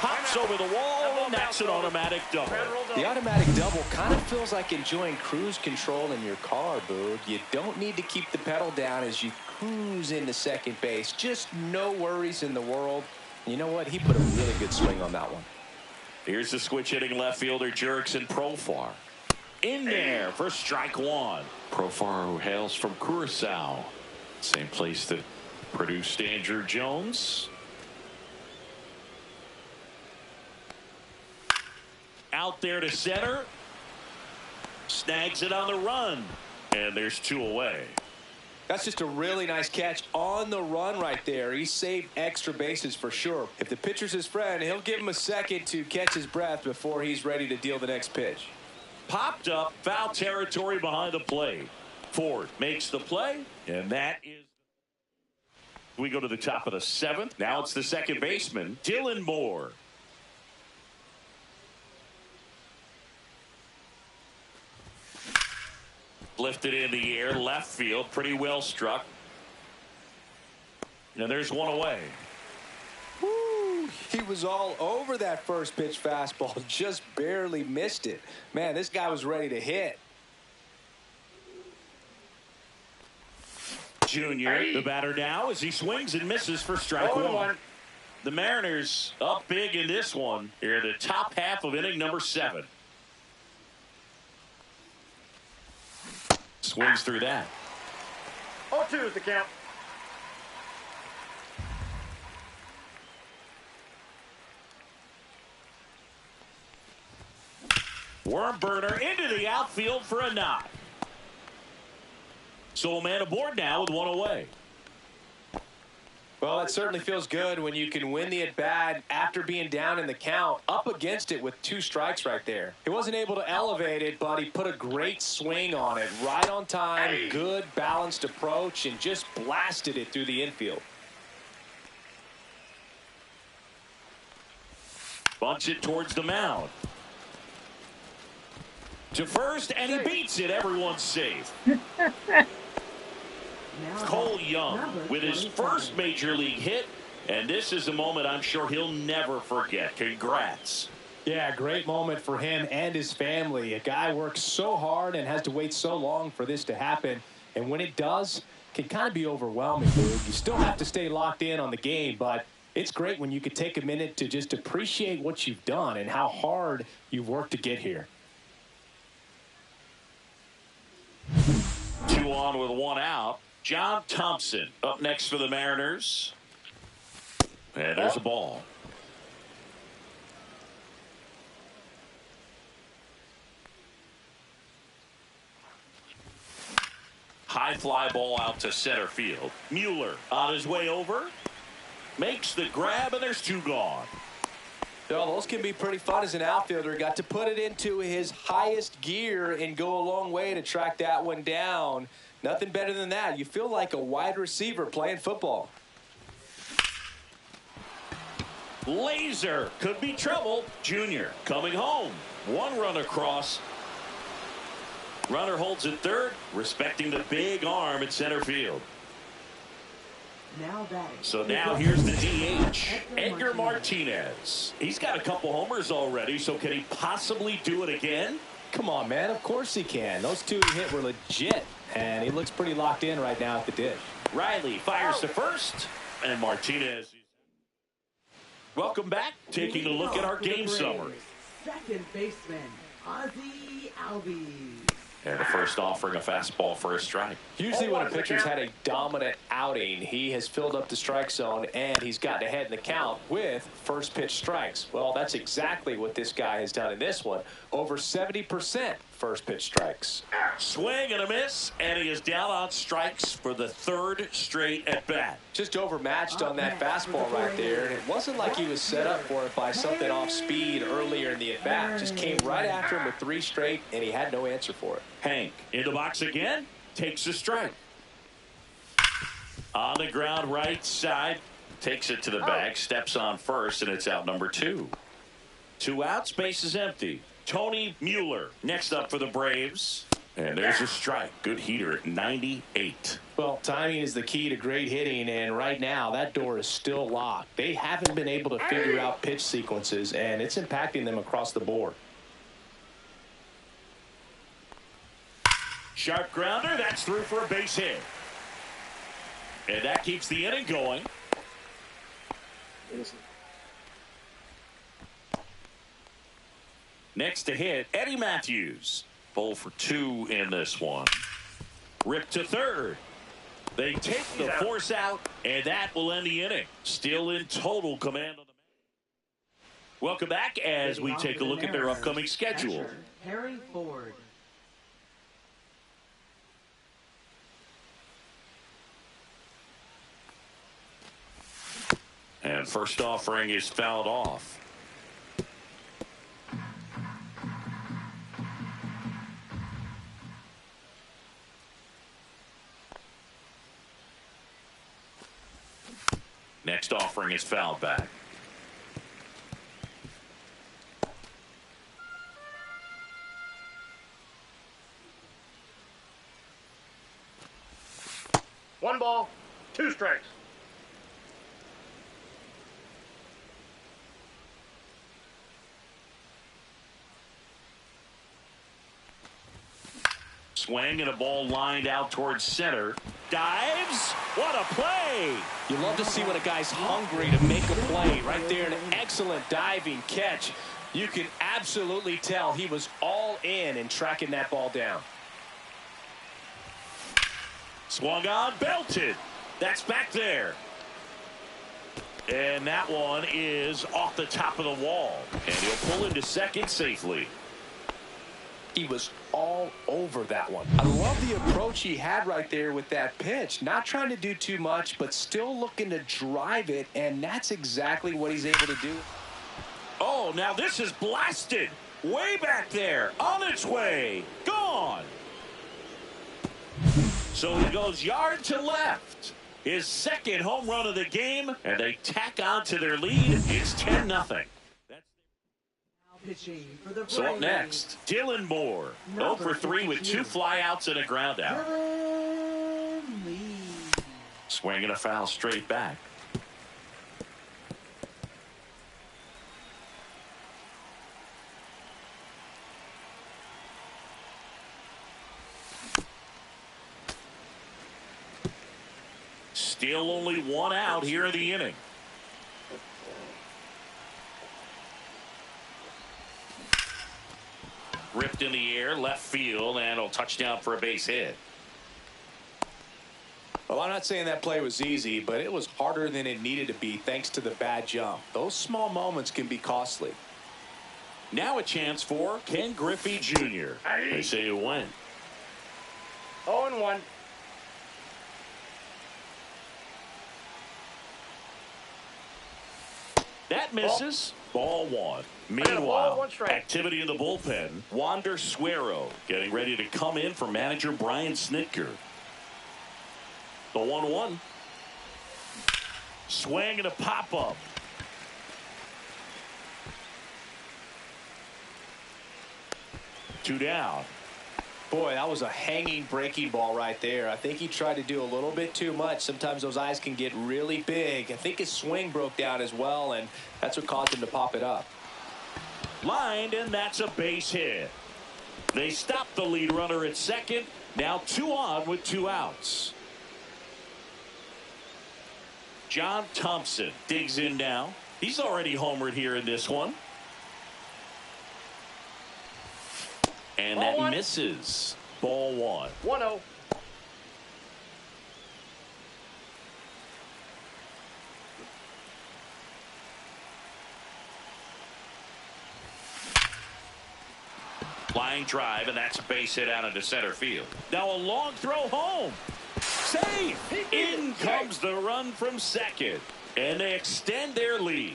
Pops over the wall, and that's an automatic double. The automatic double kind of feels like enjoying cruise control in your car, Boog. You don't need to keep the pedal down as you cruise into second base. Just no worries in the world. You know what? He put a really good swing on that one. Here's the switch hitting left fielder Jurickson Profar. In there for strike 1. Profar, who hails from Curacao. Same place that produced Andrew Jones. Out there to center. Snags it on the run. And there's 2 away. That's just a really nice catch on the run right there. He saved extra bases for sure. If the pitcher's his friend, he'll give him a second to catch his breath before he's ready to deal the next pitch. Popped up, foul territory behind the plate. Ford makes the play, and that is. We go to the top of the 7th. Now it's the second baseman, Dylan Moore. Lifted in the air, left field, pretty well struck. And there's one away. Woo, he was all over that first pitch fastball, just barely missed it. Man, this guy was ready to hit. Junior, the batter now, as he swings and misses for strike one. The Mariners up big in this one here in the top half of inning number 7. Swings through that. 0-2 is the count. Worm burner into the outfield for a knock. So a man aboard now with one away. Well, it certainly feels good when you can win the at-bat after being down in the count, up against it with 2 strikes right there. He wasn't able to elevate it, but he put a great swing on it, right on time, good balanced approach, and just blasted it through the infield. Bunts it towards the mound. To first, and he beats it. Everyone's safe. Cole Young with his first major league hit, and this is a moment I'm sure he'll never forget. Congrats. Yeah, great moment for him and his family. A guy works so hard and has to wait so long for this to happen, and when it does, it can kind of be overwhelming, dude. You still have to stay locked in on the game, but it's great when you could take a minute to just appreciate what you've done and how hard you've worked to get here. 2 on with 1 out. John Thompson up next for the Mariners. And there's a ball. High fly ball out to center field. Mueller on his way over. Makes the grab, and there's 2 gone. Well, those can be pretty fun as an outfielder. Got to put it into his highest gear and go a long way to track that one down. Nothing better than that. You feel like a wide receiver playing football. Laser could be trouble. Junior coming home. 1 run across. Runner holds at third, respecting the big arm at center field. So now here's the DH, Edgar Martinez. He's got a couple homers already, so can he possibly do it again? Come on, man. Of course he can. Those 2 he hit were legit, and he looks pretty locked in right now at the dish. Riley fires to first, and Martinez. Welcome back. Taking a look at our game summary. Second baseman, Ozzie Albies. And the first offering, a fastball for a strike. Usually when a pitcher's had a dominant outing, he has filled up the strike zone and he's gotten ahead in the count with first pitch strikes. Well, that's exactly what this guy has done in this one. Over 70% first pitch strikes. Swing and a miss, and he is down on strikes for the 3rd straight at bat. Just overmatched on that fastball right there, and it wasn't like he was set up for it by something off speed earlier in the at bat. Just came right after him with 3 straight, and he had no answer for it. Hank in the box again, takes a strike. On the ground right side, takes it to the bag, steps on first, and it's out number 2. 2 outs, base is empty. Tony Mueller next up for the Braves. And there's a strike. Good heater at 98. Well, timing is the key to great hitting, and right now that door is still locked. They haven't been able to figure out pitch sequences, and it's impacting them across the board. Sharp grounder, that's through for a base hit. And that keeps the inning going. Next to hit, Eddie Matthews. 0 for 2 in this one. Ripped to third. They take the force out, and that will end the inning. Still in total command of the match. Welcome back as we take a look at their upcoming schedule. Harry Ford. And first offering is fouled off. Next offering is fouled back. 1 ball, 2 strikes. Swing and a ball lined out towards center. Dives. What a play. You love to see when a guy's hungry to make a play. Right there, an excellent diving catch. You can absolutely tell he was all in tracking that ball down. Swung on, belted. That's back there. And that one is off the top of the wall. And he'll pull into second safely. He was all over that one. I love the approach he had right there with that pitch. Not trying to do too much, but still looking to drive it, and that's exactly what he's able to do. Oh, now this is blasted. Way back there. On its way. Gone. So he goes yard to left. His second home run of the game, and they tack on to their lead. It's 10-0. So up next, Dylan Moore. 0 for 3 with 2 flyouts and a groundout. Swinging a foul straight back. Still only 1 out here in the inning. Ripped in the air, left field, and a touchdown for a base hit. Well, I'm not saying that play was easy, but it was harder than it needed to be thanks to the bad jump. Those small moments can be costly. Now a chance for Ken Griffey Jr. They say you win. 0-1. That misses. Ball 1. Meanwhile, activity in the bullpen. Wander Suero getting ready to come in for manager Brian Snitker. The 1-1. Swing and a pop-up. Two down. Boy, that was a hanging breaking ball right there. I think he tried to do a little bit too much. Sometimes those eyes can get really big. I think his swing broke down as well, and that's what caused him to pop it up. Lined, and that's a base hit. They stopped the lead runner at second. Now 2 on with 2 outs. John Thompson digs in now. He's already homered here in this one. And Ball that 1. misses. Ball 1. 1-0. Line drive, and that's a base hit out into center field. Now a long throw home. Safe. In comes the run from second. And they extend their lead.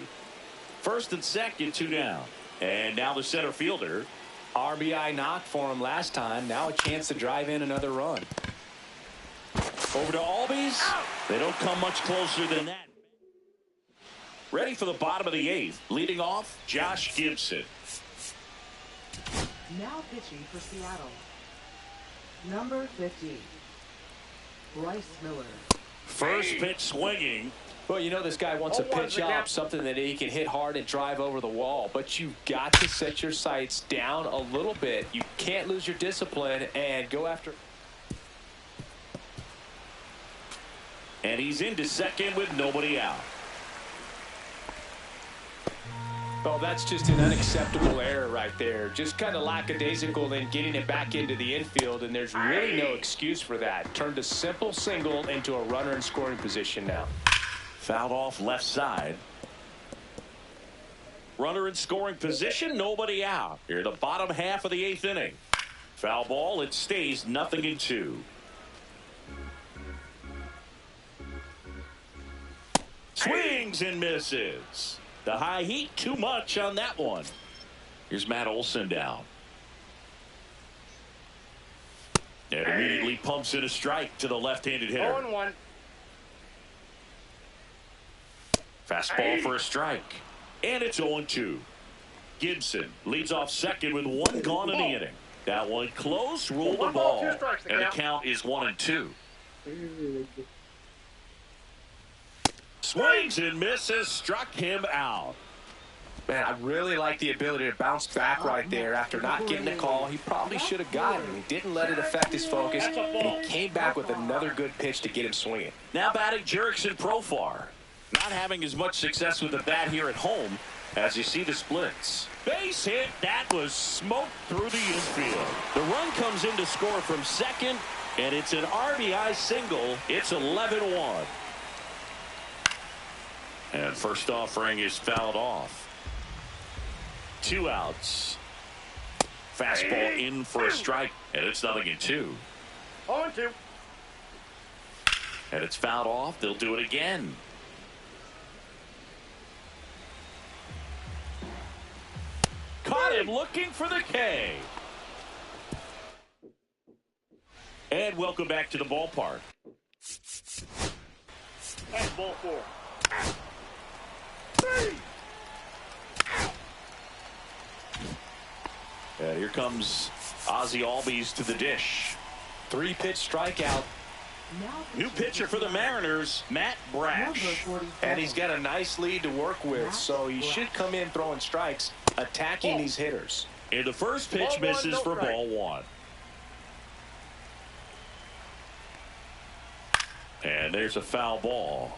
First and second, 2 down. And now the center fielder. RBI knock for him last time. Now a chance to drive in another run. Over to Albies. They don't come much closer than that. Ready for the bottom of the 8th. Leading off, Josh Gibson. Now pitching for Seattle. Number 50, Bryce Miller. First pitch swinging. Well, you know this guy wants to pitch up, something that he can hit hard and drive over the wall. But you've got to set your sights down a little bit. You can't lose your discipline and go after. And he's into second with nobody out. Oh, that's just an unacceptable error right there. Just kind of lackadaisical in getting it back into the infield, and there's really no excuse for that. Turned a simple single into a runner in scoring position now. Fouled off left side. Runner in scoring position, nobody out. Here, the bottom half of the 8th inning. Foul ball, it stays 0-2. Swings and misses. The high heat, too much on that one. Here's Matt Olson down. And immediately pumps in a strike to the left-handed hitter. 0-1. Fastball for a strike. And it's 0-2. Gibson leads off second with 1 gone in the inning. That one close, ruled the ball. And the count is 1-2. Swings and misses, struck him out. Man, I really like the ability to bounce back right there after not getting a call. He probably should have gotten. He didn't let it affect his focus, and he came back with another good pitch to get him swinging. Now batting Jerickson Profar. Not having as much success with the bat here at home as you see the splits. Base hit. That was smoked through the infield. The run comes in to score from second, and it's an RBI single. It's 11-1. And first offering is fouled off. 2 outs. Fastball in for a strike, and it's 0-2. 0-2. And it's fouled off. They'll do it again. Caught him looking for the K. And welcome back to the ballpark. That's ball 4. Here comes Ozzie Albies to the dish. 3-pitch strikeout. New pitcher for the Mariners, Matt Brash. And he's got a nice lead to work with, so he should come in throwing strikes, attacking these hitters. And the first pitch misses for ball 1. And there's a foul ball.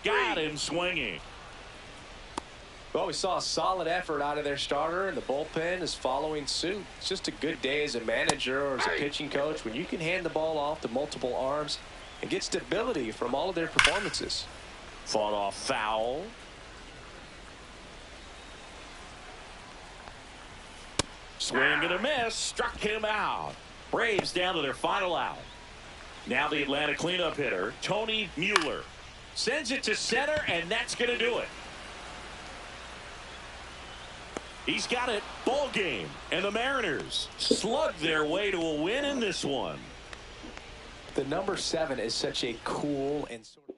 Got him swinging. Well, we saw a solid effort out of their starter, and the bullpen is following suit. It's just a good day as a manager or as a pitching coach when you can hand the ball off to multiple arms and get stability from all of their performances. Fought off foul. Swing and a miss. Struck him out. Braves down to their final out. Now the Atlanta cleanup hitter, Tony Mueller. Sends it to center, and that's going to do it. He's got it. Ball game. And the Mariners slug their way to a win in this one. The number 7 is such a cool and sort of...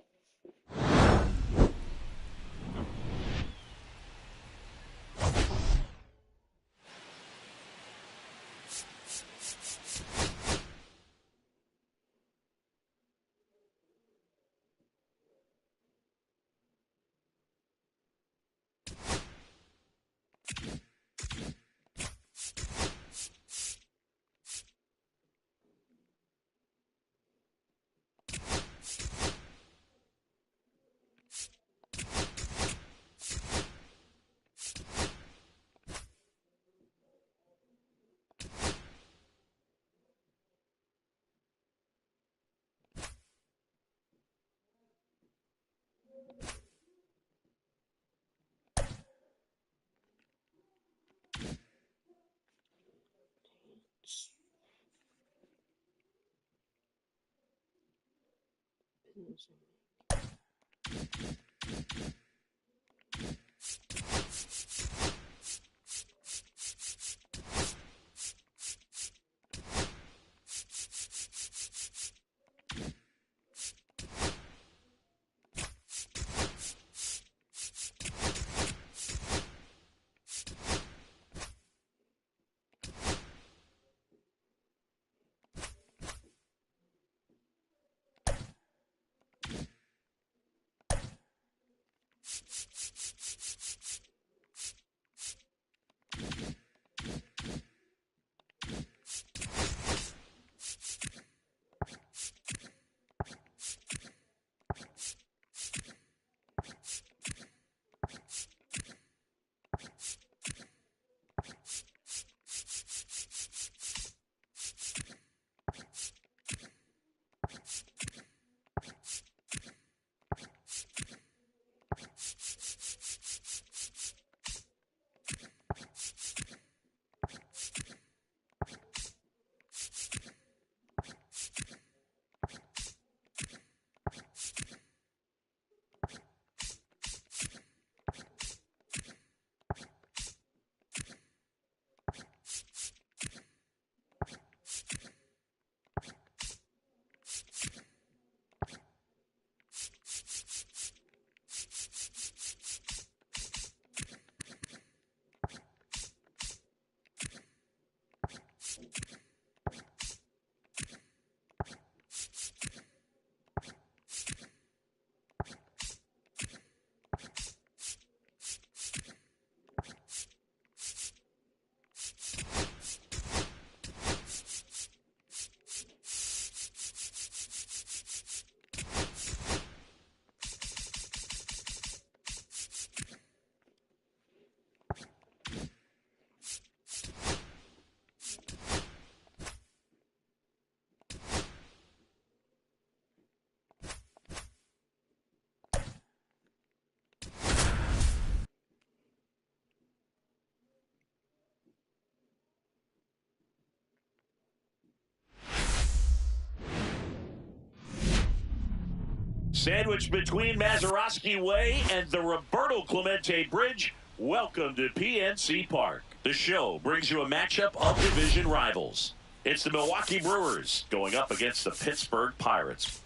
Sandwiched between Mazeroski Way and the Roberto Clemente Bridge, welcome to PNC Park. The show brings you a matchup of division rivals. It's the Milwaukee Brewers going up against the Pittsburgh Pirates.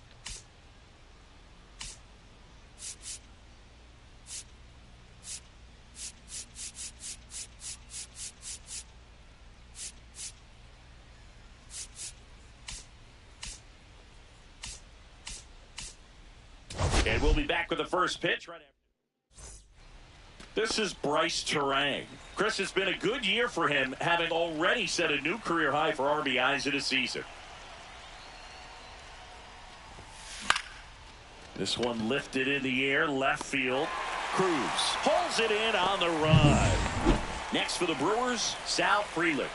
And we'll be back with the first pitch right after. This is Bryce Terang. Chris, it's been a good year for him, having already set a new career high for RBIs in a season. This one lifted in the air, left field. Cruz holds it in on the run. Next for the Brewers, Sal Frelick.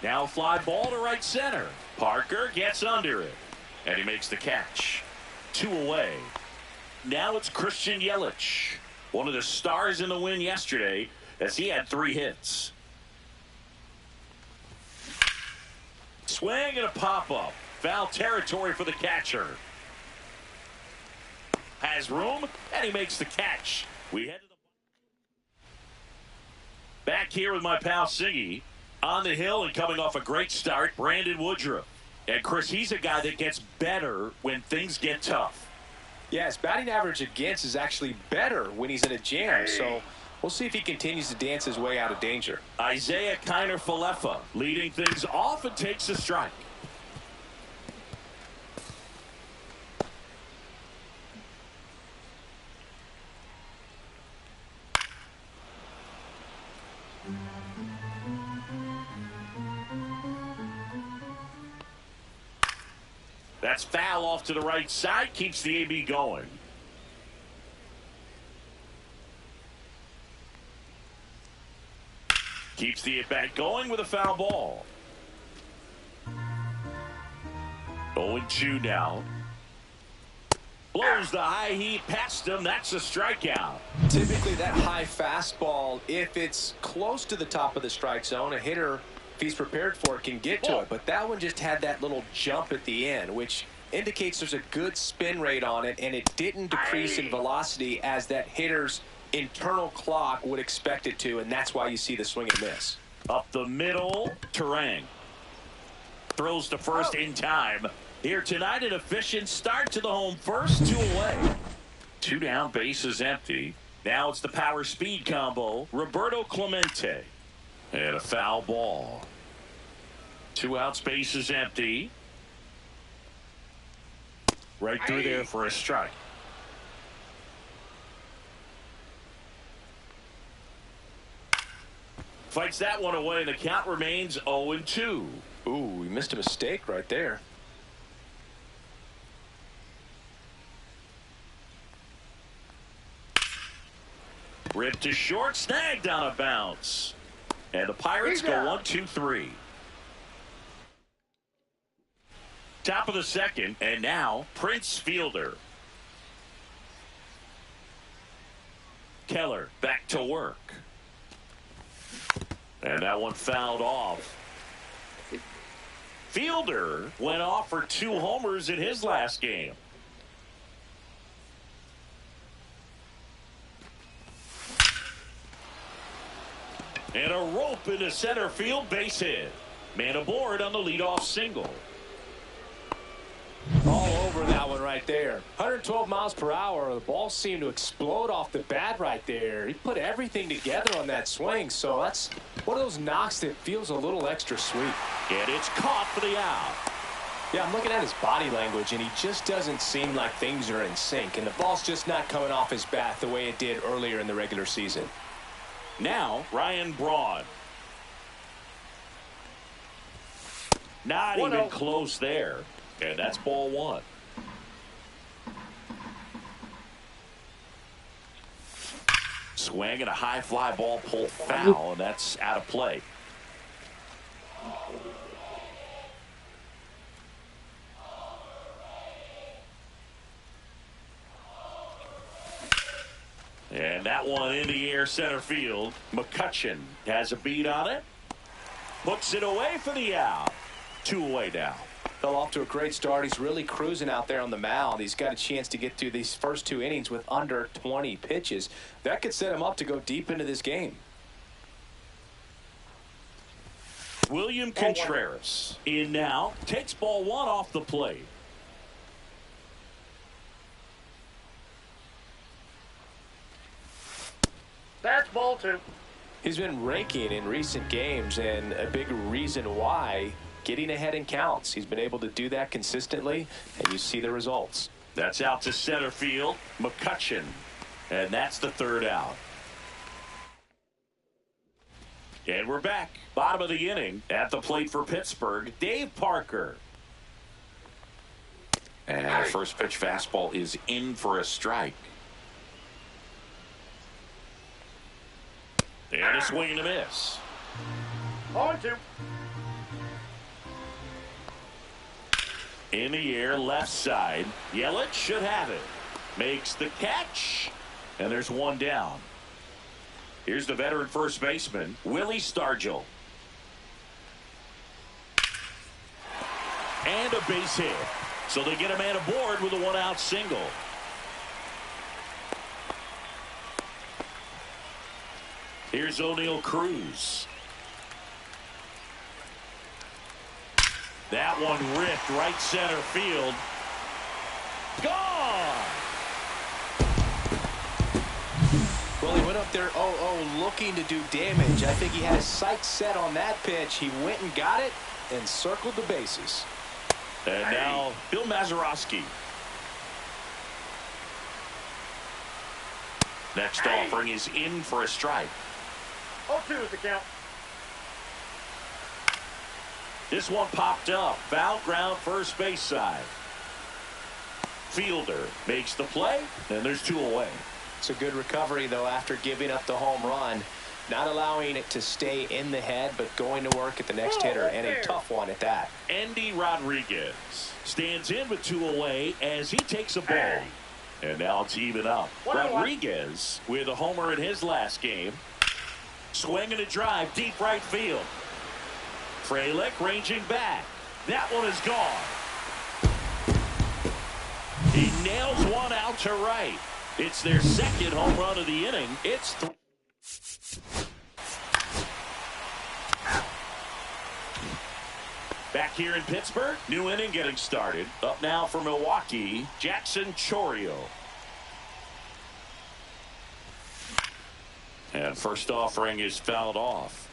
Now fly ball to right center. Parker gets under it, and he makes the catch. 2 away. Now it's Christian Yelich, one of the stars in the win yesterday, as he had 3 hits. Swing and a pop-up. Foul territory for the catcher. Has room, and he makes the catch. We head to the back here with my pal Siggy. On the hill and coming off a great start, Brandon Woodruff. And Chris, he's a guy that gets better when things get tough. Yeah, his batting average against is actually better when he's in a jam. So we'll see if he continues to dance his way out of danger. Isaiah Kiner-Falefa leading things off and takes a strike. That's foul off to the right side. Keeps the AB going. Keeps the at-bat going with a foul ball. 0-2 now. Blows the high heat past him. That's a strikeout. Typically that high fastball, if it's close to the top of the strike zone, a hitter, if he's prepared for it, can get to it. But that one just had that little jump at the end, which indicates there's a good spin rate on it, and it didn't decrease in velocity as that hitter's internal clock would expect it to, and that's why you see the swing and miss. Up the middle, Terang. Throws to first in time. Here tonight, an efficient start to the home first, 2 away. 2 down, bases empty. Now it's the power speed combo, Roberto Clemente. And a foul ball. 2 outs, bases empty. Right through there for a strike. Fights that one away, and the count remains 0-2. Ooh, we missed a mistake right there. Ripped to short, snagged on a bounce. And the Pirates go 1-2-3. Top of the second, and now Prince Fielder. Keller back to work. And that one fouled off. Fielder went off for 2 homers in his last game. And a rope into center field, base hit. Man aboard on the leadoff single. All over now. that one right there. 112 miles per hour. The ball seemed to explode off the bat right there. He put everything together on that swing, so that's one of those knocks that feels a little extra sweet. And it's caught for the out. Yeah, I'm looking at his body language, and he just doesn't seem like things are in sync, and the ball's just not coming off his bat the way it did earlier in the regular season. Now, Ryan Braun. Not even close there. And that's ball one. Swing and a high fly ball pulled foul, and that's out of play. And that one in the air center field. McCutchen has a beat on it. Puts it away for the out. 2 away now. Fell off to a great start. He's really cruising out there on the mound. He's got a chance to get through these first 2 innings with under 20 pitches. That could set him up to go deep into this game. William Contreras in now. Takes ball one off the plate. That's ball 2. He's been raking in recent games, and a big reason why, getting ahead in counts. He's been able to do that consistently, and you see the results. That's out to center field. McCutchen. And that's the 3rd out. And we're back. Bottom of the inning. At the plate for Pittsburgh, Dave Parker. And our first pitch fastball is in for a strike. And a swing and a miss. 0-2. In the air, left side. Yelich should have it. Makes the catch. And there's one down. Here's the veteran first baseman, Willie Stargell. And a base hit. So they get a man aboard with a 1-out single. Here's O'Neal Cruz. That one ripped right center field. Gone! Well, he went up there 0-0 looking to do damage. I think he had his sights set on that pitch. He went and got it and circled the bases. And now Bill Mazeroski. Next offering is in for a strike. 0-2 is the count. This one popped up. Foul ground first base side. Fielder makes the play, and there's 2 away. It's a good recovery, though, after giving up the home run. Not allowing it to stay in the head, but going to work at the next hitter, and a tough one at that. Andy Rodriguez stands in with 2 away as he takes a ball. And now it's even up. Rodriguez with a homer in his last game. Swing and a drive, deep right field. Frelick ranging back. That one is gone. He nails one out to right. It's their second home run of the inning. It's back here in Pittsburgh. New inning getting started. Up now for Milwaukee, Jackson Chourio. And first offering is fouled off.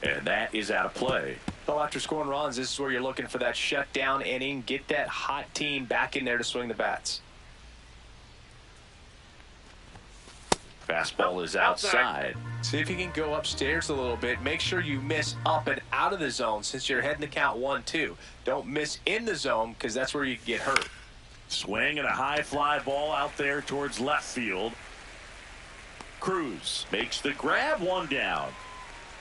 And that is out of play. Well, after scoring runs, this is where you're looking for that shutdown inning. Get that hot team back in there to swing the bats. Fastball is outside. See if you can go upstairs a little bit. Make sure you miss up and out of the zone since you're heading to count 1-2. Don't miss in the zone because that's where you can get hurt. Swing and a high fly ball out there towards left field. Cruz makes the grab, one down.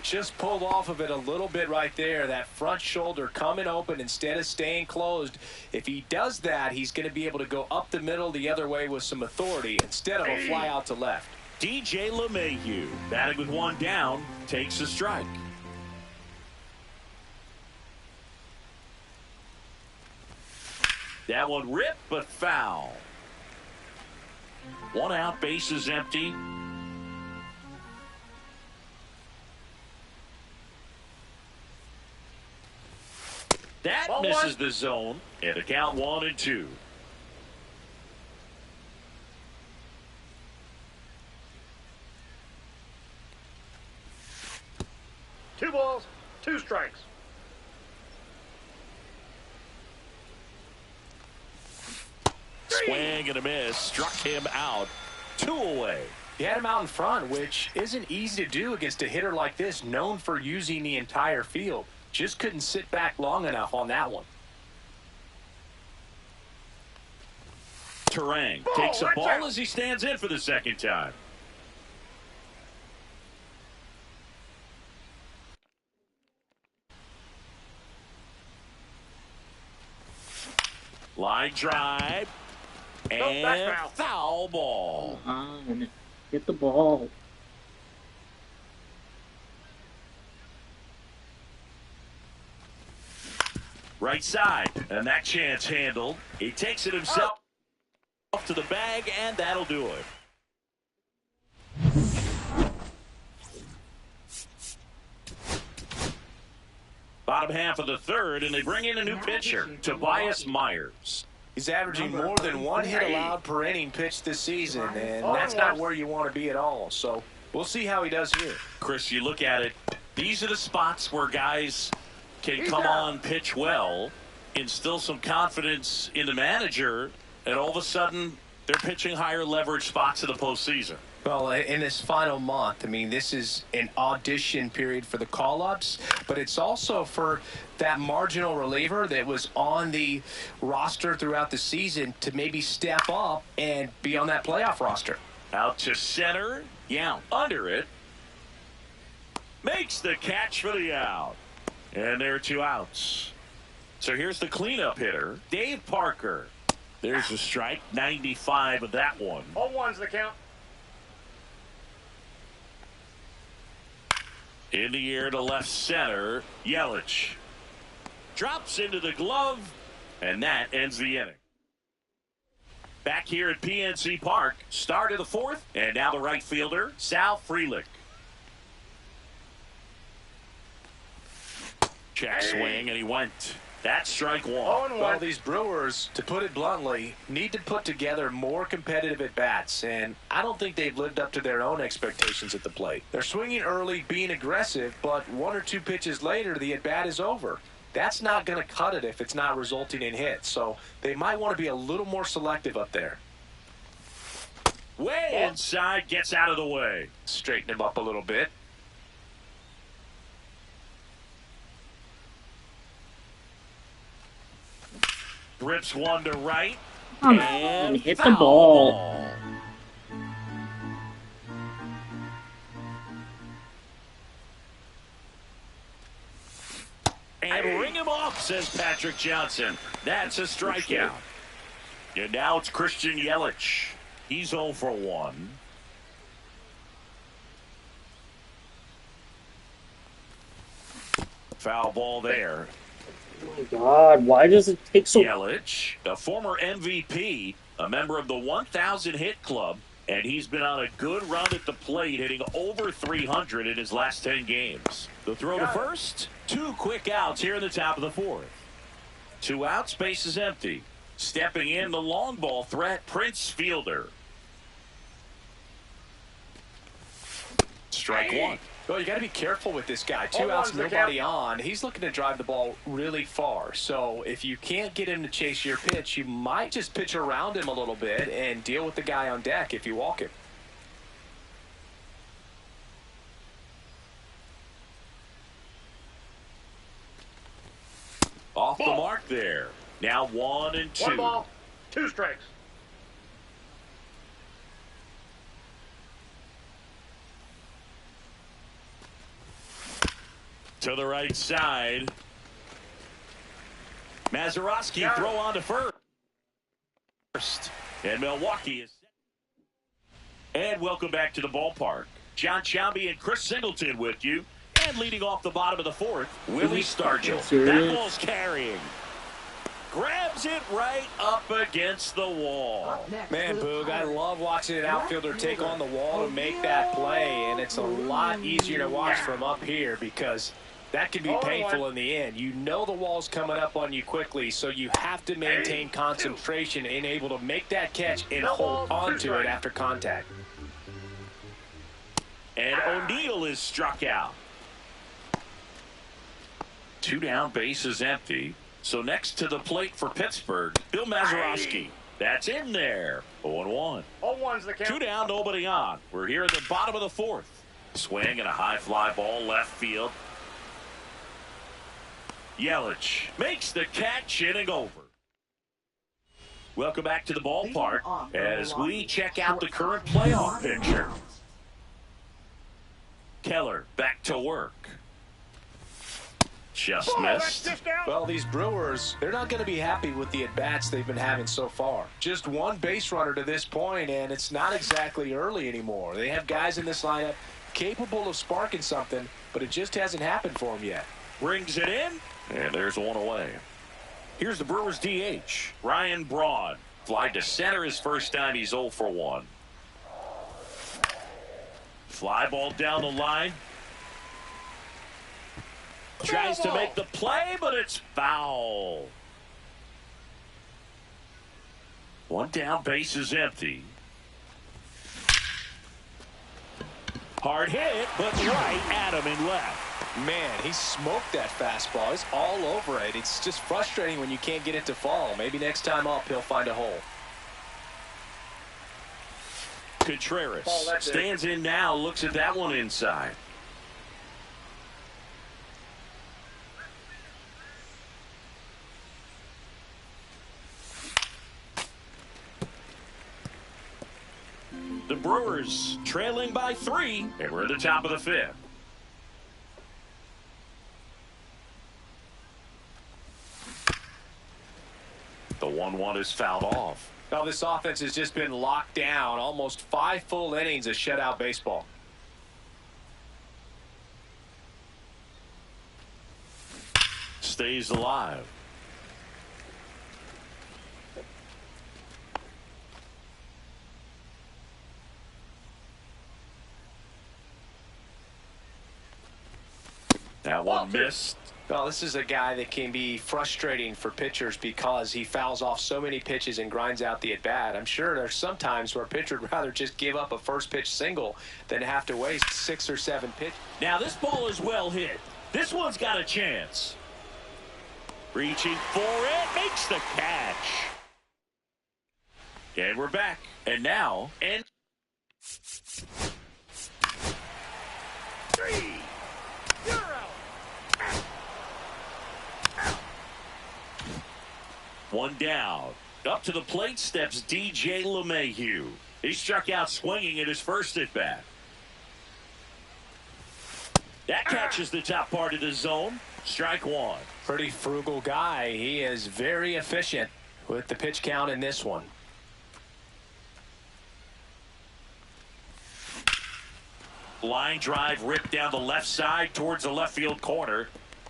Just pulled off of it a little bit right there. That front shoulder coming open instead of staying closed. If he does that, he's going to be able to go up the middle the other way with some authority instead of a fly out to left. DJ LeMahieu, batting with one down, takes a strike. That one ripped, but foul. One out, bases empty. That Ball misses one. the zone, and a count 1-2. Two balls, two strikes. Swing and a miss. Struck him out. 2 away. He had him out in front, which isn't easy to do against a hitter like this, known for using the entire field. Just couldn't sit back long enough on that one. Terang takes a ball as he stands in for the second time. Line drive. And foul ball. Get the ball. Right side. And that chance handled. He takes it himself to the bag, and that'll do it. Bottom half of the third, and they bring in a new pitcher, Tobias Myers. He's averaging more than 1 hit allowed per inning pitched this season, and that's not where you want to be at all. So we'll see how he does here. Chris, you look at it, these are the spots where guys can come on, pitch well, instill some confidence in the manager, and all of a sudden they're pitching higher leverage spots in the postseason. Well, in this final month, I mean, this is an audition period for the call-ups, but it's also for that marginal reliever that was on the roster throughout the season to maybe step up and be on that playoff roster. Out to center. Yeah, under it. Makes the catch for the out. And there are 2 outs. So here's the cleanup hitter, Dave Parker. There's a strike, 95 of that one. 0-1's the count. In the air to left center, Yelich. Drops into the glove, and that ends the inning. Back here at PNC Park, start of the 4th, and now the right fielder, Sal Frelick. Check swing, and he went. That's strike 1. Well, these Brewers, to put it bluntly, need to put together more competitive at-bats, and I don't think they've lived up to their own expectations at the plate. They're swinging early, being aggressive, but 1 or 2 pitches later, the at-bat is over. That's not going to cut it if it's not resulting in hits, so they might want to be a little more selective up there. Way inside, gets out of the way. Straighten him up a little bit. Rips one to right. And hit the ball. And ring him off, says Patrick Johnson. That's a strikeout. And now it's Christian Yelich. He's 0 for 1. Foul ball there. Oh my God, why does it take so... Yelich, a former MVP, a member of the 1,000 hit club, and he's been on a good run at the plate, hitting over 300 in his last 10 games. The throw to first, 2 quick outs here in the top of the 4th. 2 outs, base is empty. Stepping in the long ball threat, Prince Fielder. Strike 1. Well, you got to be careful with this guy. 2 outs, nobody on. He's looking to drive the ball really far. So if you can't get him to chase your pitch, you might just pitch around him a little bit and deal with the guy on deck if you walk him. Off the mark there. Now 1 and 2. 1 ball, 2 strikes. To the right side. Mazeroski throw on to first. And Milwaukee is set. And welcome back to the ballpark. John Shelby and Chris Singleton with you. And leading off the bottom of the 4th, Willie Stargell. That ball's carrying. Grabs it right up against the wall. Man, Boog, I love watching an outfielder take on the wall to make that play, and it's a lot easier to watch from up here because That can be painful in the end. You know the wall's coming up on you quickly, so you have to maintain concentration and able to make that catch and hold on to it after contact. And O'Neill is struck out. 2 down, bases empty. So next to the plate for Pittsburgh, Bill Mazeroski. That's in there. 0-1. 0-1's the count. 2 down, nobody on. We're here at the bottom of the 4th. Swing and a high fly ball left field. Yelich makes the catch, inning over. Welcome back to the ballpark as we check out the current playoff picture. Keller back to work. Just missed. Well, these Brewers, they're not going to be happy with the at-bats they've been having so far. Just one base runner to this point, and it's not exactly early anymore. They have guys in this lineup capable of sparking something, but it just hasn't happened for them yet. Brings it in, and there's one away. Here's the Brewers DH, Ryan Braun. Fly to center his first time. He's 0 for 1. Fly ball down the line. Tries to make the play, but it's foul. 1 down, base is empty. Hard hit, but right at him and left. Man, he smoked that fastball. He's all over it. It's just frustrating when you can't get it to fall. Maybe next time up, he'll find a hole. Contreras stands in now, looks at that one inside. The Brewers trailing by 3, and we're at the top of the 5th. The 1-1 is fouled off. Now this offense has just been locked down. Almost 5 full innings of shutout baseball. Stays alive. That one missed. Well, this is a guy that can be frustrating for pitchers because he fouls off so many pitches and grinds out the at-bat. I'm sure there's some times where a pitcher would rather just give up a first-pitch single than have to waste 6 or 7 pitches. Now this ball is well hit. This one's got a chance. Reaching for it, makes the catch. And we're back. And now, 3. You're out. 1 down. Up to the plate steps DJ LeMahieu. He struck out swinging at his first at bat. That catches the top part of the zone. Strike 1. Pretty frugal guy. He is very efficient with the pitch count in this one. Line drive ripped down the left side towards the left field corner.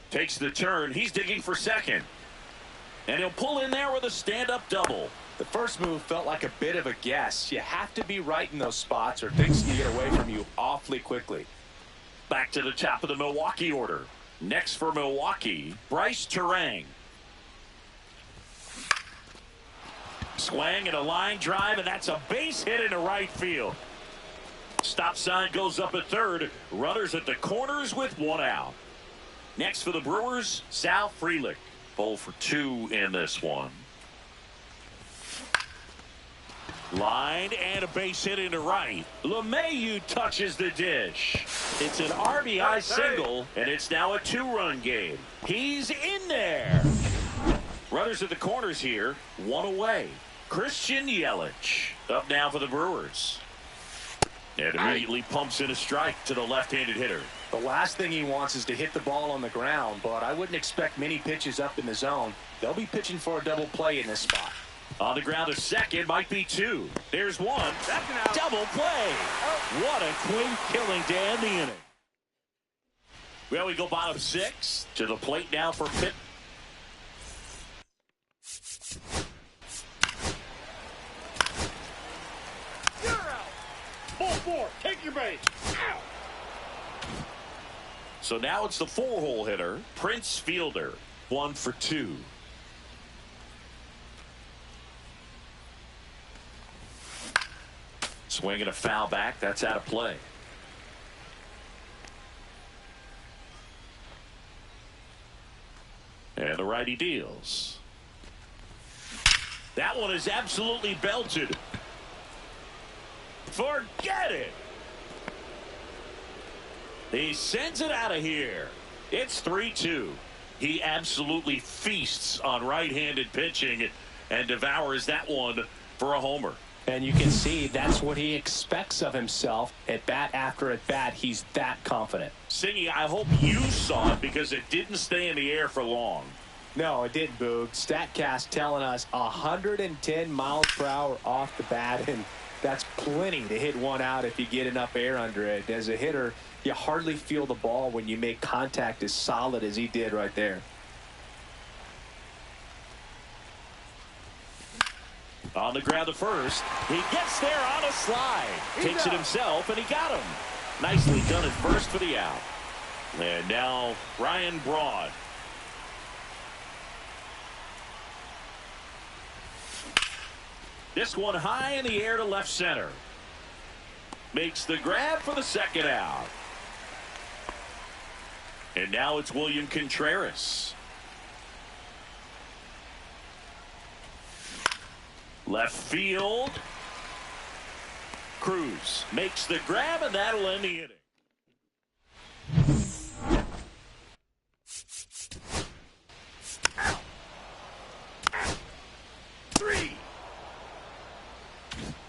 Takes the turn. He's digging for second. And he'll pull in there with a stand-up double. The first move felt like a bit of a guess. You have to be right in those spots or things can get away from you awfully quickly. Back to the top of the Milwaukee order. Next for Milwaukee, Bryce Terang. Swing and a line drive, and that's a base hit into right field. Stop sign goes up at third. Runners at the corners with 1 out. Next for the Brewers, Sal Frelick. 0 for 2 in this one. Line and a base hit into right. LeMahieu touches the dish. It's an RBI single, and it's now a 2-run game. He's in there. Runners at the corners here, 1 away. Christian Yelich up now for the Brewers. And immediately pumps in a strike to the left-handed hitter. The last thing he wants is to hit the ball on the ground, but I wouldn't expect many pitches up in the zone. They'll be pitching for a double play in this spot. On the ground, a second, might be 2. There's 1. Double play. What a quick killing to end the inning. Well, we go bottom 6 to the plate now for Pitt. You're out. Ball 4. Take your base. Out. So now it's the 4-hole hitter, Prince Fielder, 1 for 2. Swinging a foul back. That's out of play. And the righty deals. That one is absolutely belted. Forget it. He sends it out of here. It's 3-2. He absolutely feasts on right-handed pitching and devours that one for a homer. And you can see that's what he expects of himself. At bat after at bat, he's that confident. Singy, I hope you saw it because it didn't stay in the air for long. No, it didn't, Boog. StatCast telling us 110 miles per hour off the bat, and that's plenty to hit one out if you get enough air under it. As a hitter, you hardly feel the ball when you make contact as solid as he did right there. On the ground to first. He gets there on a slide. Takes it himself, and he got him. Nicely done at first for the out. And now Ryan Braun. This one high in the air to left center. Makes the grab for the second out. And now it's William Contreras. Left field. Cruz makes the grab, and that'll end the inning.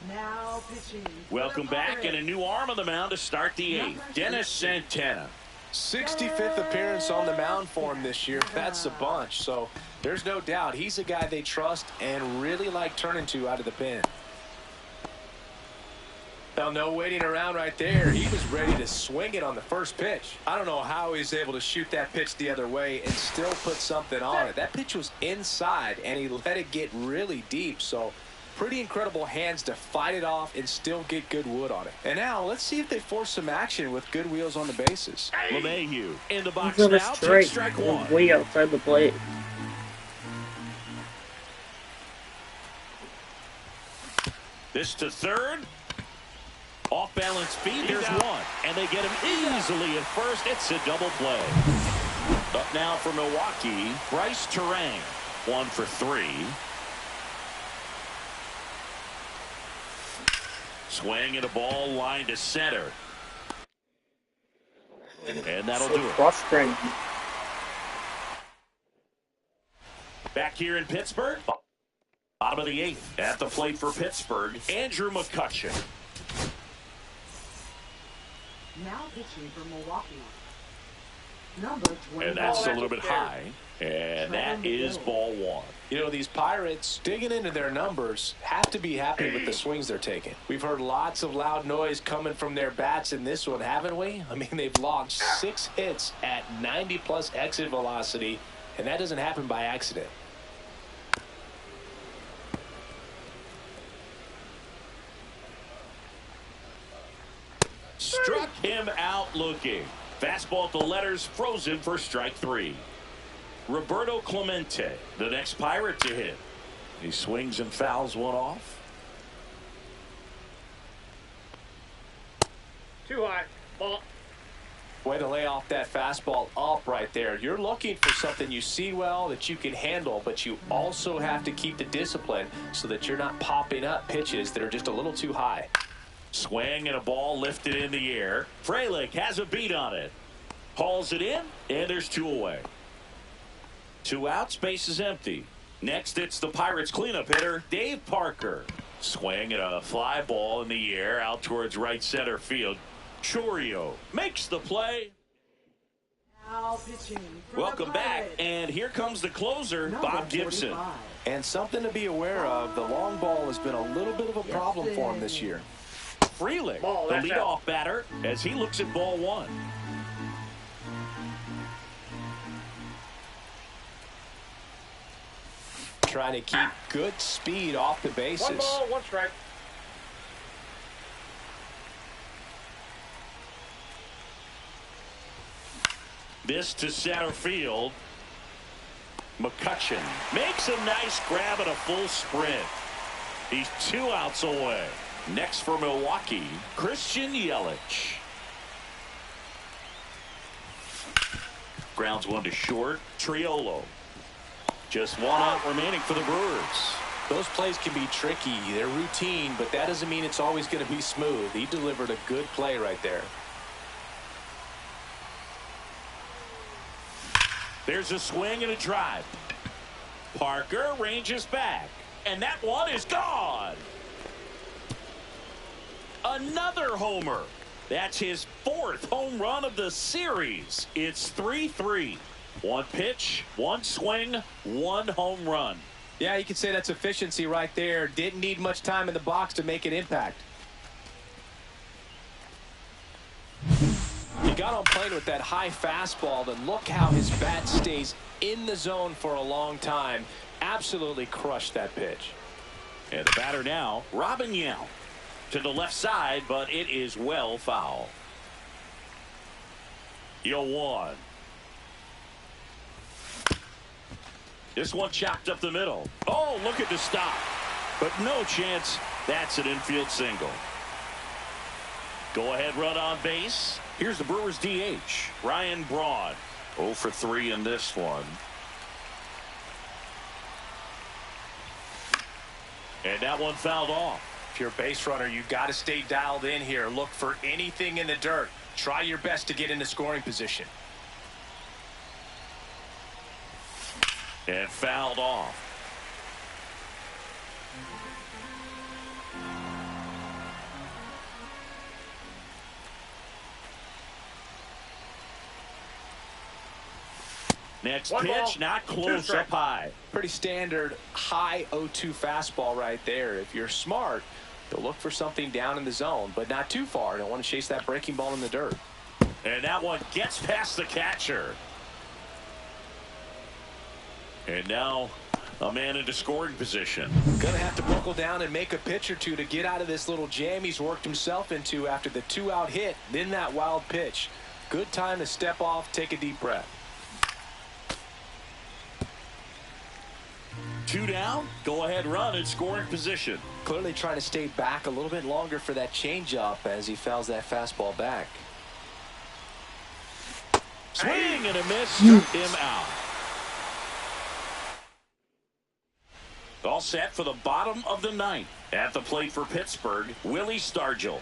Now pitching. Welcome back, and a new arm on the mound to start the 8th. Dennis Santana. 65th appearance on the mound for him this year. That's a bunch. So there's no doubt he's a guy they trust and really like turning to out of the pen. Now, no waiting around right there. He was ready to swing it on the first pitch. I don't know how he's able to shoot that pitch the other way and still put something on it. That pitch was inside, and he let it get really deep. So pretty incredible hands to fight it off and still get good wood on it. And now let's see if they force some action with good wheels on the bases. LeMahieu in the box He's on a now. strike. Strike one. Way outside the plate. This to third. Off balance feet. Here's one. And they get him easily at first. It's a double play. Up now for Milwaukee, Bryce Terang. 1 for 3. Swing and a ball line to center. And that'll do it. Frustrating. Back here in Pittsburgh. Bottom of the 8th. At the plate for Pittsburgh, Andrew McCutchen. Now pitching for Milwaukee. Number 20. And that's a little bit high. And that is ball 1. You know, these Pirates, digging into their numbers, have to be happy with the swings they're taking. We've heard lots of loud noise coming from their bats in this one, haven't we? I mean, they've launched 6 hits at 90-plus exit velocity, and that doesn't happen by accident. Struck him out looking. Fastball to letters, frozen for strike 3. Roberto Clemente, the next Pirate to hit. He swings and fouls one off. Too high. Ball. Way to lay off that fastball up right there. You're looking for something you see well that you can handle, but you also have to keep the discipline so that you're not popping up pitches that are just a little too high. Swing and a ball lifted in the air. Frelick has a beat on it. Hauls it in, and there's 2 away. 2 outs, base is empty. Next, it's the Pirates cleanup hitter, Dave Parker. Swing and a fly ball in the air out towards right center field. Chorio makes the play. Now pitching for Welcome the back, Pirates. and here comes the closer, Number Bob Gibson. 45. And something to be aware of, the long ball has been a little bit of a problem for him this year. Frelick, Ball, the that's leadoff batter, as he looks at ball 1. Trying to keep good speed off the bases. 1 ball, 1 strike. This to center field. McCutchen makes a nice grab and a full sprint. He's 2 outs away. Next for Milwaukee, Christian Yelich. Grounds one to short. Triolo. Just 1 out remaining for the Brewers. Those plays can be tricky. They're routine, but that doesn't mean it's always going to be smooth. He delivered a good play right there. There's a swing and a drive. Parker ranges back, and that one is gone. Another homer. That's his 4th home run of the series. It's 3-3. 1 pitch, 1 swing, 1 home run. Yeah, you could say that's efficiency right there. Didn't need much time in the box to make an impact. He got on plane with that high fastball, and look how his bat stays in the zone for a long time. Absolutely crushed that pitch. And the batter now, Robin Yount. To the left side, but it is well foul. 0-1. This one chopped up the middle. Oh, look at the stop. But no chance. That's an infield single. Go ahead run on base. Here's the Brewers DH, Ryan Braun. 0 for 3 in this one. And that one fouled off. If you're a base runner, you've got to stay dialed in here. Look for anything in the dirt. Try your best to get into scoring position. And fouled off. Next One pitch, ball, not 2 close, strikes. up high. Pretty standard high 0-2 fastball right there. If you're smart, you'll look for something down in the zone, but not too far. Don't want to chase that breaking ball in the dirt. And that one gets past the catcher. And now a man into scoring position. Gonna have to buckle down and make a pitch or two to get out of this little jam he's worked himself into after the 2-out hit, then that wild pitch. Good time to step off, take a deep breath. 2 down, go ahead run in scoring position. Clearly trying to stay back a little bit longer for that changeup as he fouls that fastball back. Swing and a miss, struck him out. All set for the bottom of the 9th. At the plate for Pittsburgh, Willie Stargell.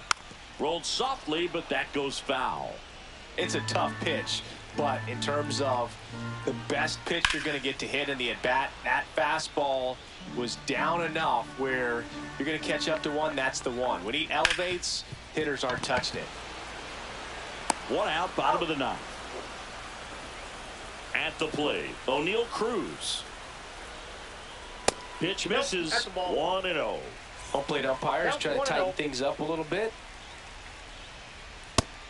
Rolled softly, but that goes foul. It's a tough pitch, but in terms of the best pitch you're going to get to hit in the at-bat, that fastball was down enough where you're going to catch up to one, that's the one. When he elevates, hitters aren't touching it. 1 out, bottom of the 9th. At the plate, O'Neal Cruz. Pitch misses, 1-0. Home plate umpires try to tighten things up a little bit.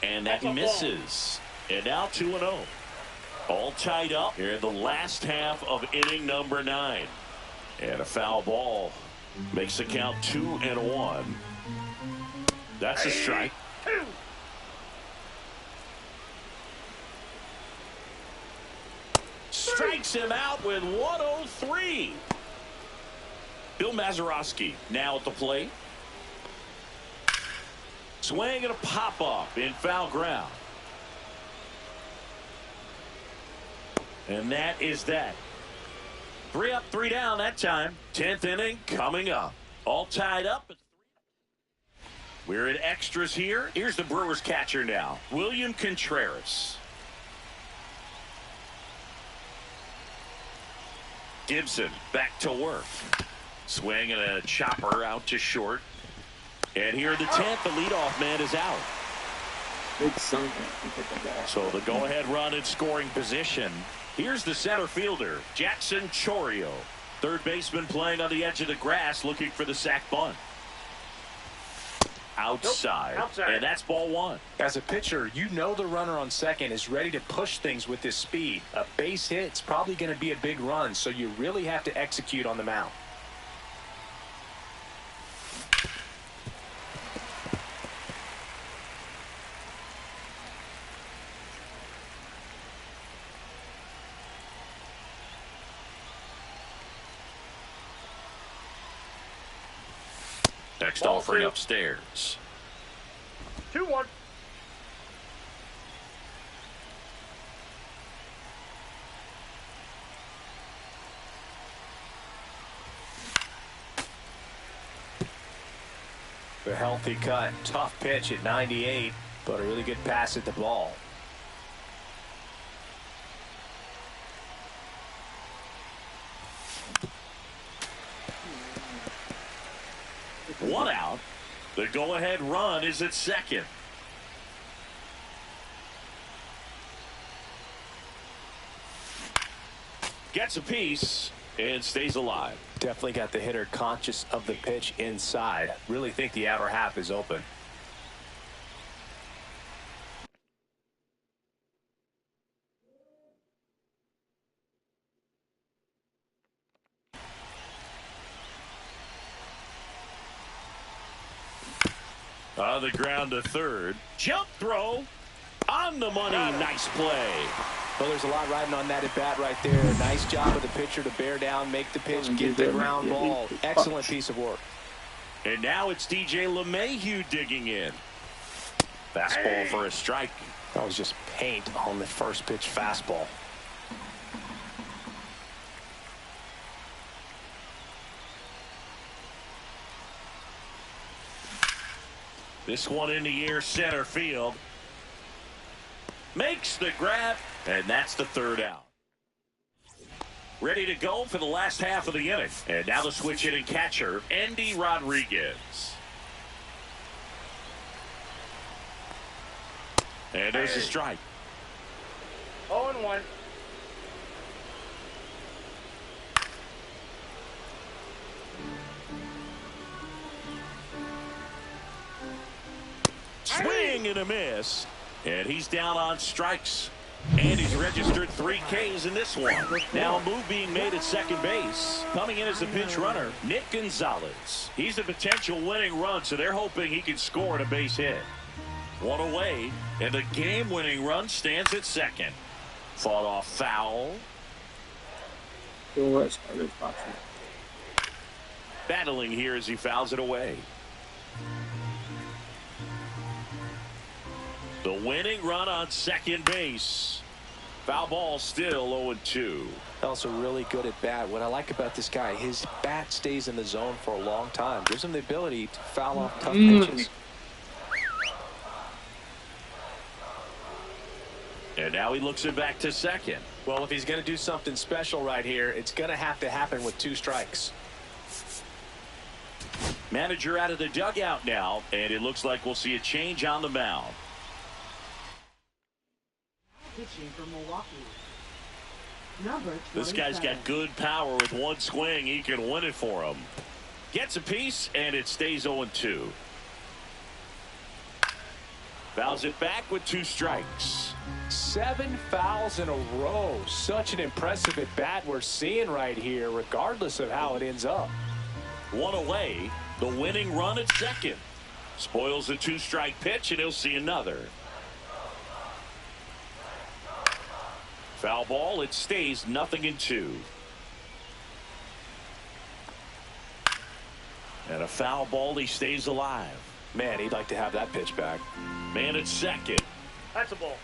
And that misses. And now 2-0. All tied up here in the last half of inning number 9. And a foul ball makes the count 2-1. That's a strike. Strikes him out with 103. Bill Mazeroski now at the plate. Swing and a pop-up in foul ground. And that is that. 3 up, 3 down that time. 10th inning coming up. All tied up. We're in extras here. Here's the Brewers catcher now, William Contreras. Gibson back to work. Swing and a chopper out to short. And here in the 10th, the leadoff man is out. Big son. So the go-ahead run in scoring position. Here's the center fielder, Jackson Chourio. Third baseman playing on the edge of the grass, looking for the sac bunt. Outside. And that's ball 1. As a pitcher, you know the runner on second is ready to push things with his speed. A base hit's probably going to be a big run, so you really have to execute on the mound. Next Ball offering two. upstairs. 2-1. A healthy cut. Tough pitch at 98, but a really good pass at the ball. One out. The go-ahead run is at second. Gets a piece and stays alive. Definitely got the hitter conscious of the pitch inside. Really think the outer half is open. On the ground to third. Jump throw. On the money. Nice play. Well, there's a lot riding on that at bat right there. Nice job of the pitcher to bear down, make the pitch, get the ground ball. Excellent piece of work. And now it's DJ LeMahieu digging in. Fastball for a strike. That was just paint on the first pitch fastball. This one in the air, center field. Makes the grab, and that's the third out. Ready to go for the last half of the inning. And now the switch hitting catcher, Andy Rodriguez. And there's a strike. 0-1. Swing and a miss. And he's down on strikes. And he's registered 3 Ks in this one. Now a move being made at second base. Coming in as the pinch runner, Nick Gonzalez. He's a potential winning run, so they're hoping he can score at a base hit. One away, and the game-winning run stands at second. Fought off foul. Battling here as he fouls it away. The winning run on second base. Foul ball still 0-2. Also really good at bat. What I like about this guy, his bat stays in the zone for a long time. Gives him the ability to foul off tough pitches. And now he looks it back to second. Well, if he's going to do something special right here, it's going to have to happen with 2 strikes. Manager out of the dugout now, and it looks like we'll see a change on the mound. Pitching for Milwaukee. Number 27. This guy's got good power. With one swing, he can win it for him. Gets a piece, and it stays 0-2. Fouls it back with 2 strikes. 7 fouls in a row. Such an impressive at bat we're seeing right here, regardless of how it ends up. One away. The winning run at second. Spoils the 2-strike pitch, and he'll see another. Foul ball. It stays 0-2. And a foul ball. He stays alive. Man, he'd like to have that pitch back. Man at second. That's a ball.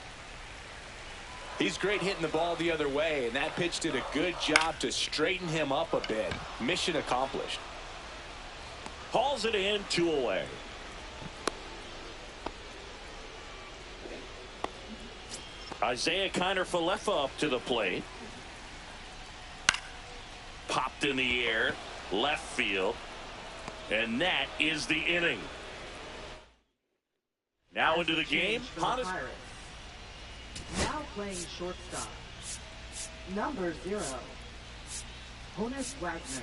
He's great hitting the ball the other way, and that pitch did a good job to straighten him up a bit. Mission accomplished. Hauls it in, 2 away. Isaiah Kiner-Falefa up to the plate. Popped in the air, left field. And that is the inning. Now into the game. Now playing shortstop. Number 0. Honus Wagner.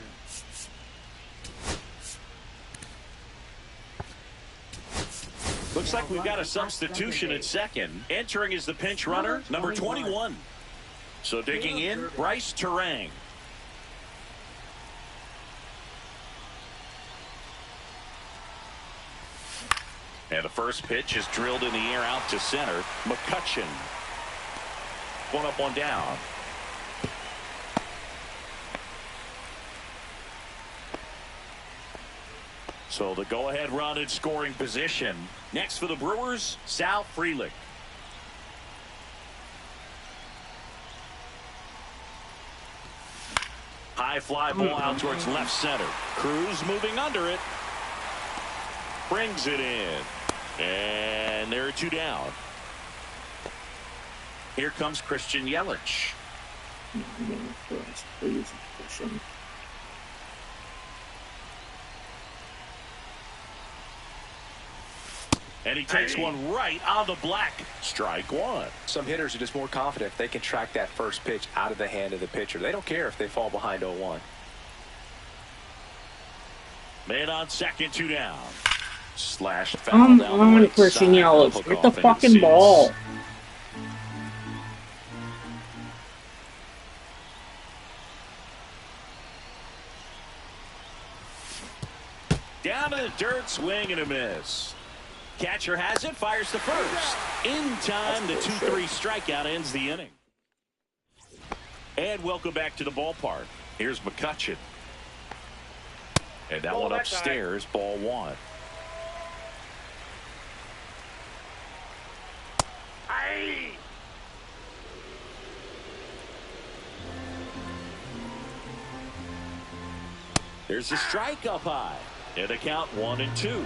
Looks like we've got a substitution at second. Entering is the pinch runner, number 21. So digging in, Bryce Terang. And the first pitch is drilled in the air out to center. McCutcheon. One up, one down. So the go-ahead run in scoring position. Next for the Brewers, Sal Frelick. High fly ball out towards left center. Cruz moving under it. Brings it in. And there are 2 down. Here comes Christian Yelich. And he takes one right on the black. Strike 1. Some hitters are just more confident if they can track that first pitch out of the hand of the pitcher. They don't care if they fall behind 0-1. Man on second, 2 down. Slashed foul down the right Christian side. Yelich. Hook Get off the into fucking seats. ball. Down to the dirt, swing and a miss. Catcher has it, fires to first. In time, the 2-3 strikeout ends the inning. And welcome back to the ballpark. Here's McCutchen. And that one upstairs, ball 1. There's a strike up high. And a count 1-2.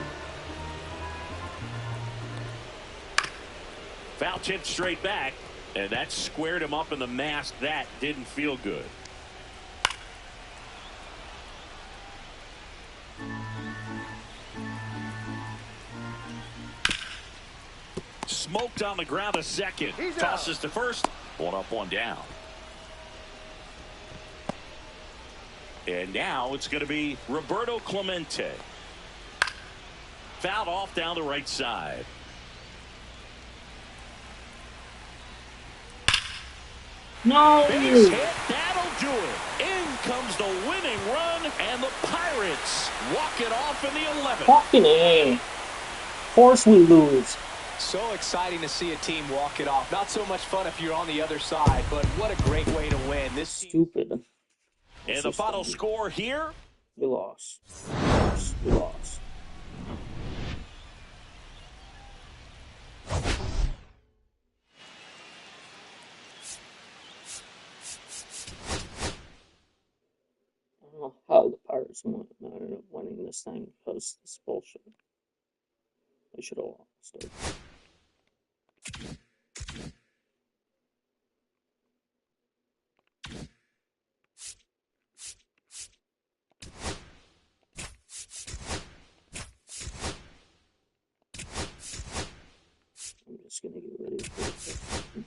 Foul tip straight back. And that squared him up in the mask. That didn't feel good. Smoked on the ground a second. Tosses to first. 1 up, 1 down. And now it's going to be Roberto Clemente. Fouled off down the right side. No! Base hit. That'll do it. In comes the winning run, and the Pirates walk it off in the 11th. Fucking A. Of course we lose. So exciting to see a team walk it off. Not so much fun if you're on the other side, but what a great way to win. This Stupid. And the final score here. We lost. We lost. I don't know how the Pirates ended up winning this thing because this bullshit. They should have lost it. I'm just gonna get ready for it.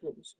What's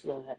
that?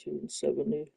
1970.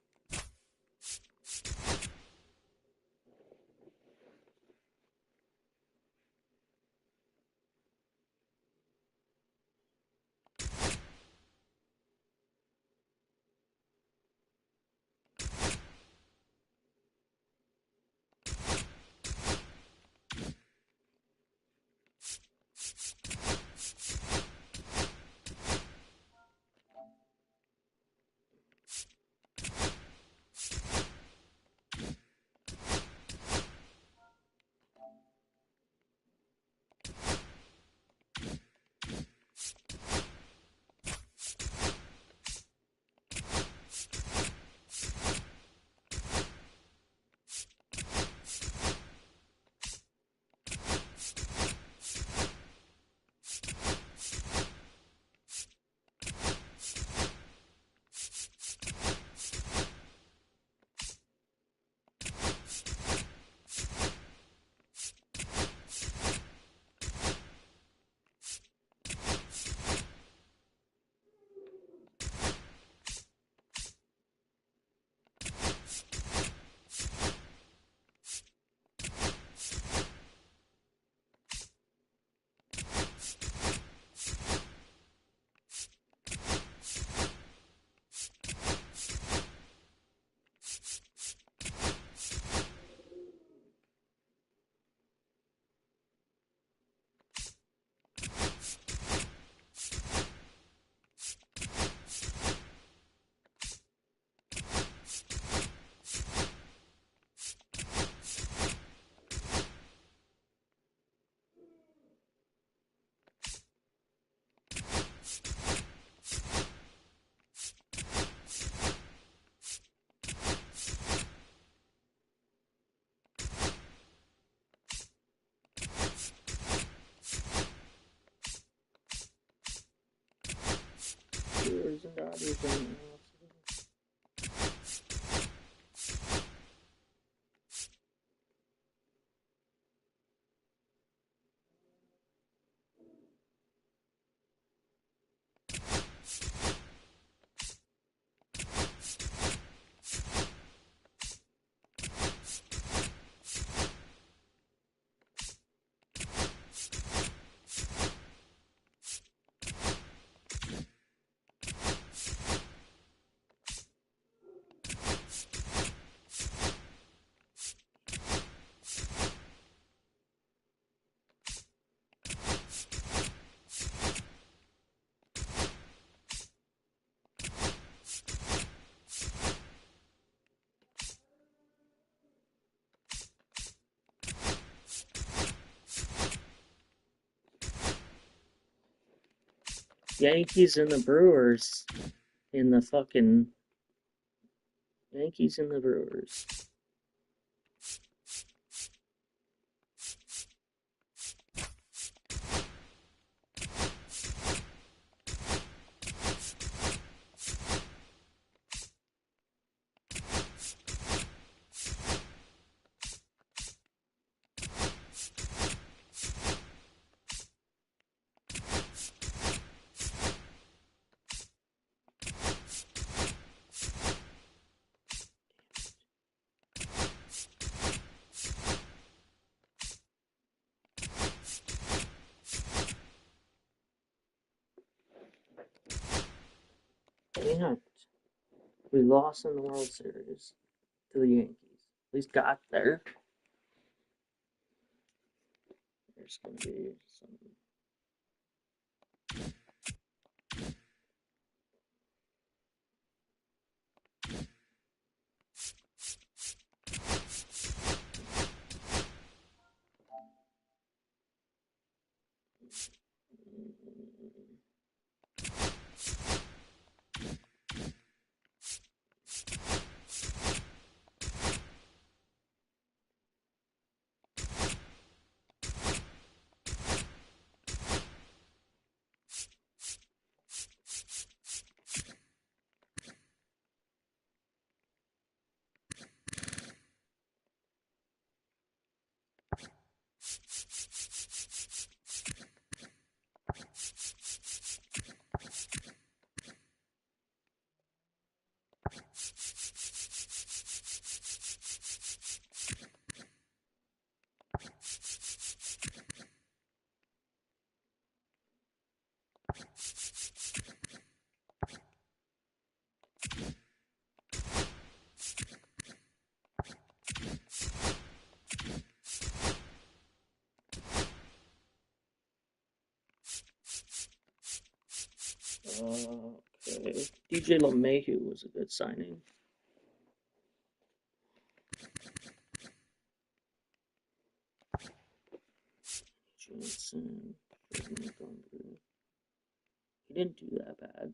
Brewers and Dodgers and Yankees and the Brewers in the fucking Yankees and the Brewers. Damn. We lost in the World Series to the Yankees. At least got there. There's gonna be some. Okay. DJ LeMahieu was a good signing. Jansen. He didn't do that bad.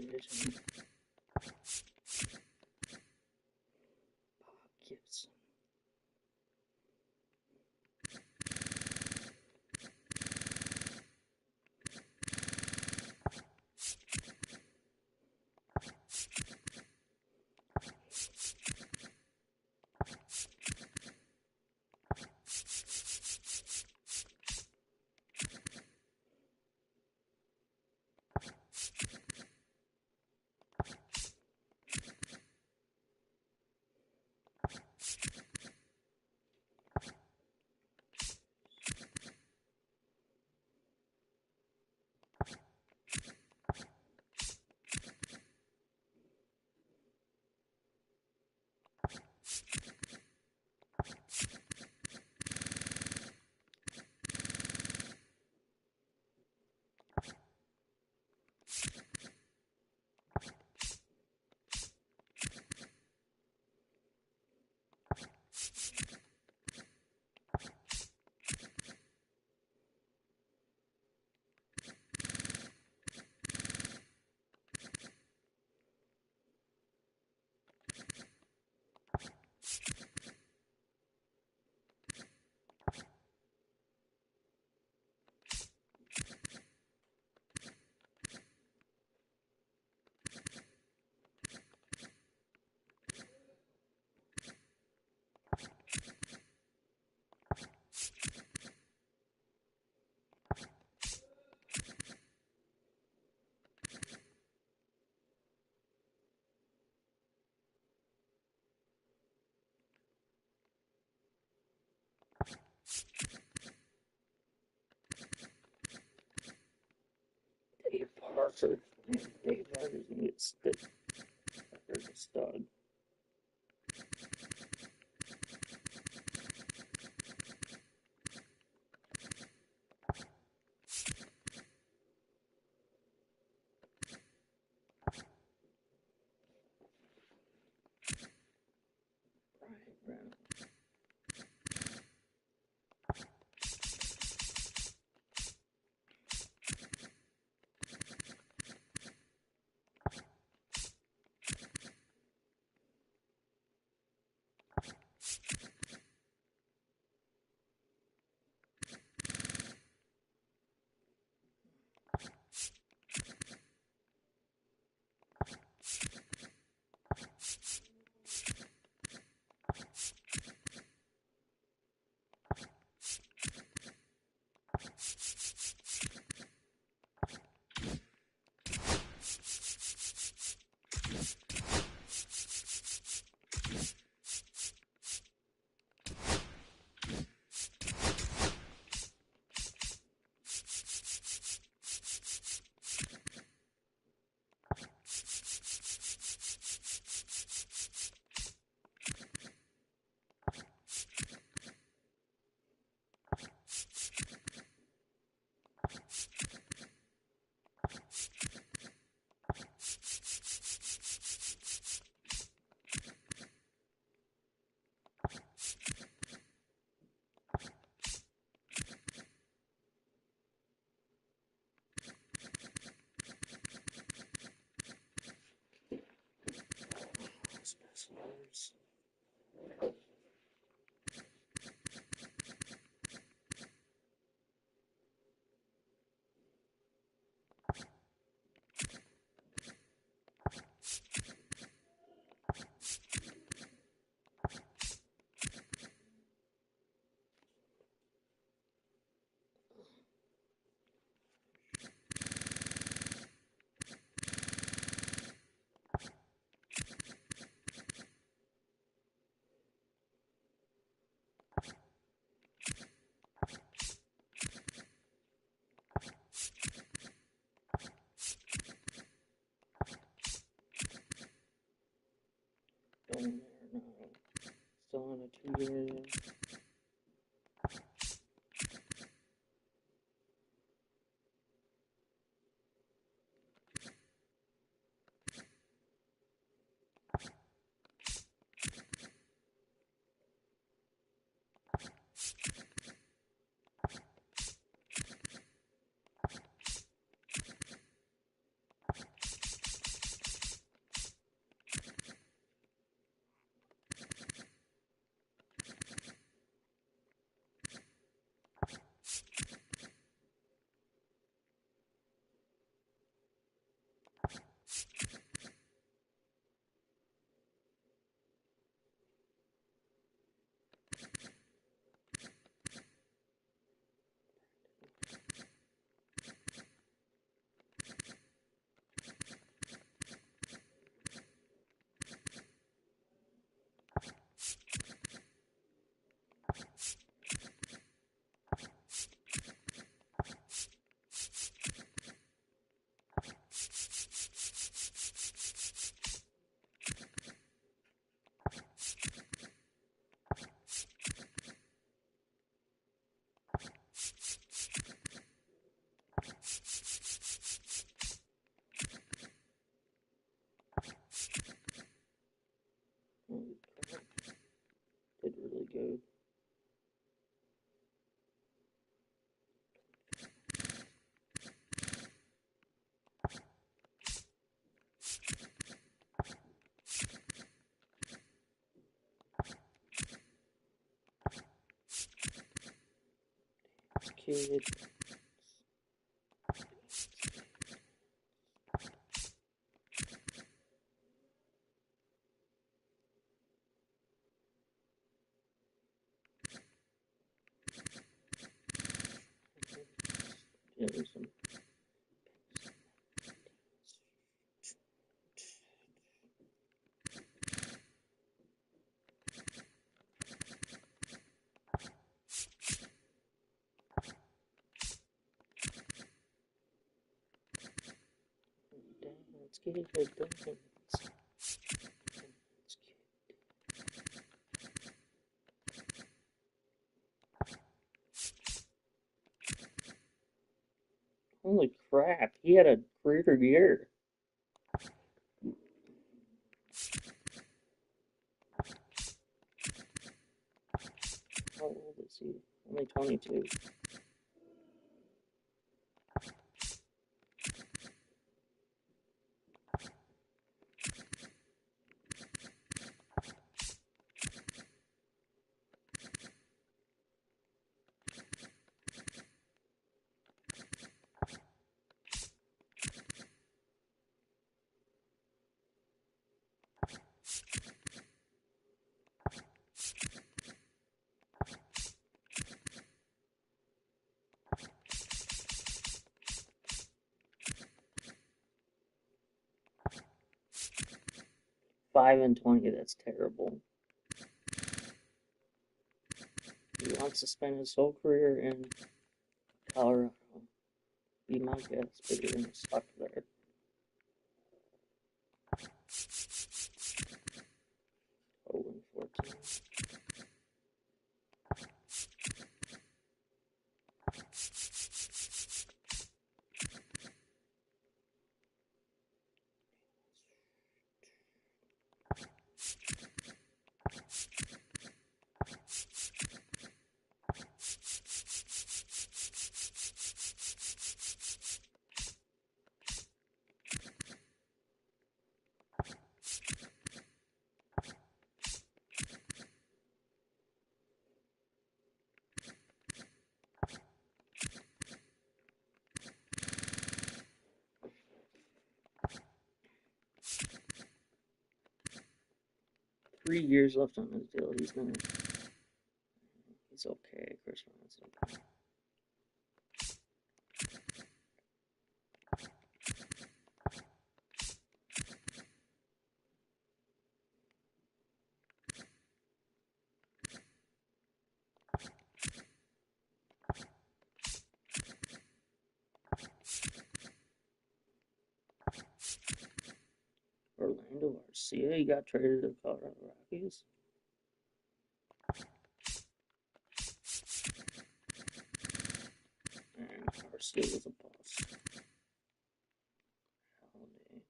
division. Bob Gibson. Dave Parker. Dave Parker's gonna get stick. Parker's a stud. Brian Brown. Specialers. Going there now. Still on a 2-year. kid. Let's get it done. Holy crap, he had a career year. How old is he? Only 22. Five and 20, that's terrible. He wants to spend his whole career in Colorado. Be my guess, but you're gonna suck there. 0 and 14. Three years left on his deal. He's okay. Chris Bryant's okay. Orlando Arcia, he got traded to the Colorado Rockies. And Arcia was a boss. Holiday.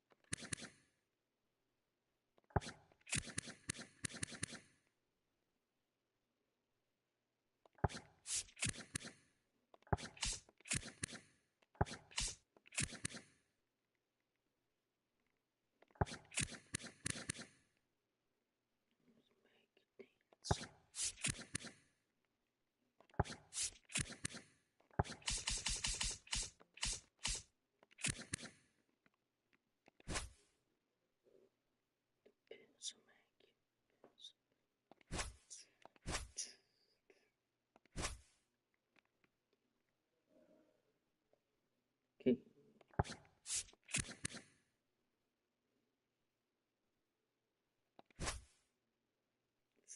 Okay.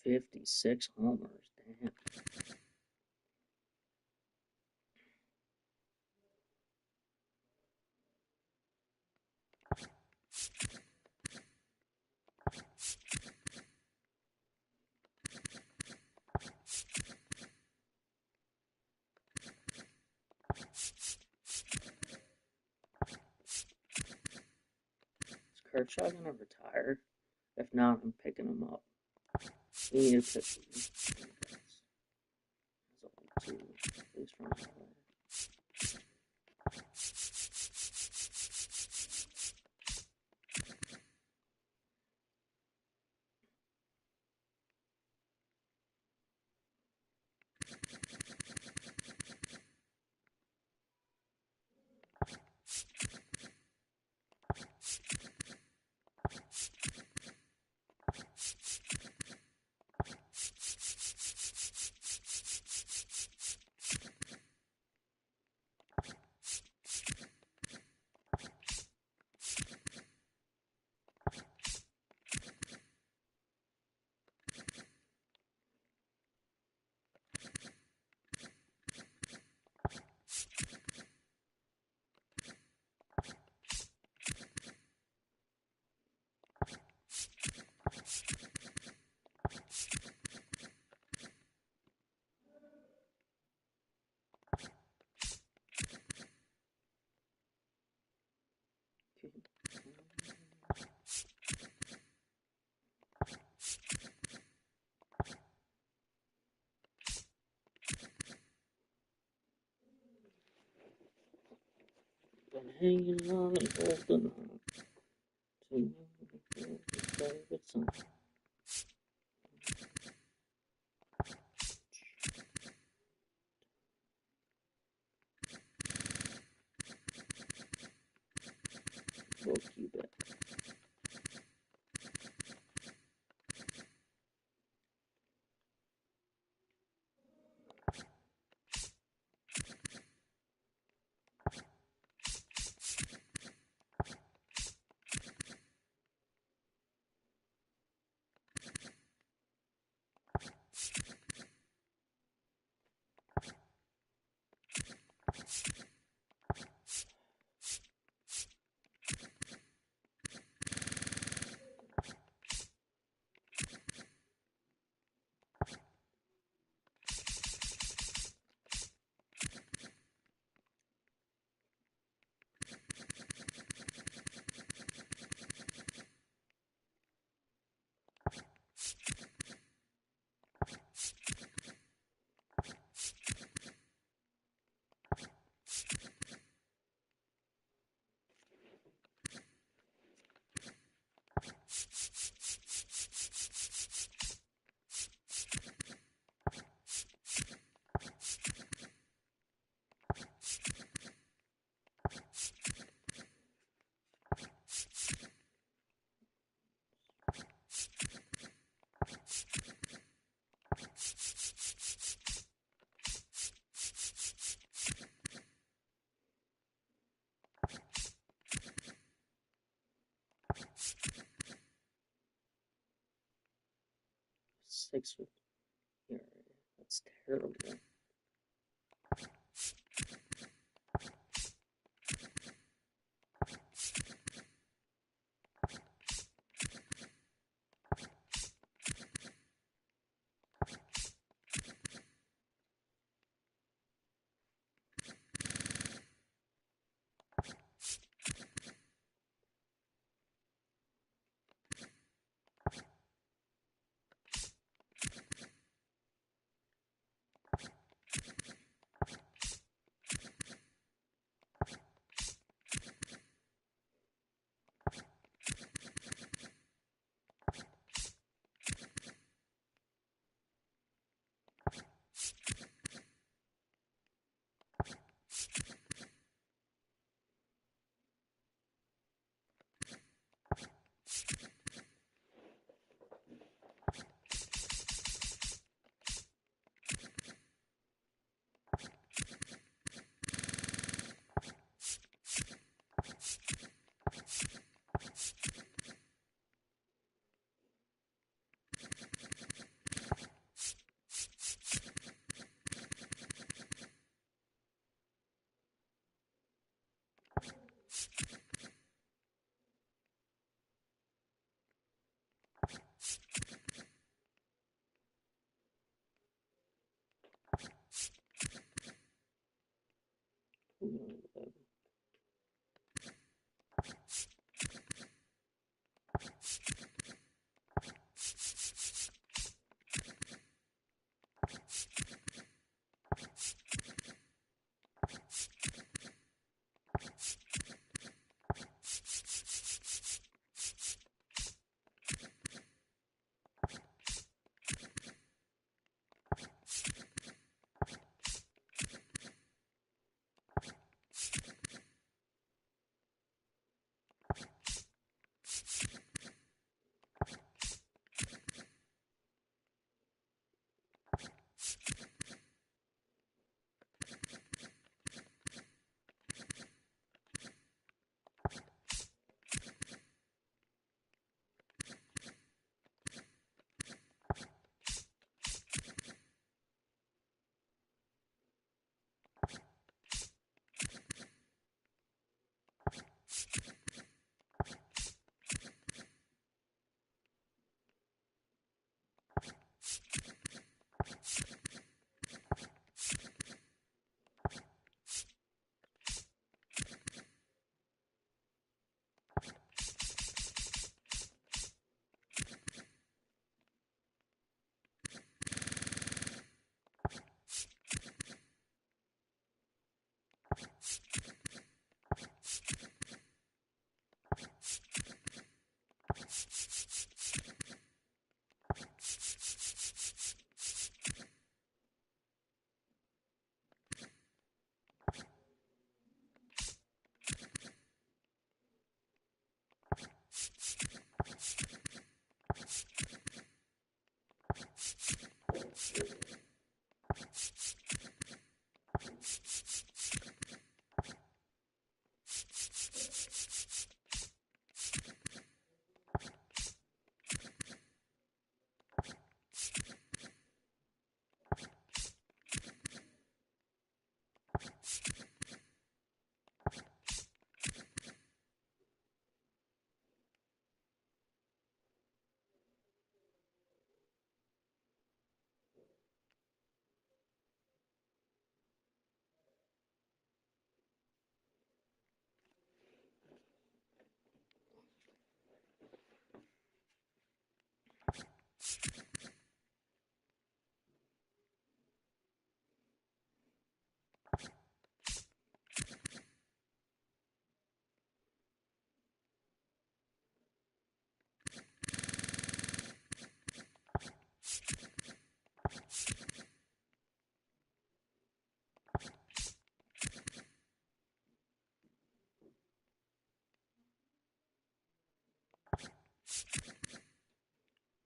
56 homers. Damn. Is Kershaw gonna retire? If not, I'm picking him up. We need to pick him. That's all too. At least from LA. Been hanging on and holding on to your favorite song. We'll keep it. Six with here. That's terrible.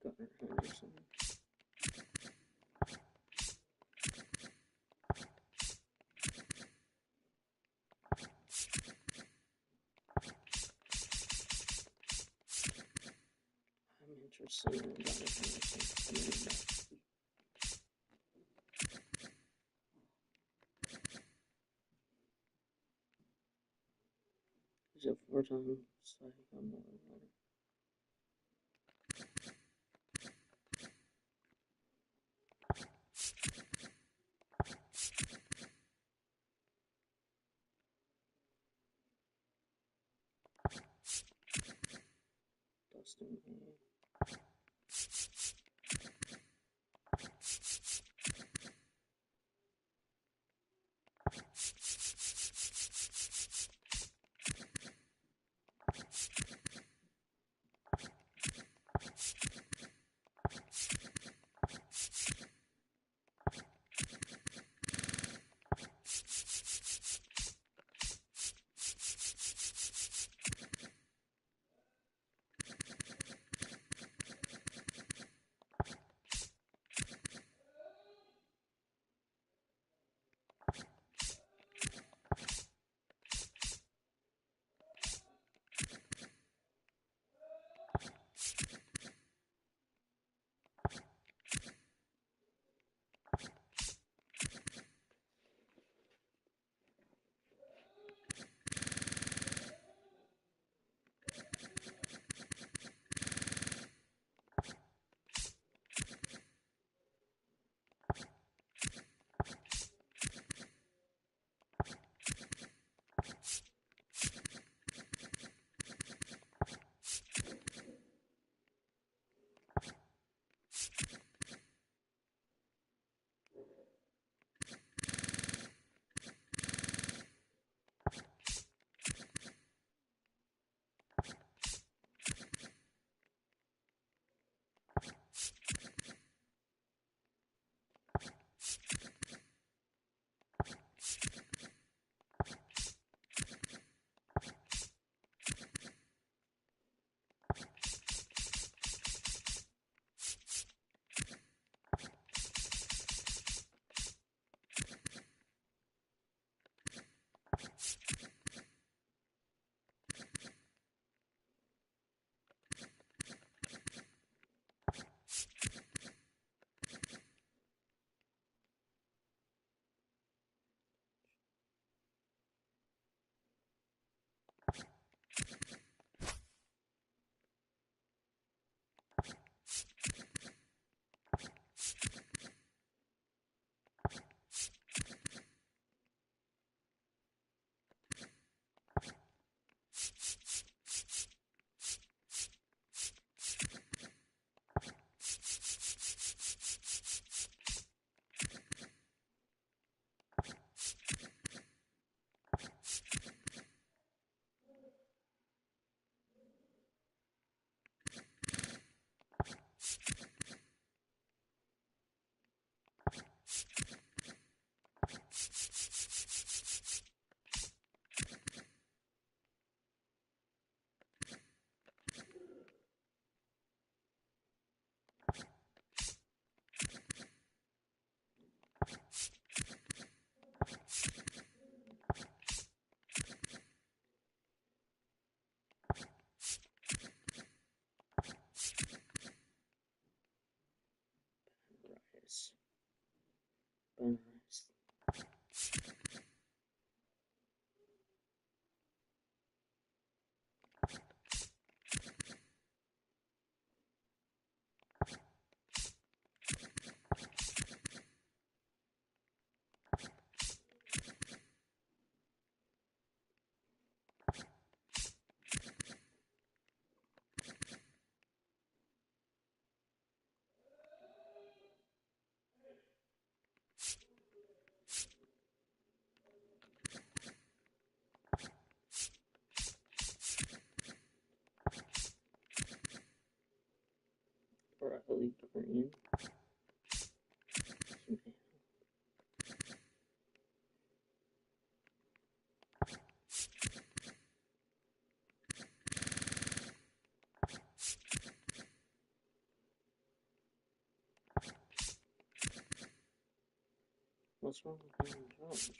Gunnar Henderson. I'm interested in Gunnar Henderson. He's a four-time Cy Young winner. Dustin May. green. What's wrong with Aaron Judge?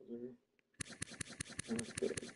Hauser. Not good.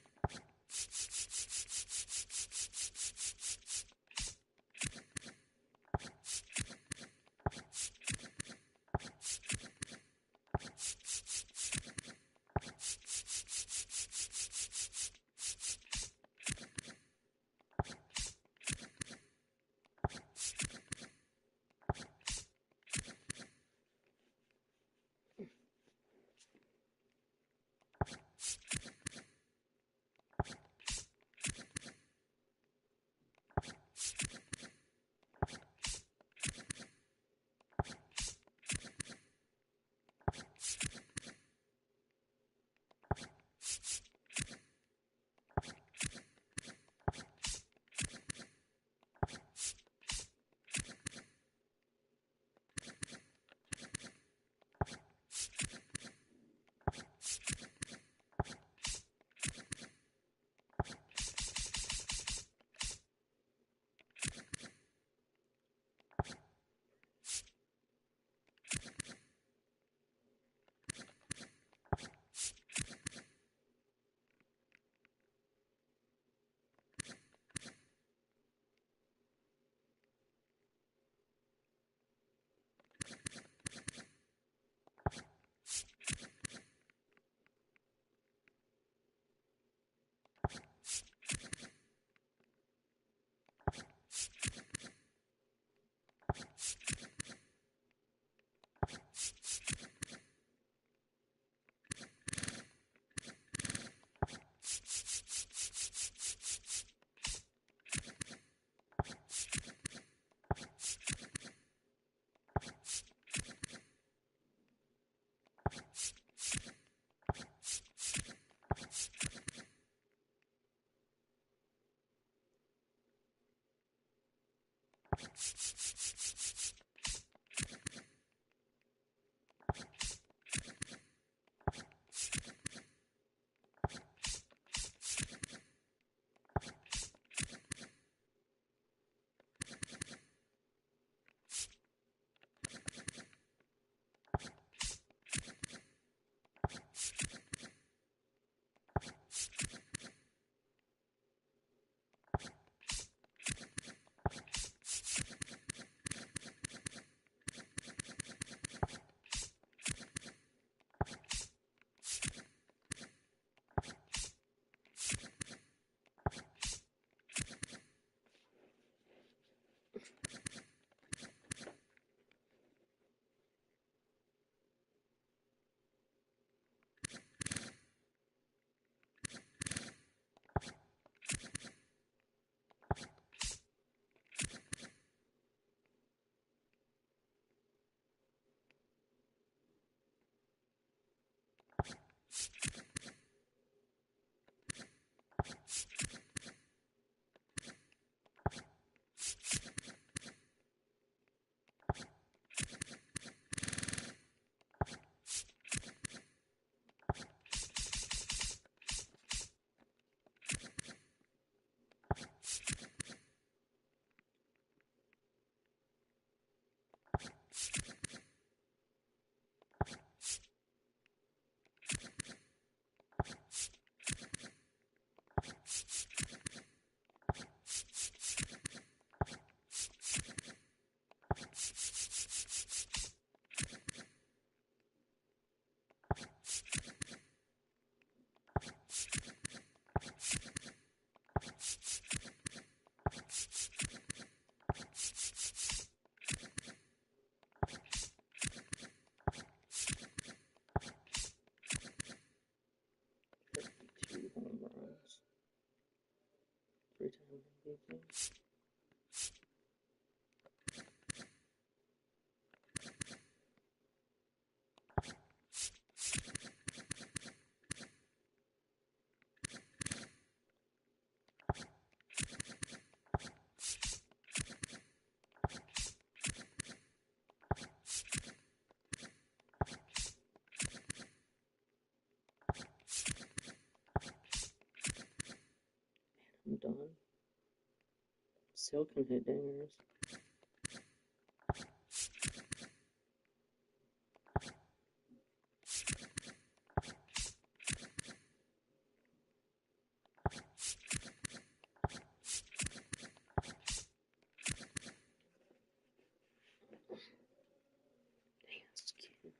I'm done. Still can hit dingers. That's cute.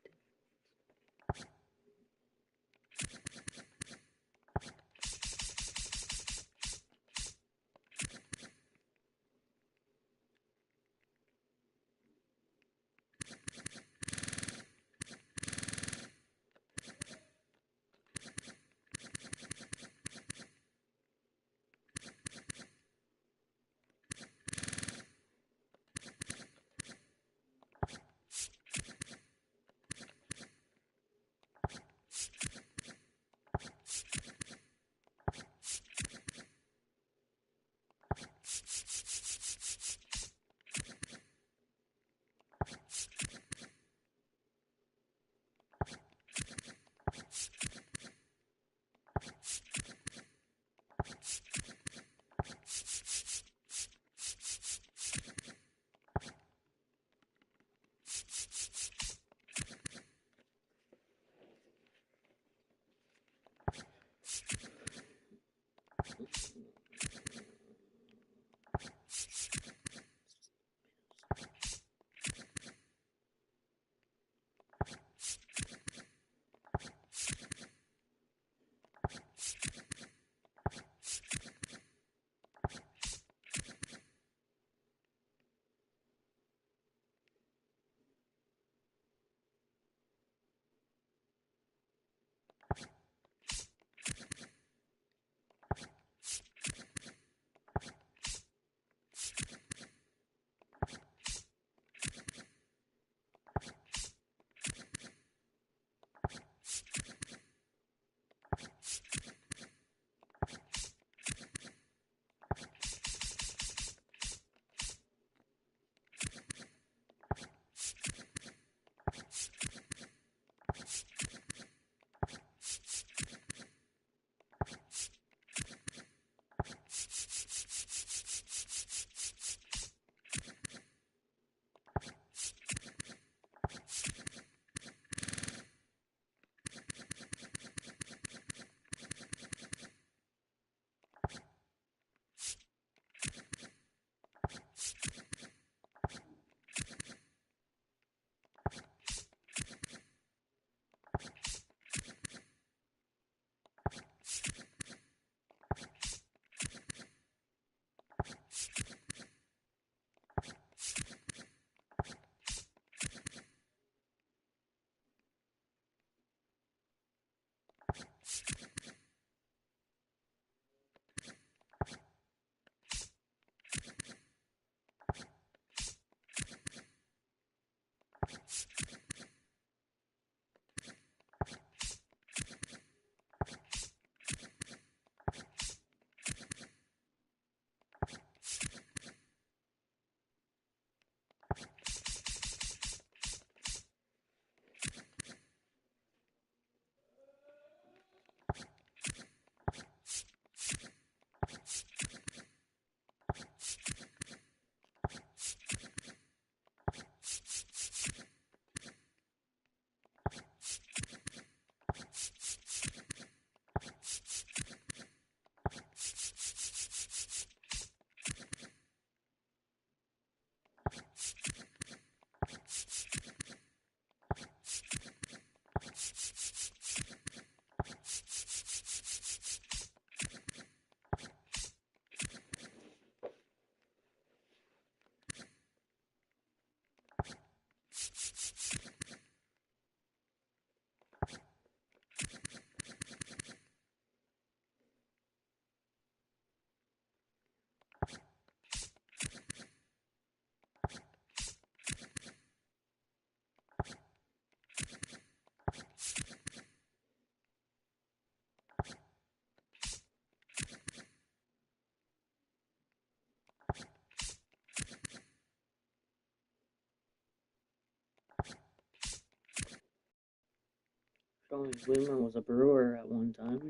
Joey Wheeler was a Brewer at one time.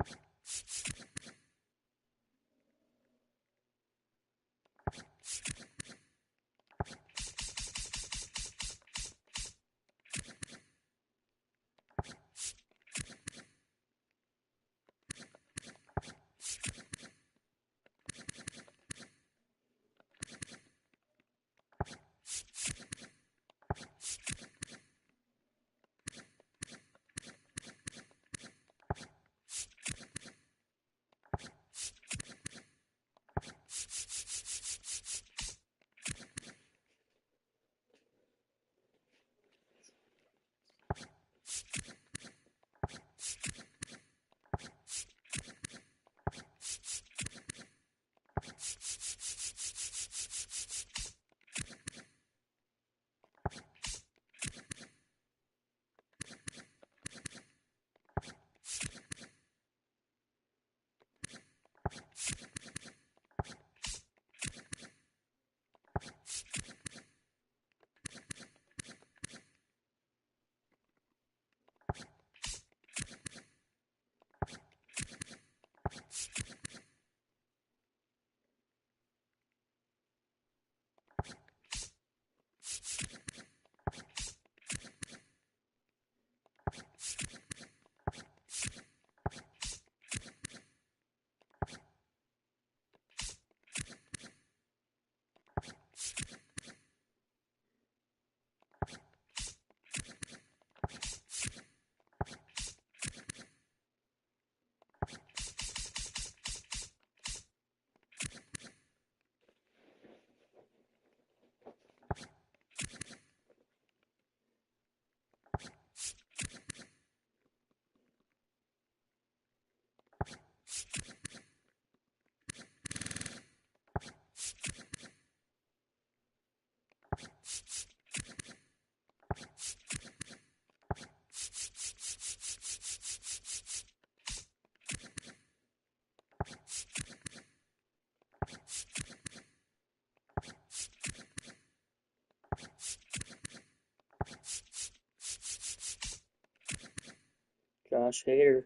Josh Hader.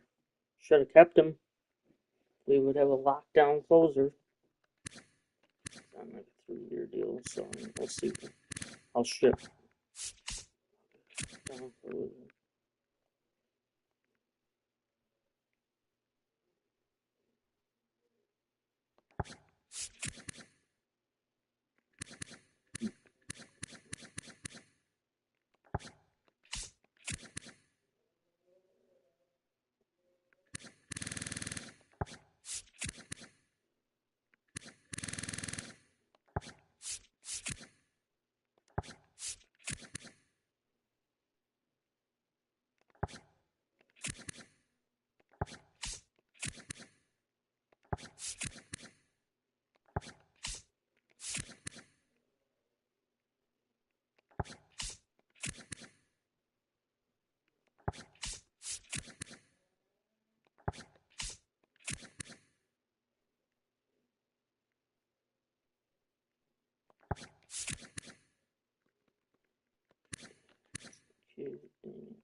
Should have kept him. We would have a lockdown closer. On like a 3-year deal, so we'll see. I'll ship. Down for a little. Cute things.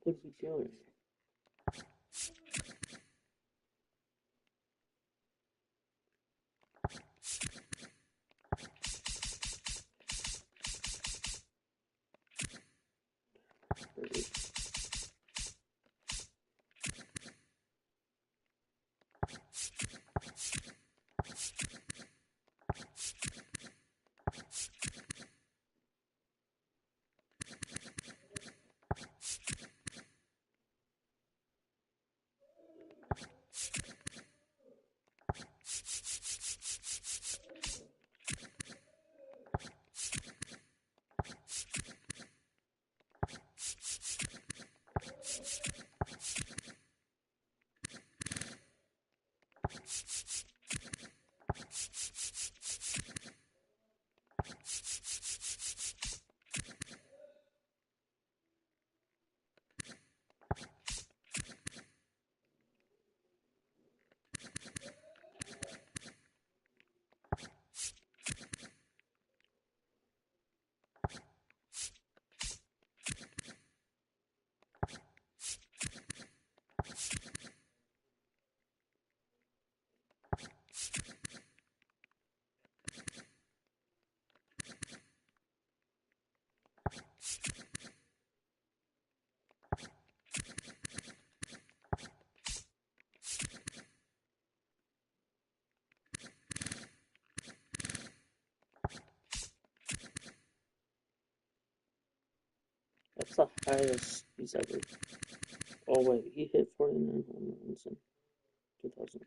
What is he doing? That's the highest he's ever. Oh wait, he hit 49 home runs in 2000.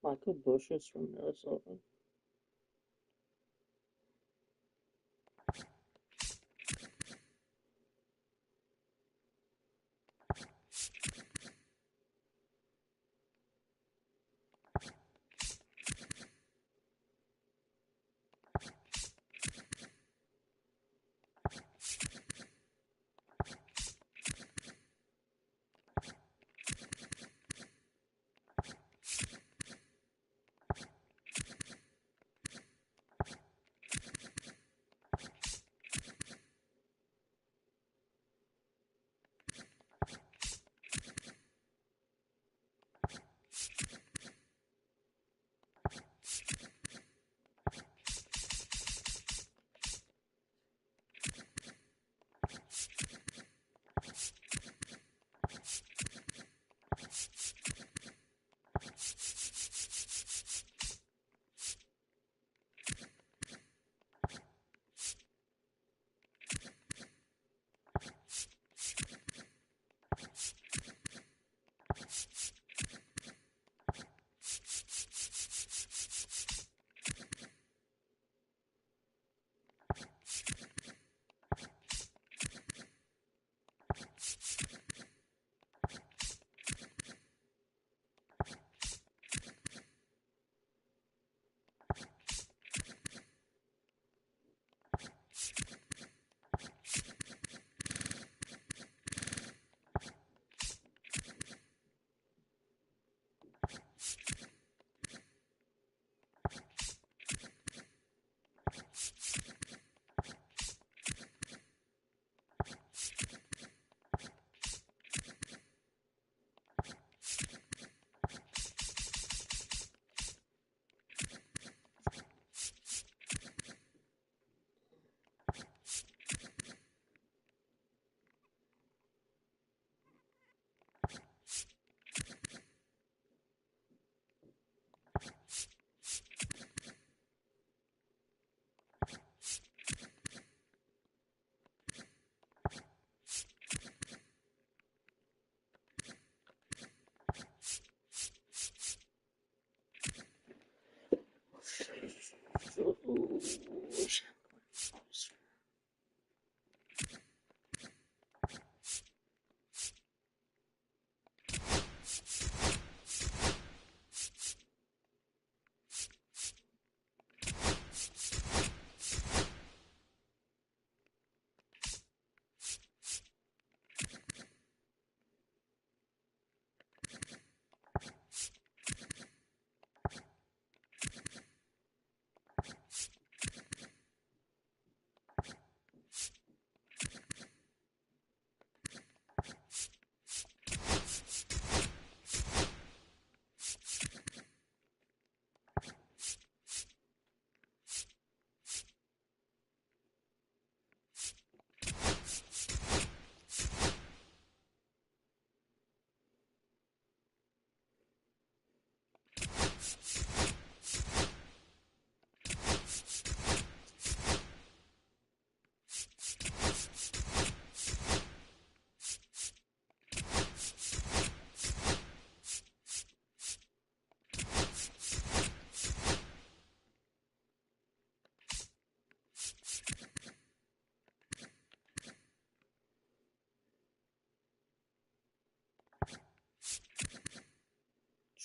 Michael Bush is from Minnesota.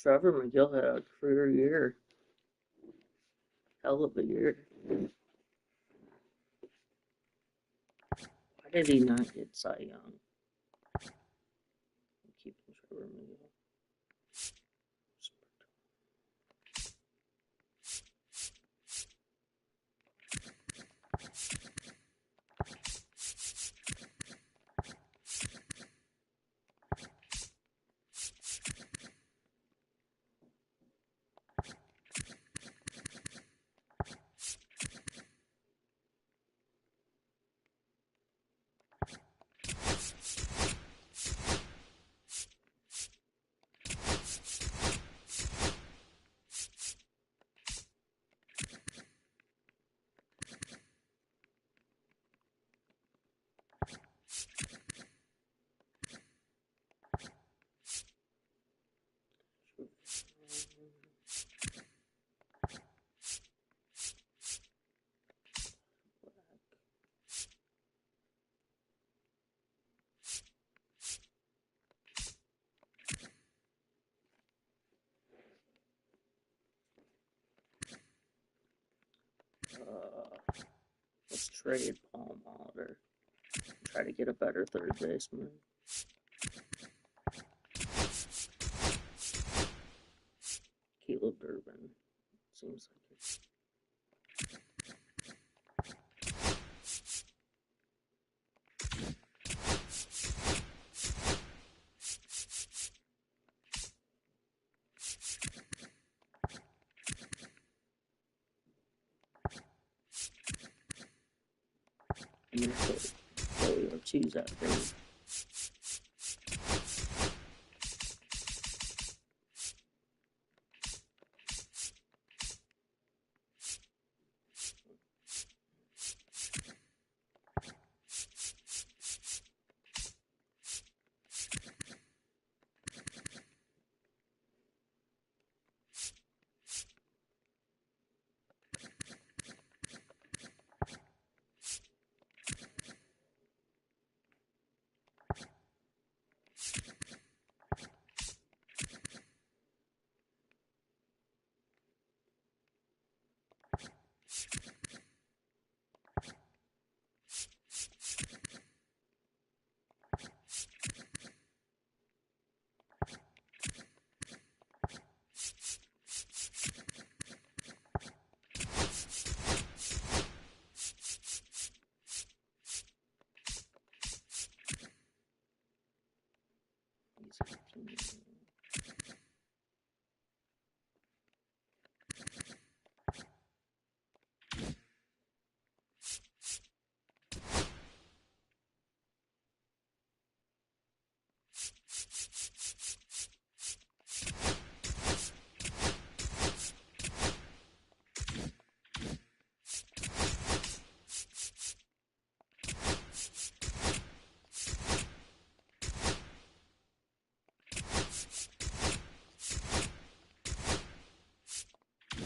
Trevor McGill had a career year. Hell of a year. Why did he not get Cy Young? Keeping Trevor McGill. Let's trade Paul Molitor. Try to get a better third baseman. Caleb Durbin. Seems like it. I'm gonna put Joey Ortiz out there.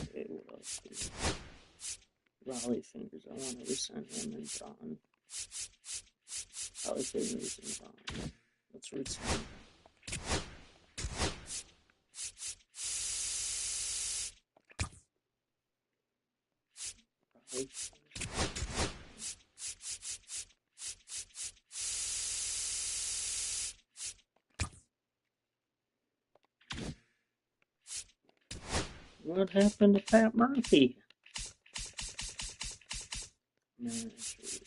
Okay, what else? Raleigh Fingers. I want to resend him and John. Raleigh Fingers and John. Let's resend him. What happened to Pat Murphy? Managers.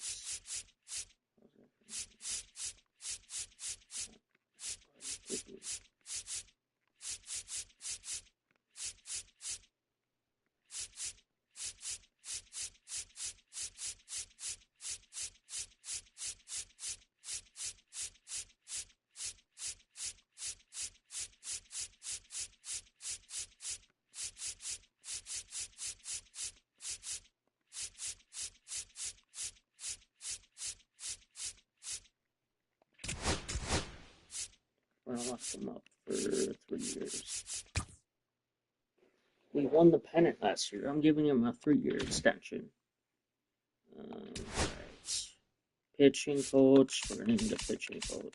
I locked him up for 3 years. We won the pennant last year. I'm giving him a 3-year extension. Right. Pitching coach. We're going to need a pitching coach.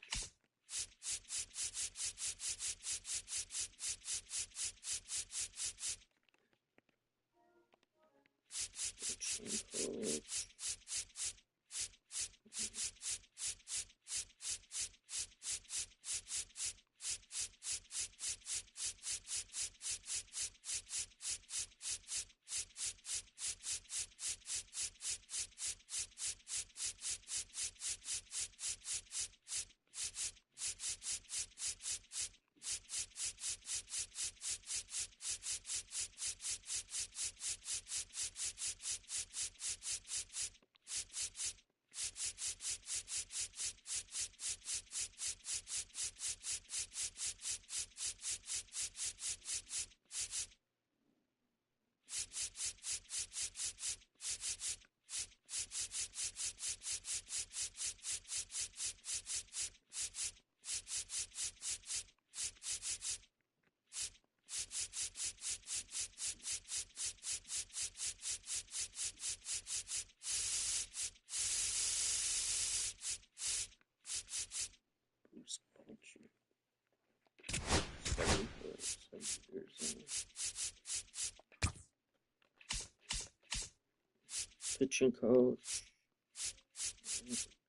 Pitching coach. Pitching coach.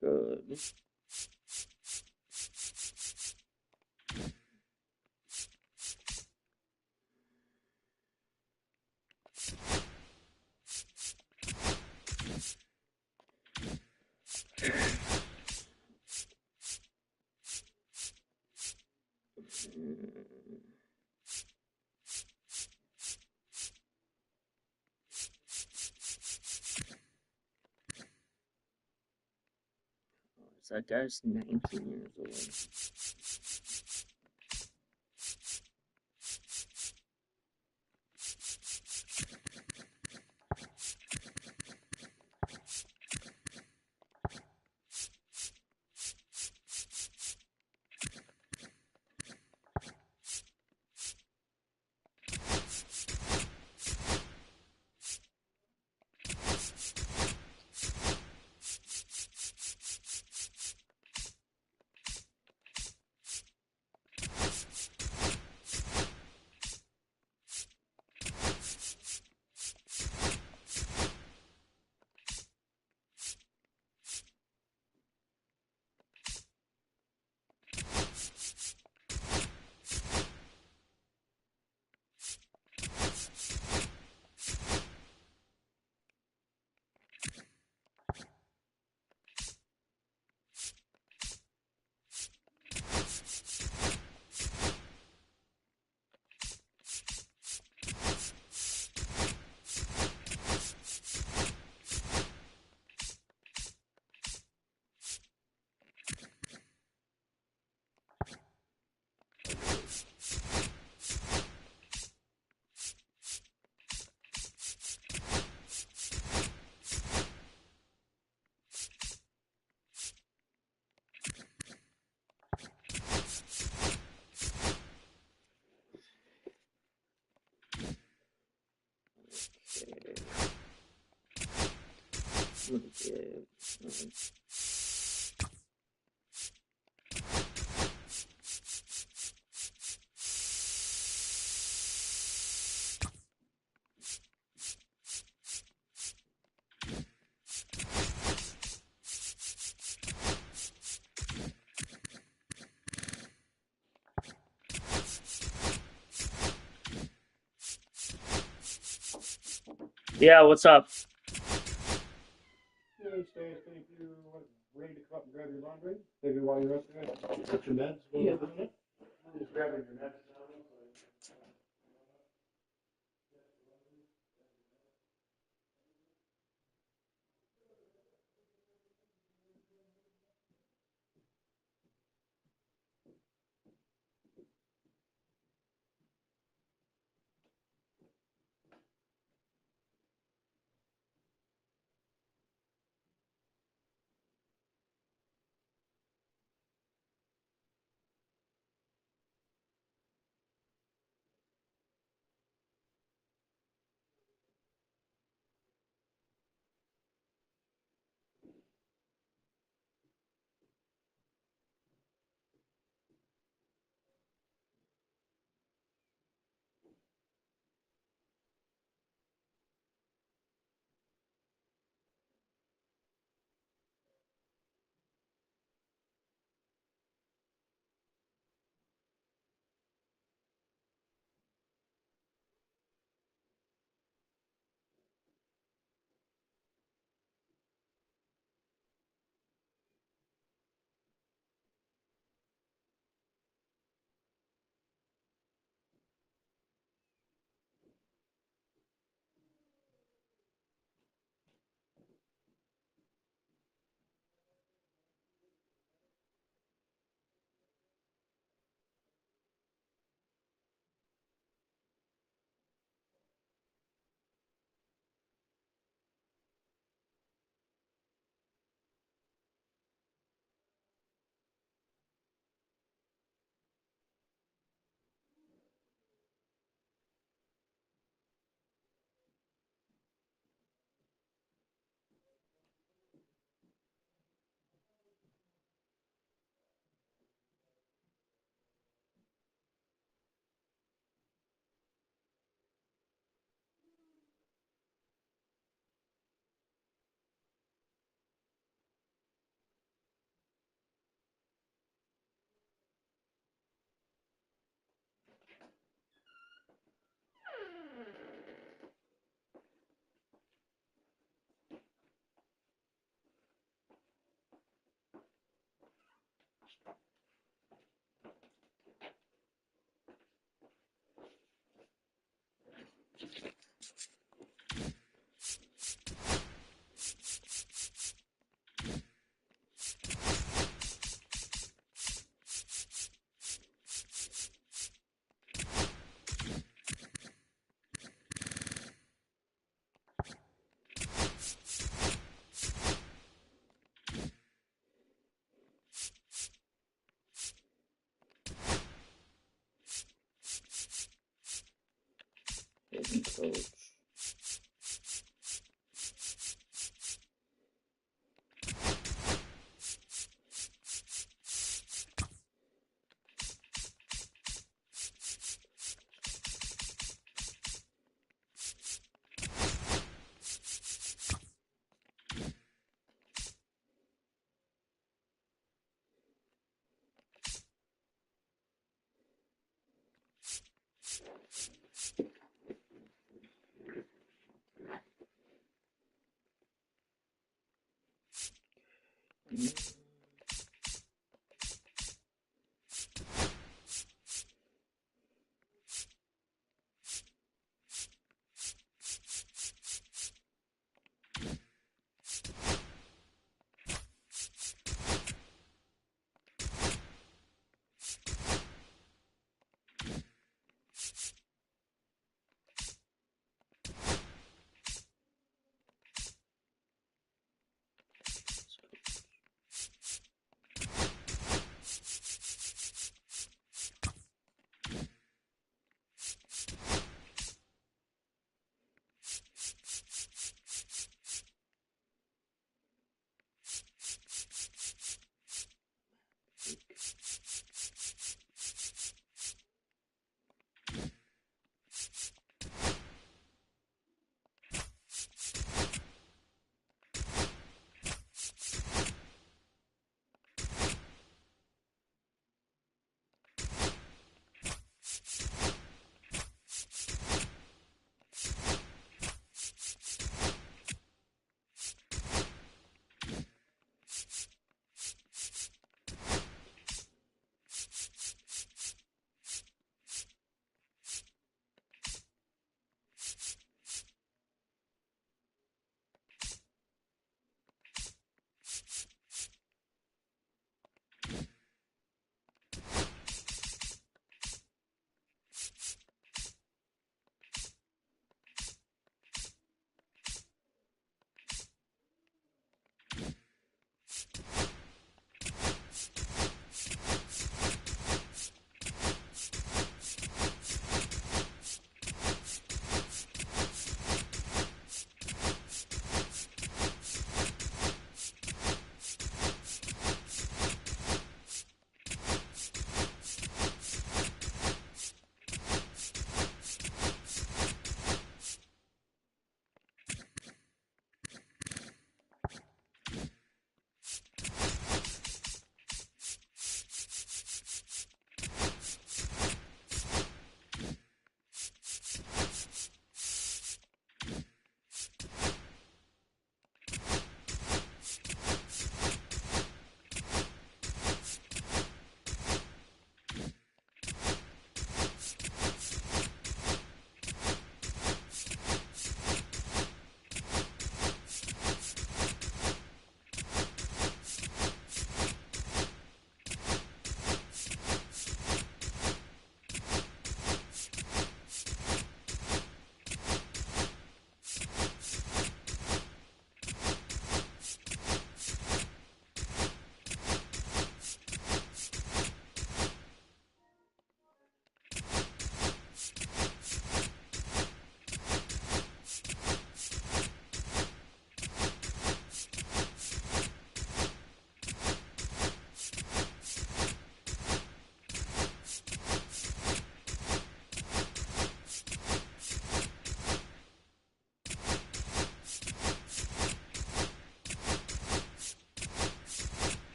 Good. That guy's 19 years old. Yeah, what's up? Stay, thank you. Ready to come up and grab your laundry? Maybe while you're up there, get your meds. Yeah. Just grabbing your meds. Coach.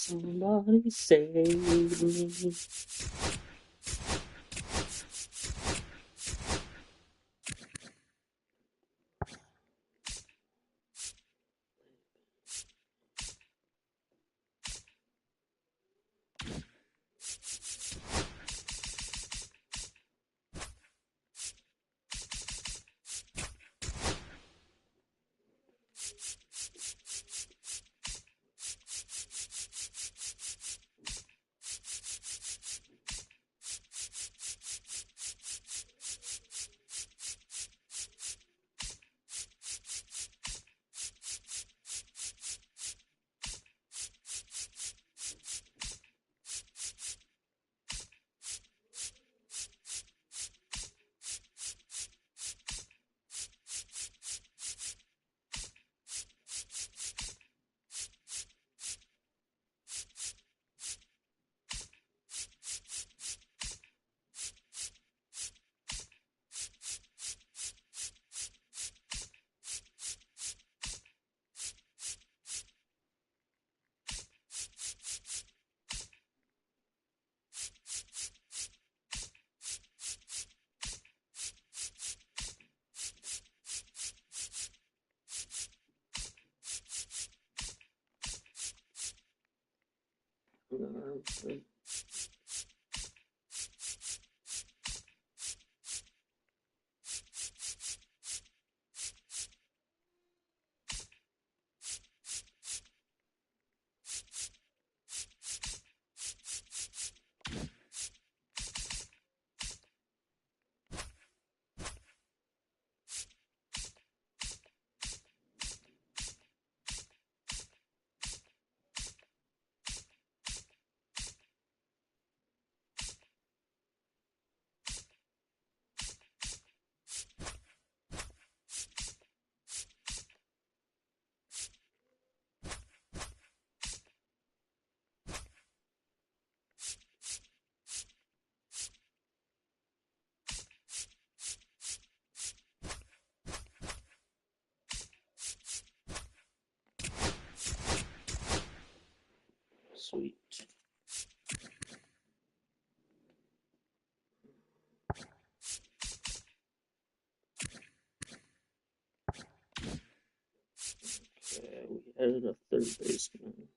Somebody save me. Sweet. Okay, we added a third baseman.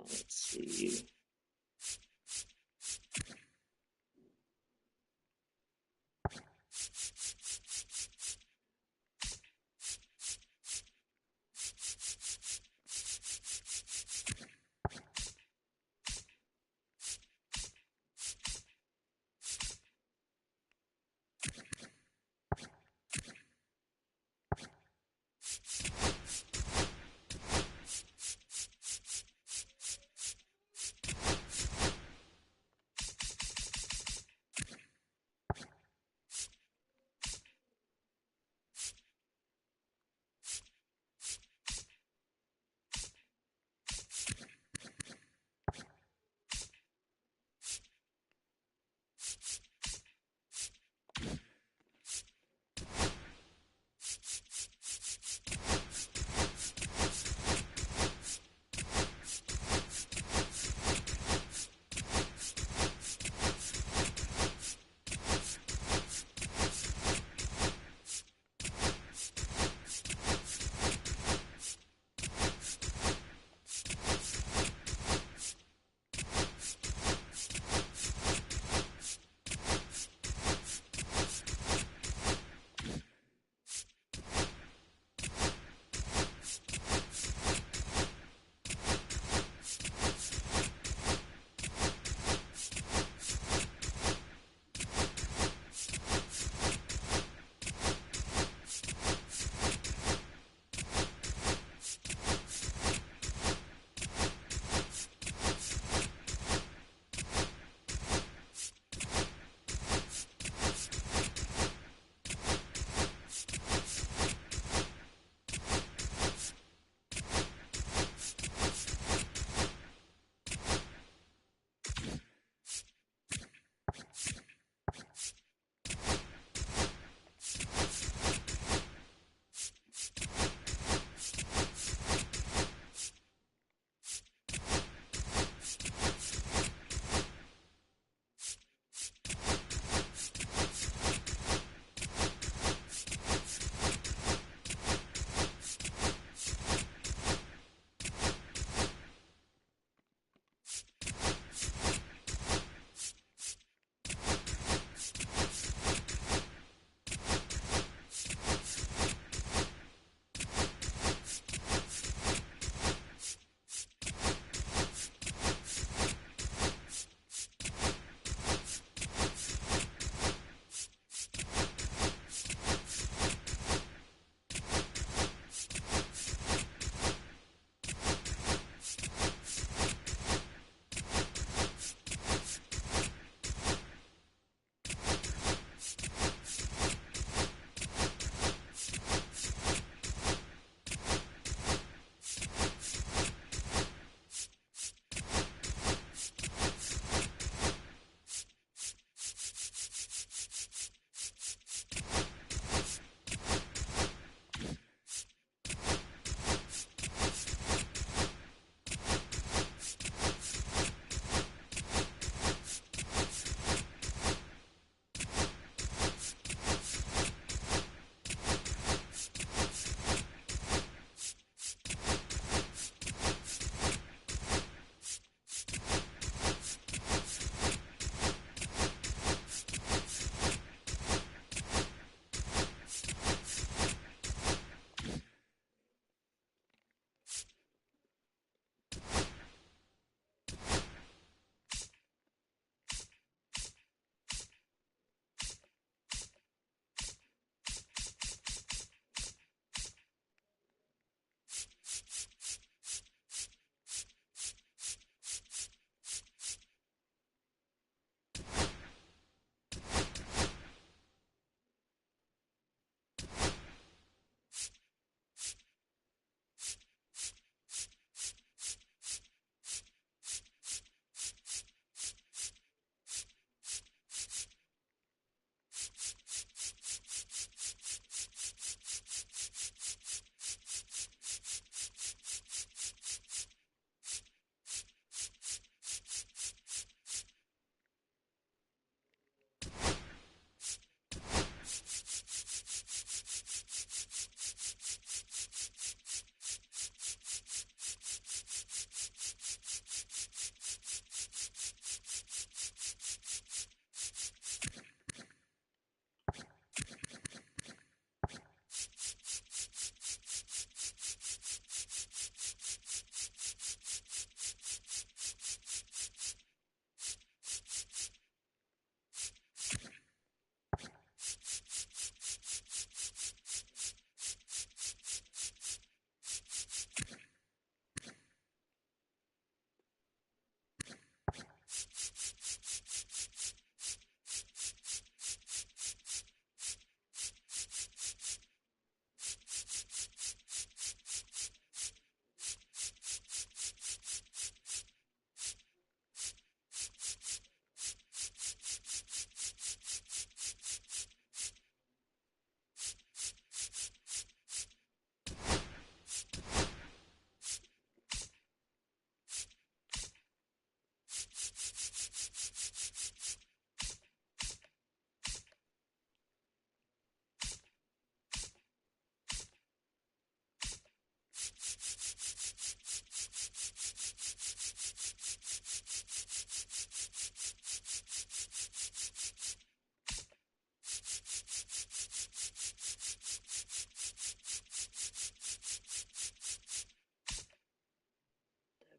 Let's see.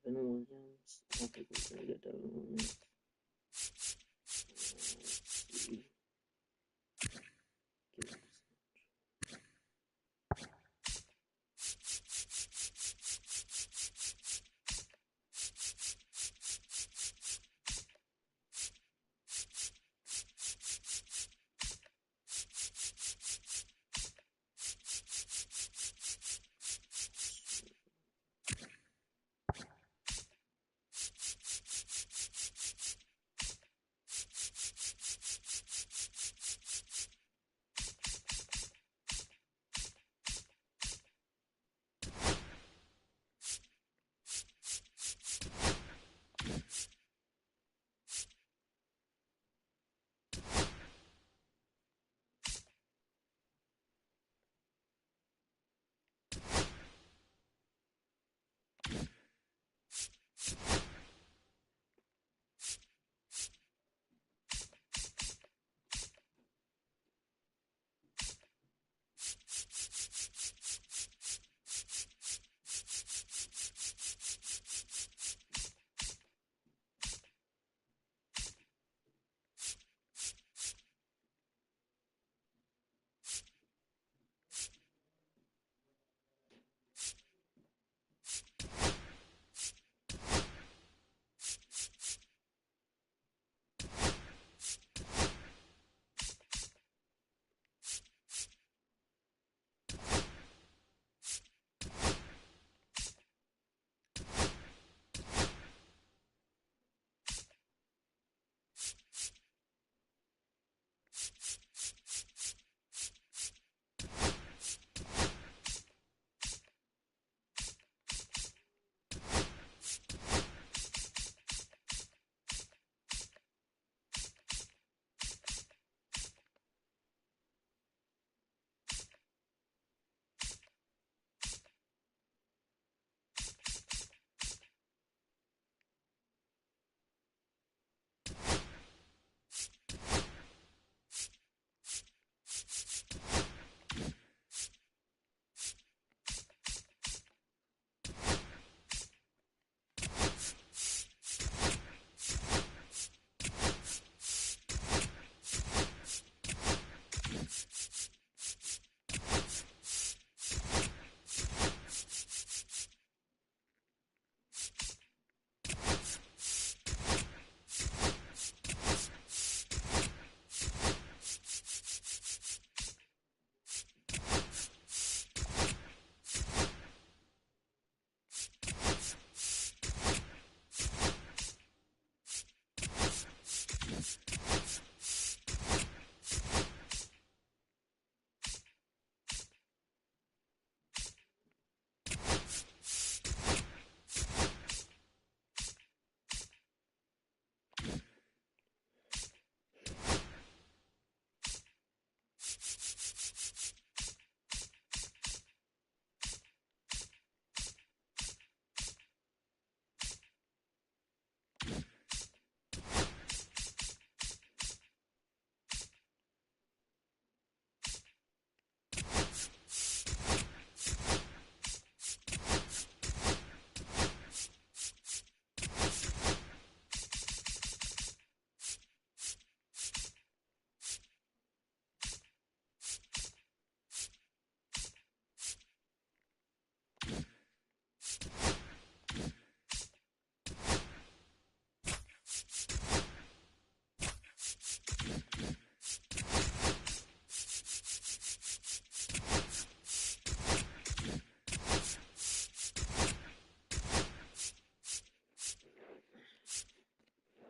Devin Williams. I don't think we're gonna get Devin Williams.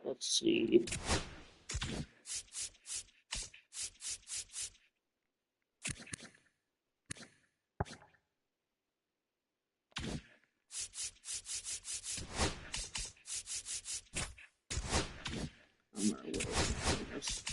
Let's see. Let's see. I'm not aware of this.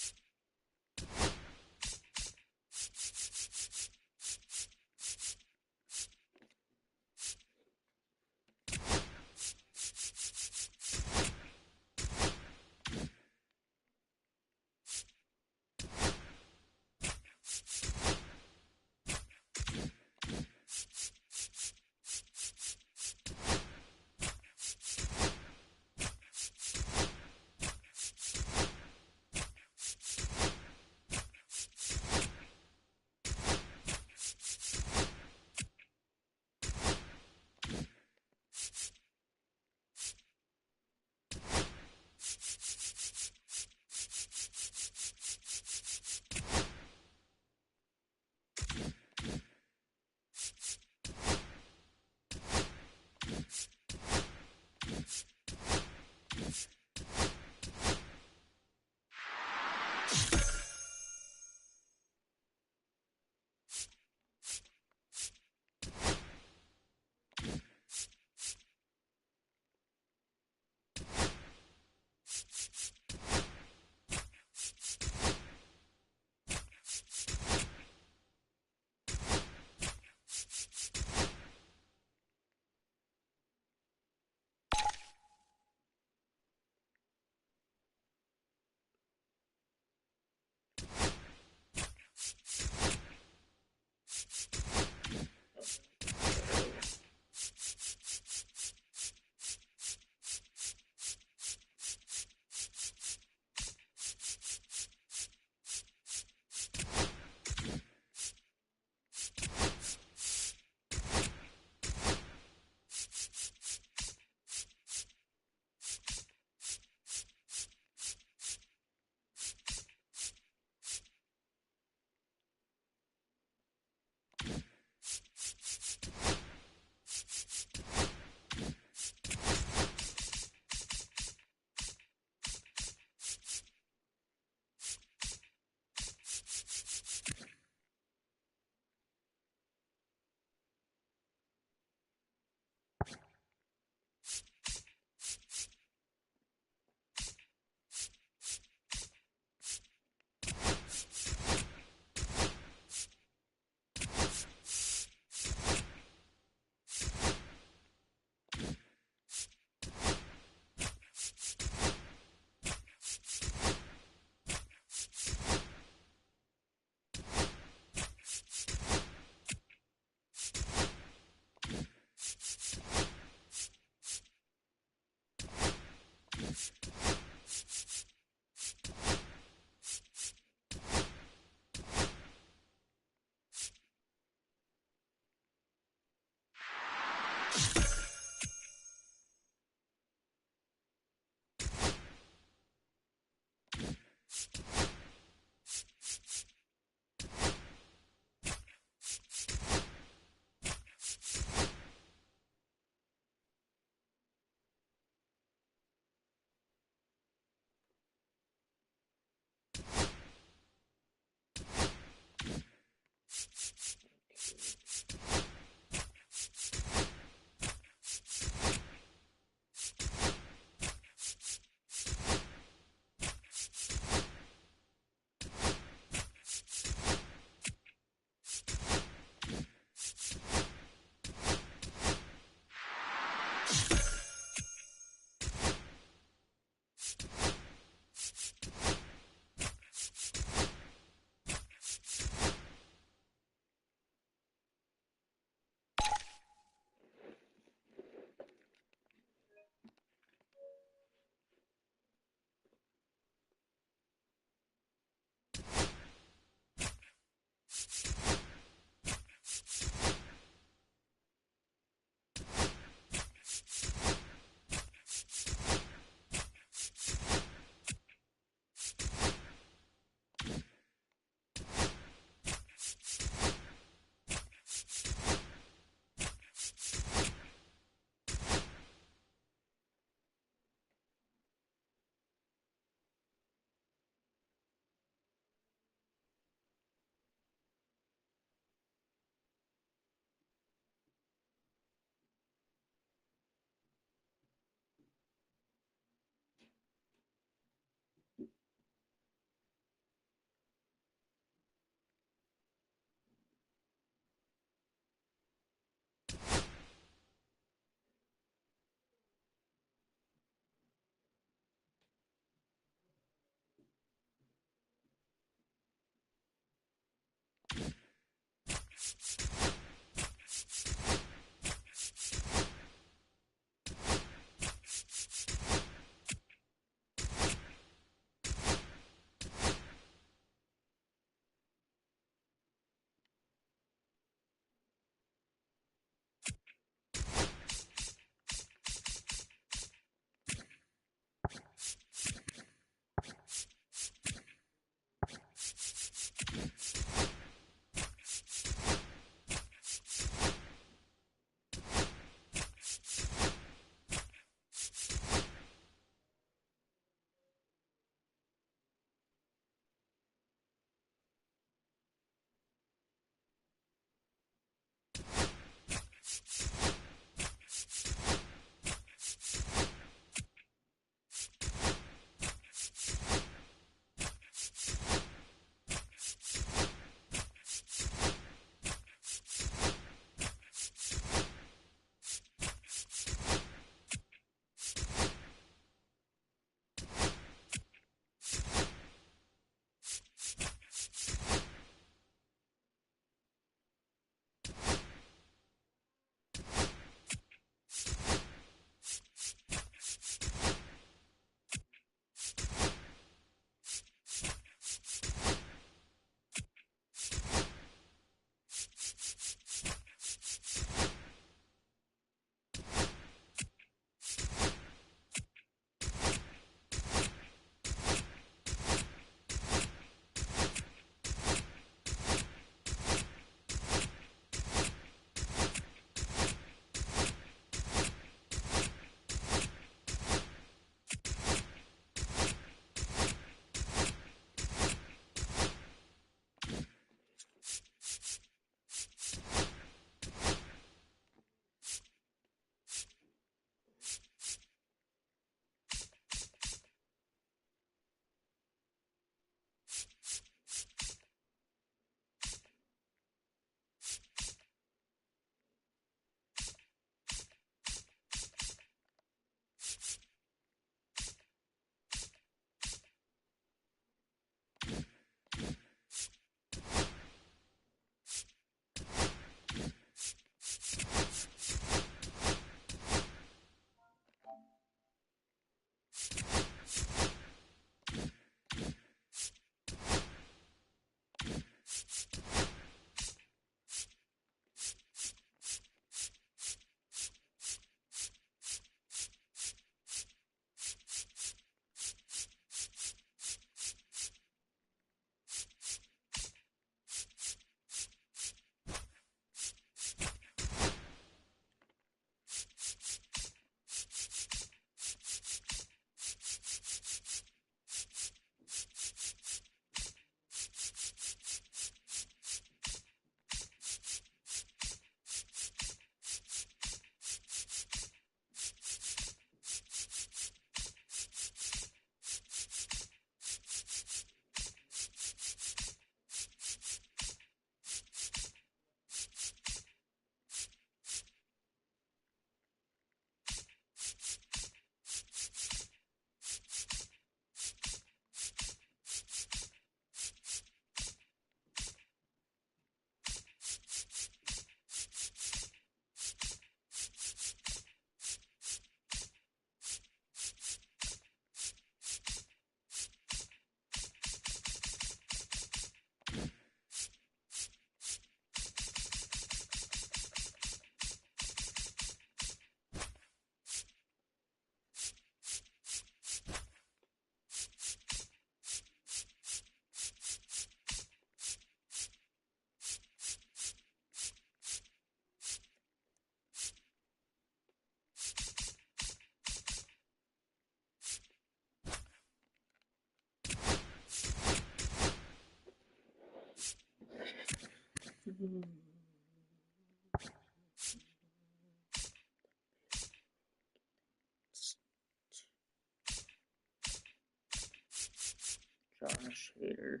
Josh Hader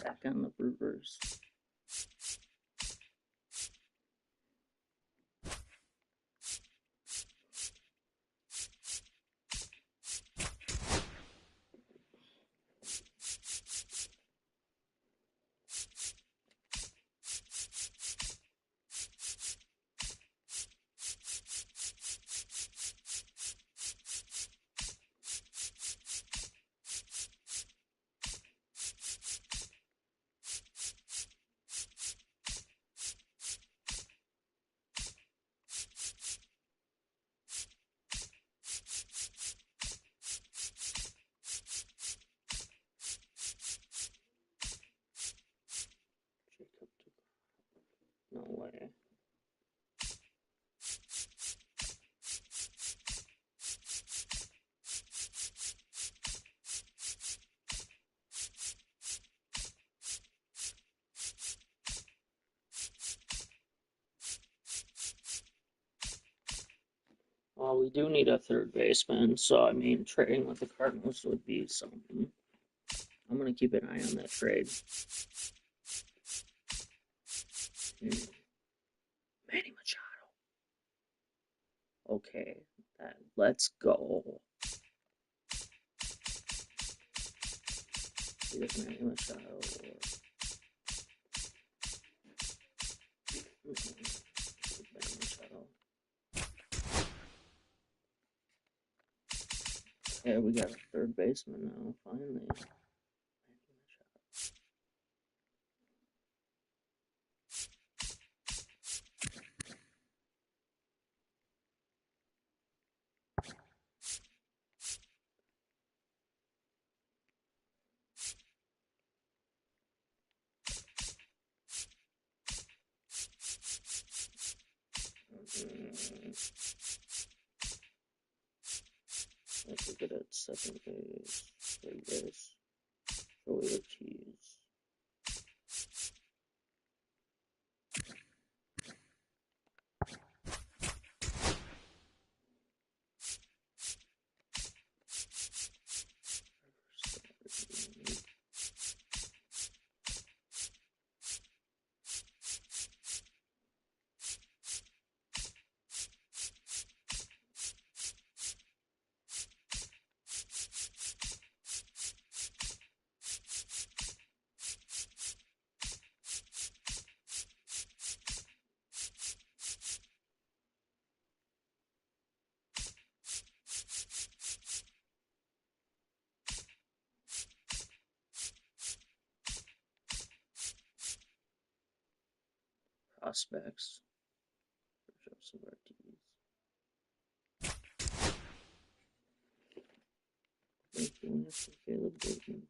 back on the Brewers. No way. Well, we do need a third baseman, so I mean, trading with the Cardinals would be something. I'm gonna keep an eye on that trade. Manny Machado. Okay, let's go. Here's Manny Machado. Manny Machado. Yeah, we got a third baseman now, finally. Let's look at second base, third base, Joey Ortiz. Prospects for Joseph Ortiz. Thank you, Mr. Caleb Bateman.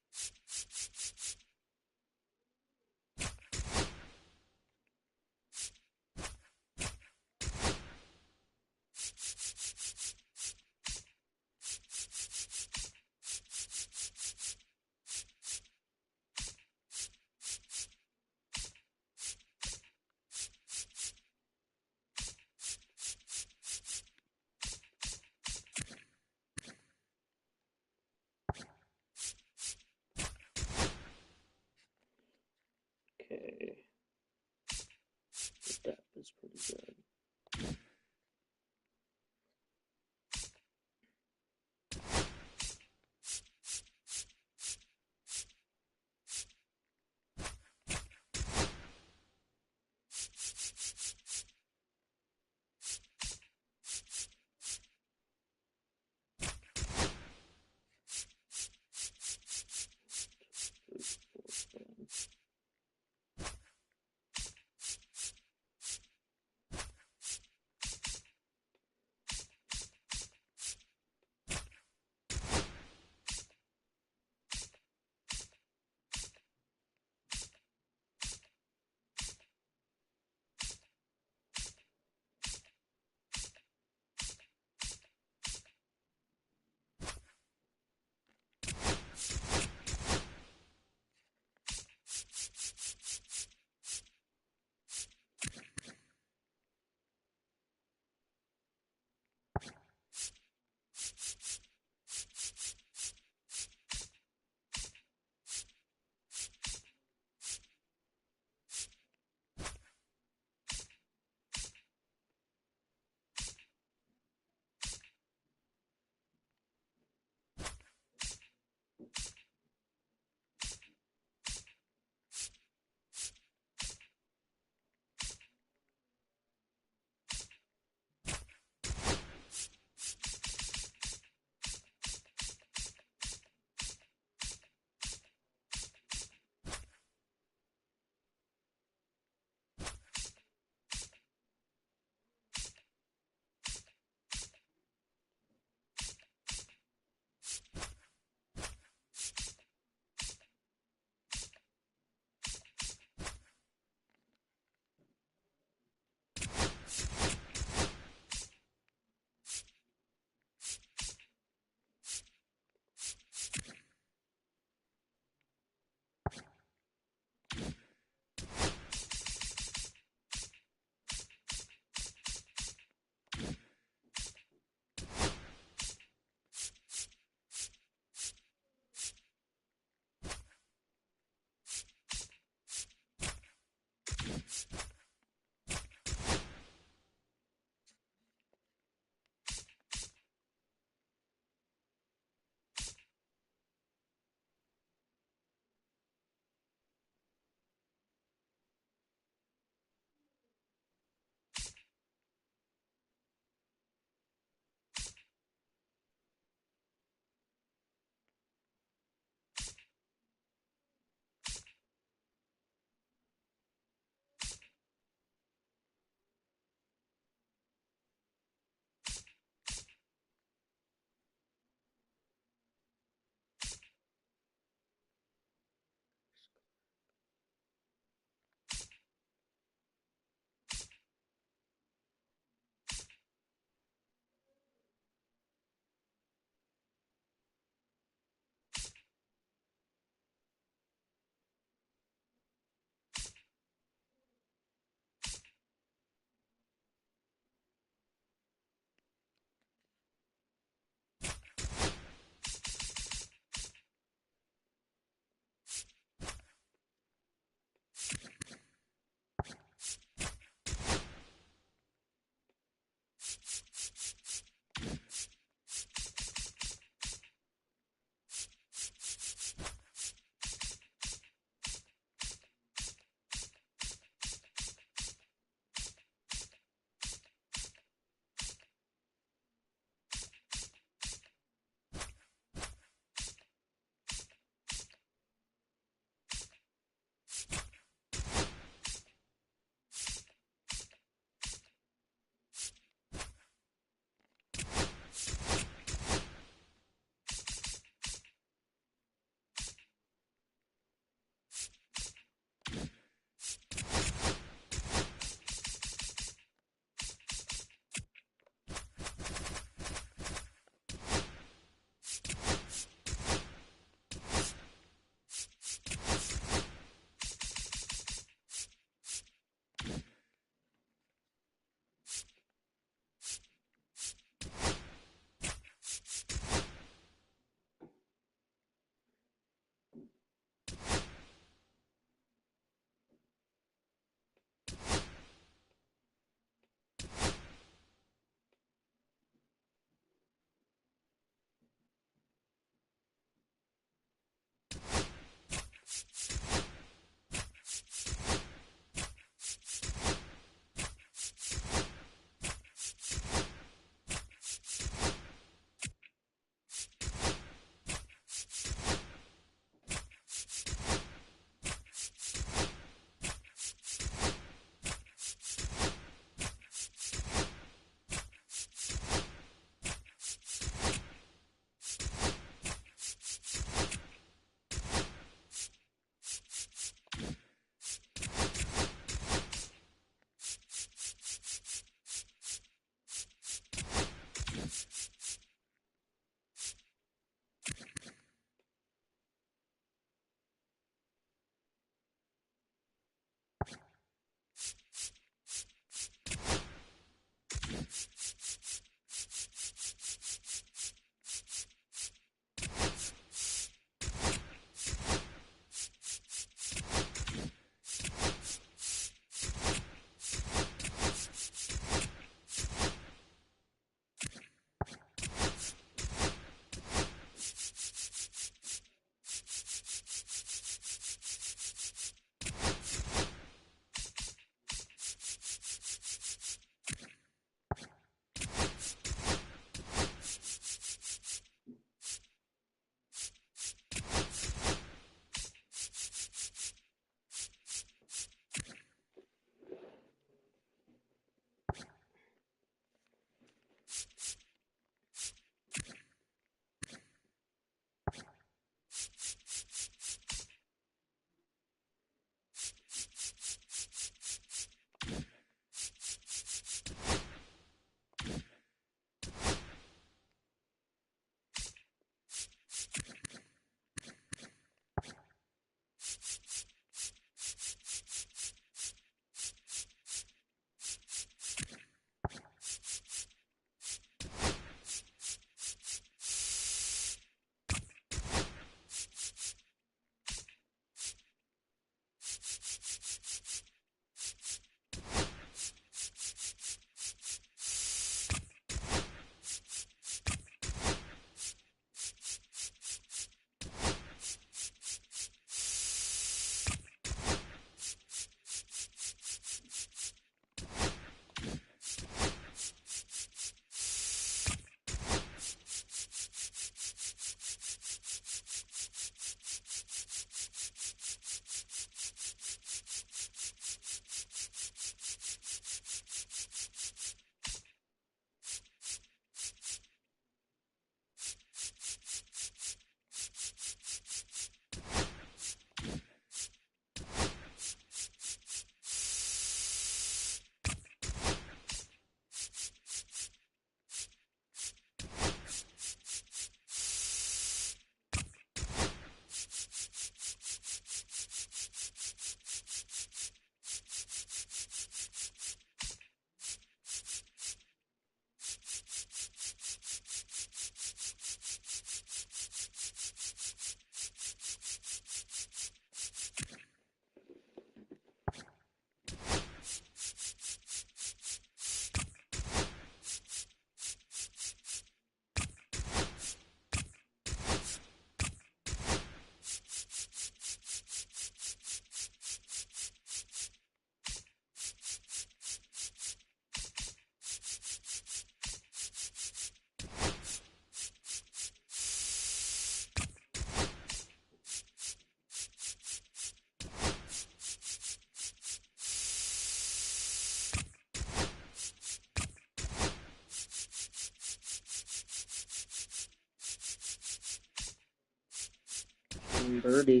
Birdie.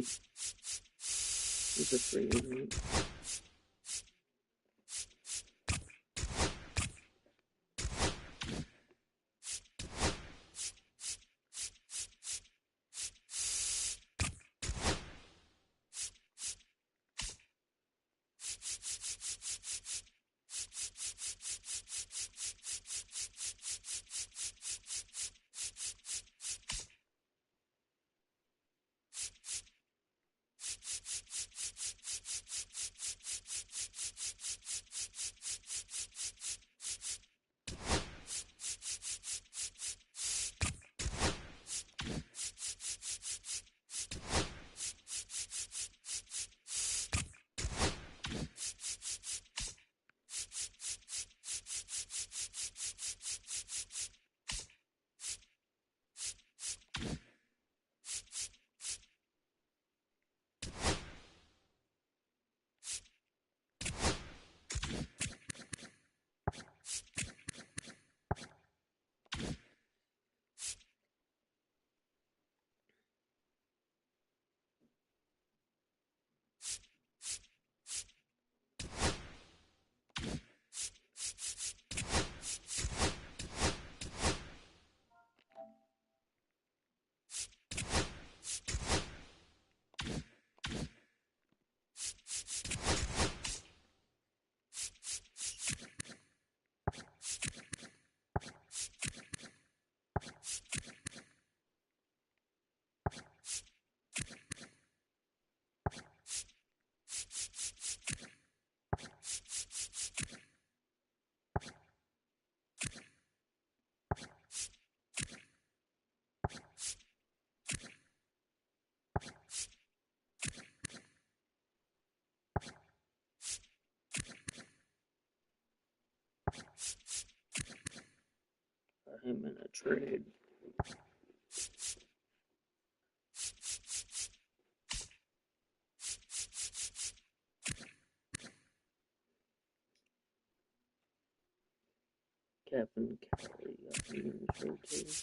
He's a free agent. Put him in a trade. Kevin Kelly got news rotating.